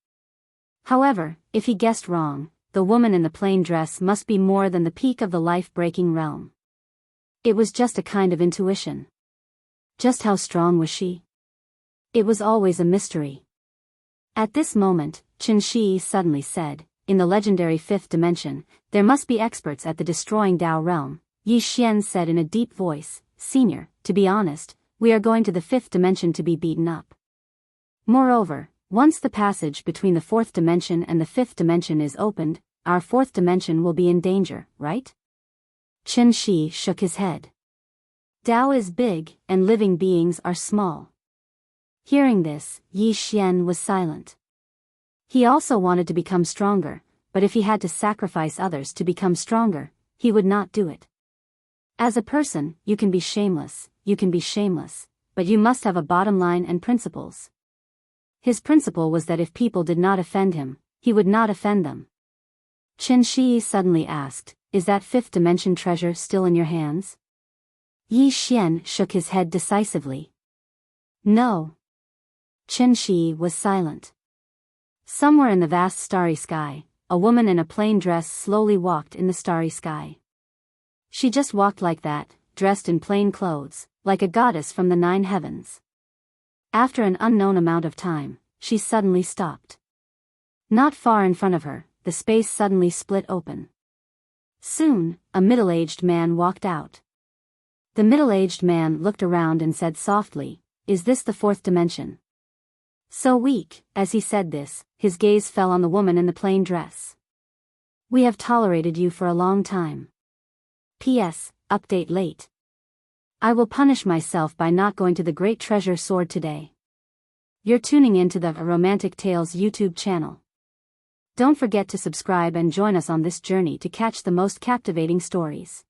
However, if he guessed wrong, the woman in the plain dress must be more than the peak of the life-breaking realm. It was just a kind of intuition. Just how strong was she? It was always a mystery. At this moment, Qin Shi suddenly said, in the legendary fifth dimension, there must be experts at the destroying Tao realm. Yi Xian said in a deep voice, Senior, to be honest, we are going to the fifth dimension to be beaten up. Moreover, once the passage between the fourth dimension and the fifth dimension is opened, our fourth dimension will be in danger, right? Qin Shi shook his head. Tao is big, and living beings are small. Hearing this, Yi Xian was silent. He also wanted to become stronger, but if he had to sacrifice others to become stronger, he would not do it. As a person, you can be shameless, but you must have a bottom line and principles. His principle was that if people did not offend him, he would not offend them. Qin Shi suddenly asked, is that fifth dimension treasure still in your hands? Yi Xian shook his head decisively. No. Qin Shi was silent. Somewhere in the vast starry sky, a woman in a plain dress slowly walked in the starry sky. She just walked like that, dressed in plain clothes, like a goddess from the 9 heavens. After an unknown amount of time, she suddenly stopped. Not far in front of her, the space suddenly split open. Soon, a middle-aged man walked out. The middle-aged man looked around and said softly, is this the fourth dimension? So weak, as he said this, his gaze fell on the woman in the plain dress. We have tolerated you for a long time. P.S. Update late. I will punish myself by not going to the Great Treasure Sword today. You're tuning in to the Romantic Tales YouTube channel. Don't forget to subscribe and join us on this journey to catch the most captivating stories.